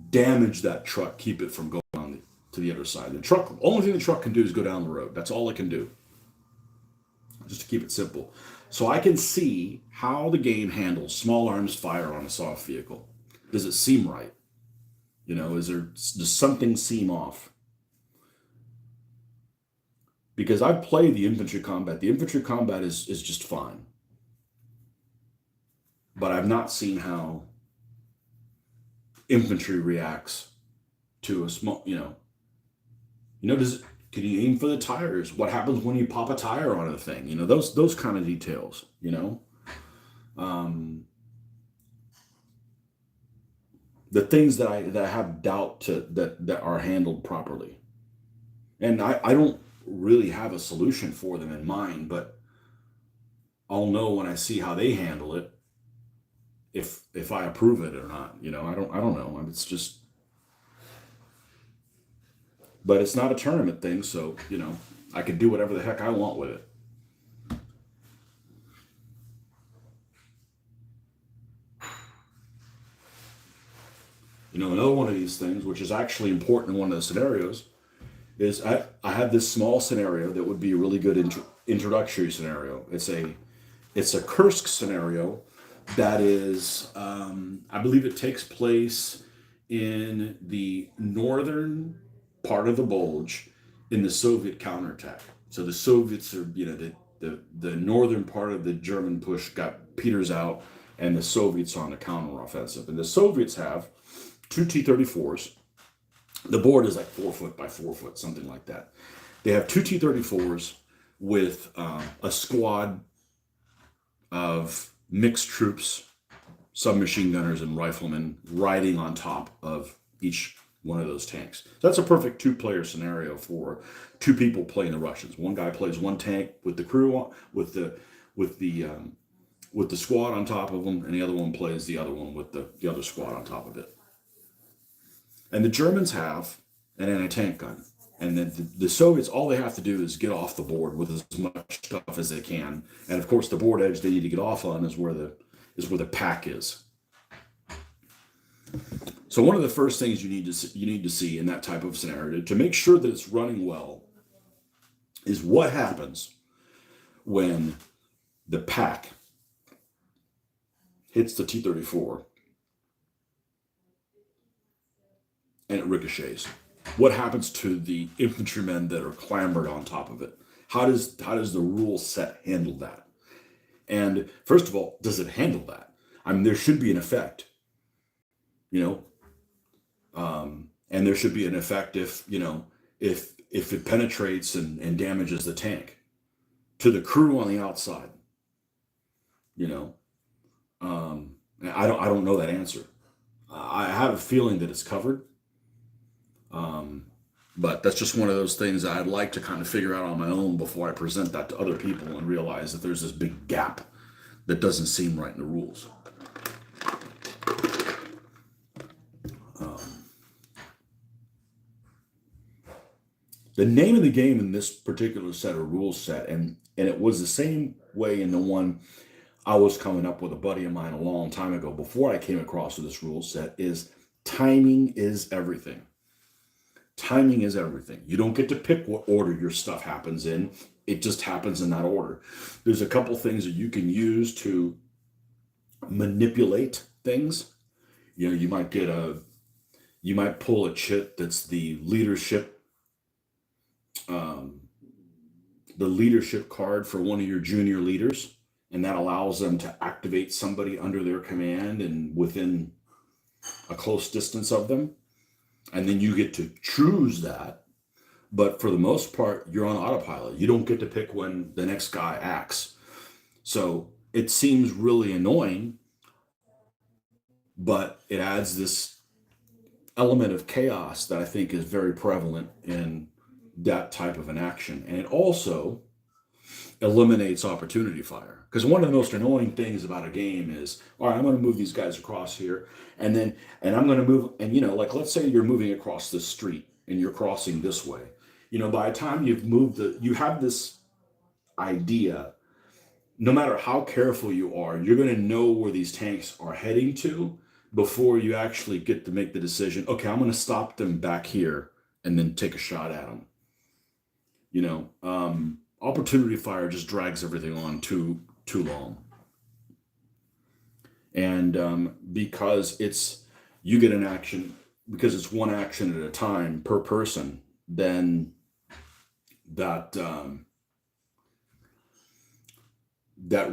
damage that truck, keep it from going on to the other side. The only thing the truck can do is go down the road. That's all it can do. Just to keep it simple. So I can see how the game handles small arms fire on a soft vehicle. Does it seem right? Does something seem off? Because I've played the infantry combat. The infantry combat is just fine. But I've not seen how infantry reacts to a small, can you aim for the tires? What happens when you pop a tire on a thing? Those kind of details, the things that I have doubt that are handled properly. And I don't really have a solution for them in mind, but I'll know when I see how they handle it if I approve it or not. I don't know. It's just, but it's not a tournament thing, so I can do whatever the heck I want with it. Another one of these things, which is actually important in one of the scenarios, is I have this small scenario that would be a really good introductory scenario. It's a Kursk scenario that is, I believe it takes place in the northern part of the Bulge in the Soviet counterattack. So the Soviets are, the northern part of the German push peters out, and the Soviets are on the counteroffensive. And the Soviets have 2 T-34s. The board is like 4 foot by 4 foot, something like that. They have 2 T-34s with a squad of mixed troops, submachine gunners, and riflemen riding on top of each one of those tanks. So that's a perfect 2-player scenario for 2 people playing the Russians. One guy plays one tank with the crew with the squad on top of them, and the other one plays the other one with the other squad on top of it. And the Germans have an anti-tank gun. And then the Soviets, all they have to do is get off the board with as much stuff as they can. And of course, the board edge they need to get off on is where the pack is. So one of the first things you need to see in that type of scenario to make sure that it's running well is what happens when the pack hits the T-34 and it ricochets. What happens to the infantrymen that are clambered on top of it? How does the rule set handle that? And first of all, does it handle that? I mean, there should be an effect, you know, and there should be an effect if if it penetrates and damages the tank. To the crew on the outside, you know, I don't know that answer. I have a feeling that it's covered. But that's just one of those things I'd like to kind of figure out on my own before I present that to other people and realize that there's this big gap that doesn't seem right in the rules. The name of the game in this particular set of rules set, and it was the same way in the one I was coming up with a buddy of mine a long time ago before I came across this rule set, is timing is everything. Timing is everything. You don't get to pick what order your stuff happens in. It just happens in that order. There's a couple things that you can use to manipulate things. You know, you might pull a chit that's the leadership card for one of your junior leaders, and that allows them to activate somebody under their command and within a close distance of them. And then you get to choose that. But for the most part, you're on autopilot. You don't get to pick when the next guy acts. So it seems really annoying, but it adds this element of chaos that I think is very prevalent in that type of an action. And it also eliminates opportunity fire. Because one of the most annoying things about a game is, all right, I'm going to move these guys across here, and I'm going to move, and like let's say you're moving across this street and you're crossing this way. By the time you've moved you have this idea, no matter how careful you are, you're going to know where these tanks are heading to before you actually get to make the decision, okay, I'm going to stop them back here and then take a shot at them. Opportunity fire just drags everything on too long. And because you get an action, because it's one action at a time per person, then that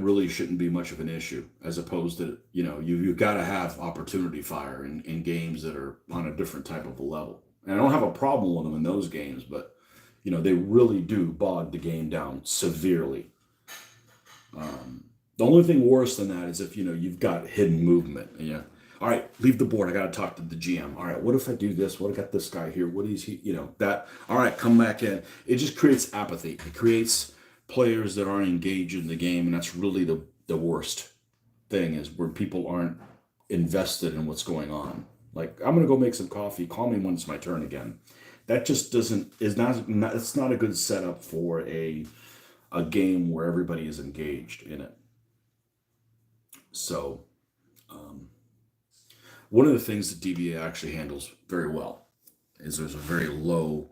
really shouldn't be much of an issue, as opposed to, you've got to have opportunity fire in games that are on a different type of a level. And I don't have a problem with them in those games, but they really do bog the game down severely. The only thing worse than that is if you've got hidden movement. All right, leave the board. I got to talk to the GM. All right, what if I do this? What if I got this guy here? What is he? That. All right, come back in. It just creates apathy. It creates players that aren't engaged in the game, and that's really the worst thing, is where people aren't invested in what's going on. Like, I'm gonna go make some coffee. Call me when it's my turn again. That just it's not a good setup for a game where everybody is engaged in it. So, one of the things that DBA actually handles very well is there's a very low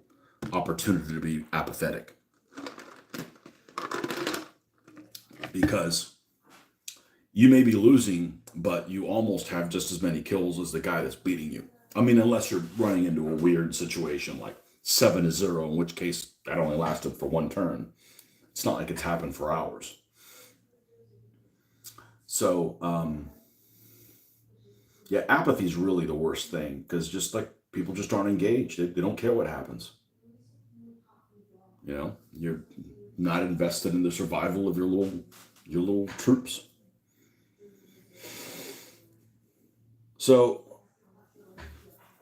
opportunity to be apathetic, because you may be losing, but you almost have just as many kills as the guy that's beating you. I mean, unless you're running into a weird situation like 7-0, in which case that only lasted for one turn. It's not like it's happened for hours. So, yeah, apathy is really the worst thing, because just like people just aren't engaged. They don't care what happens. You're not invested in the survival of your little troops. So,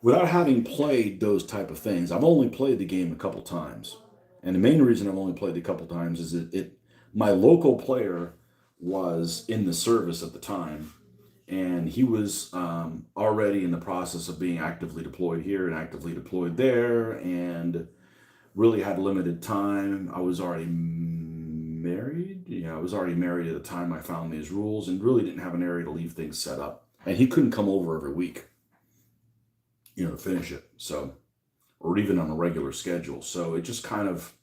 without having played those type of things, I've only played the game a couple times. And the main reason I've only played it a couple times is that my local player was in the service at the time, and he was already in the process of being actively deployed here and actively deployed there, and really had limited time. I was already married. I was already married at the time I found these rules, and really didn't have an area to leave things set up. And he couldn't come over every week, to finish it. So, or even on a regular schedule. So it just kind of,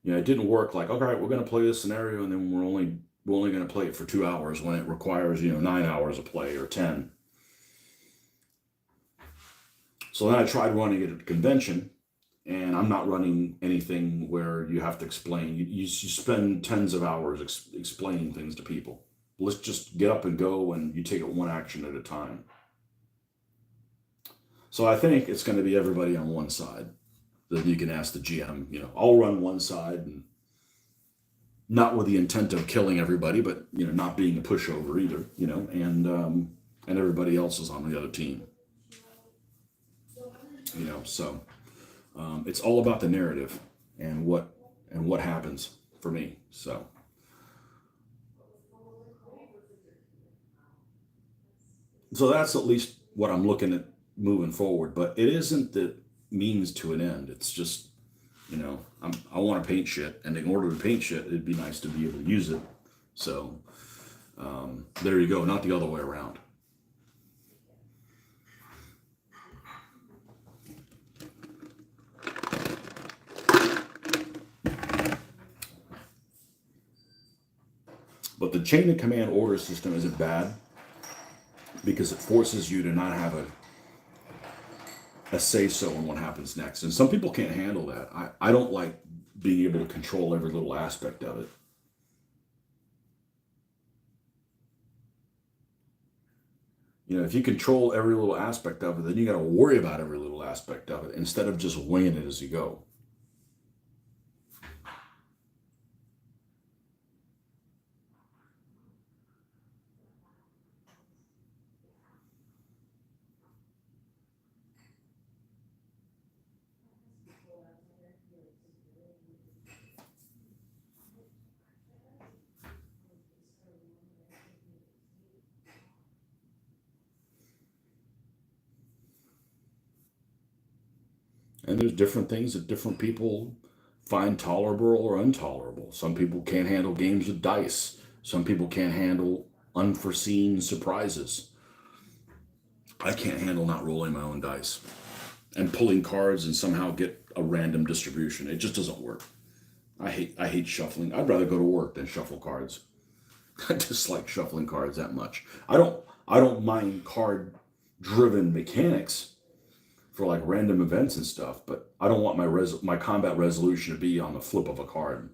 It didn't work like, okay, we're going to play this scenario and then we're only going to play it for 2 hours when it requires, 9 hours of play or 10. So then I tried running it at a convention, and I'm not running anything where you have to explain. You spend tens of hours explaining things to people. Let's just get up and go, and you take it one action at a time. So I think it's going to be everybody on one side. Then you can ask the GM, I'll run one side, and not with the intent of killing everybody, but not being a pushover either, and everybody else is on the other team. So it's all about the narrative and what happens for me. So that's at least what I'm looking at moving forward. But it isn't the means to an end. It's just I want to paint shit, and in order to paint shit, it'd be nice to be able to use it. So there you go. Not the other way around. But the chain of command order system isn't bad because it forces you to not have a say so in what happens next. And some people can't handle that. I don't like being able to control every little aspect of it. If you control every little aspect of it, then you got to worry about every little aspect of it instead of just weighing it as you go. And there's different things that different people find tolerable or intolerable. Some people can't handle games with dice. Some people can't handle unforeseen surprises. I can't handle not rolling my own dice and pulling cards and somehow get a random distribution. It just doesn't work. I hate shuffling. I'd rather go to work than shuffle cards. I dislike shuffling cards that much. I don't mind card driven mechanics for like random events and stuff, but I don't want my combat resolution to be on the flip of a card.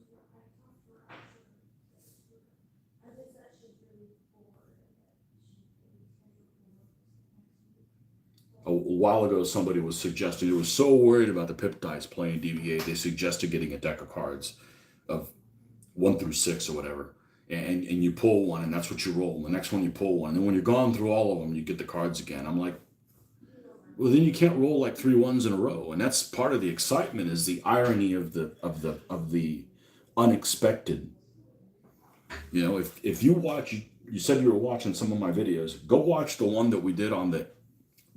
A while ago, somebody was suggesting, they was so worried about the pip dice playing DVA, they suggested getting a deck of cards of 1 through 6 or whatever. And you pull one, and that's what you roll. And the next one you pull one, and when you're gone through all of them, you get the cards again. I'm like, well, then you can't roll like 3 1s in a row, and that's part of the excitement. Is the irony of the unexpected. If you watch, you said you were watching some of my videos. Go watch the one that we did on the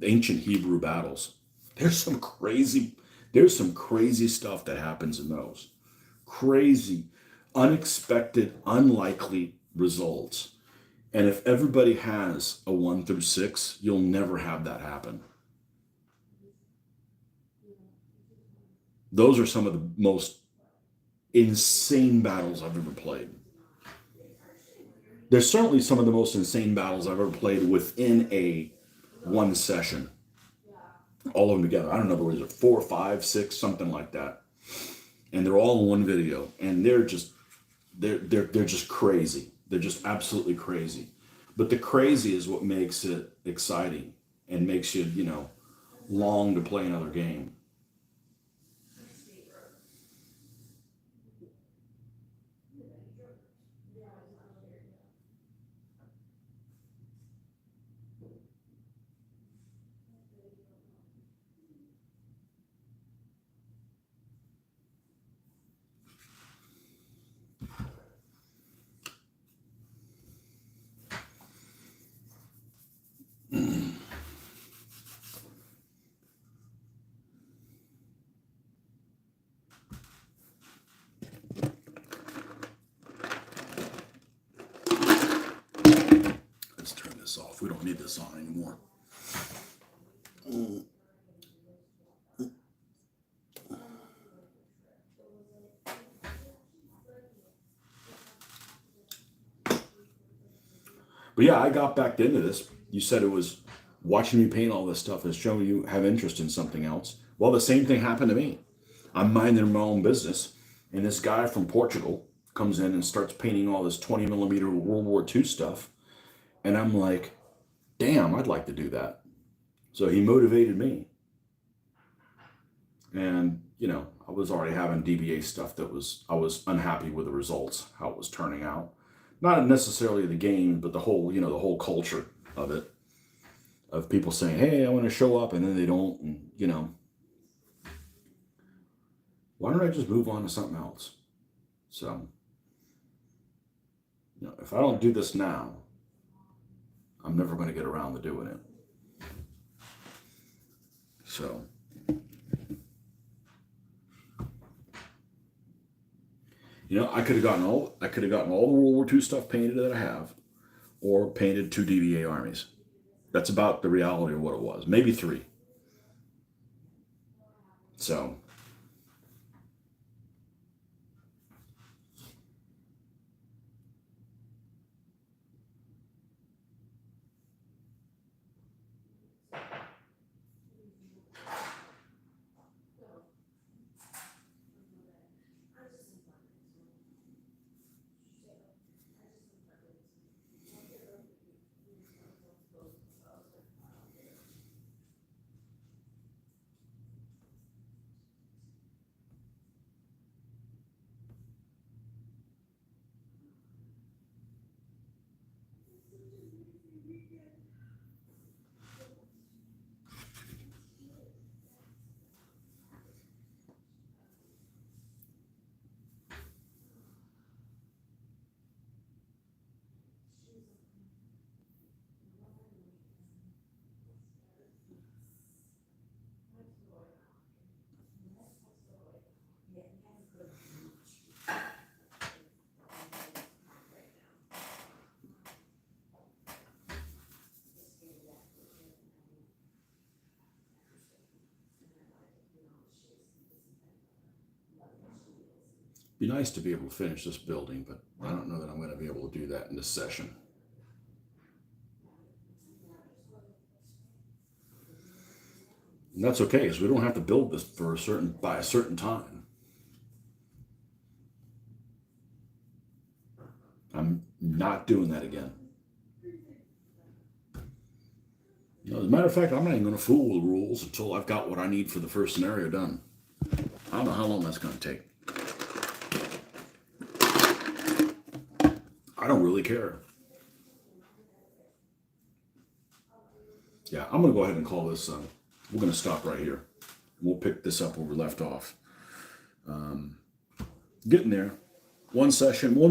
ancient Hebrew battles. There's some crazy, there's some crazy stuff that happens in those. Crazy, unexpected, unlikely results. And if everybody has a 1 through 6, you'll never have that happen. Those are some of the most insane battles I've ever played. There's certainly some of the most insane battles I've ever played within a one session. All of them together. I don't know, was it 4, 5, 6, something like that. And they're all in one video, and they're just crazy. They're just absolutely crazy. But the crazy is what makes it exciting and makes you, long to play another game. Let's turn this off. We don't need this on anymore. But yeah, I got back into this. You said it was watching me paint all this stuff is showing you have interest in something else. Well, the same thing happened to me. I'm minding my own business, and this guy from Portugal comes in and starts painting all this 20 millimeter World War II stuff. And I'm like, damn, I'd like to do that. So he motivated me. And, you know, I was already having DBA stuff I was unhappy with the results, how it was turning out. Not necessarily the game, but the whole, the whole culture of it, of people saying, hey, I want to show up, and then they don't. And, why don't I just move on to something else? So, if I don't do this now, I'm never going to get around to doing it. So, I could have gotten all the World War II stuff painted that I have, or painted 2 DBA armies. That's about the reality of what it was. Maybe 3. So, be nice to be able to finish this building, but I don't know that I'm going to be able to do that in this session. And that's okay, because we don't have to build this by a certain time. I'm not doing that again. As a matter of fact, I'm not even going to fool with rules until I've got what I need for the first scenario done. I don't know how long that's going to take. I don't really care. Yeah, I'm going to go ahead and call this. We're going to stop right here. We'll pick this up where we left off. Getting there. One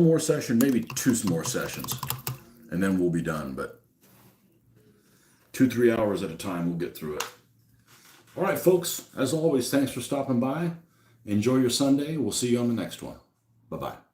more session, maybe 2 more sessions, and then we'll be done. But 2-3 hours at a time, we'll get through it. All right, folks, as always, thanks for stopping by. Enjoy your Sunday. We'll see you on the next one. Bye-bye.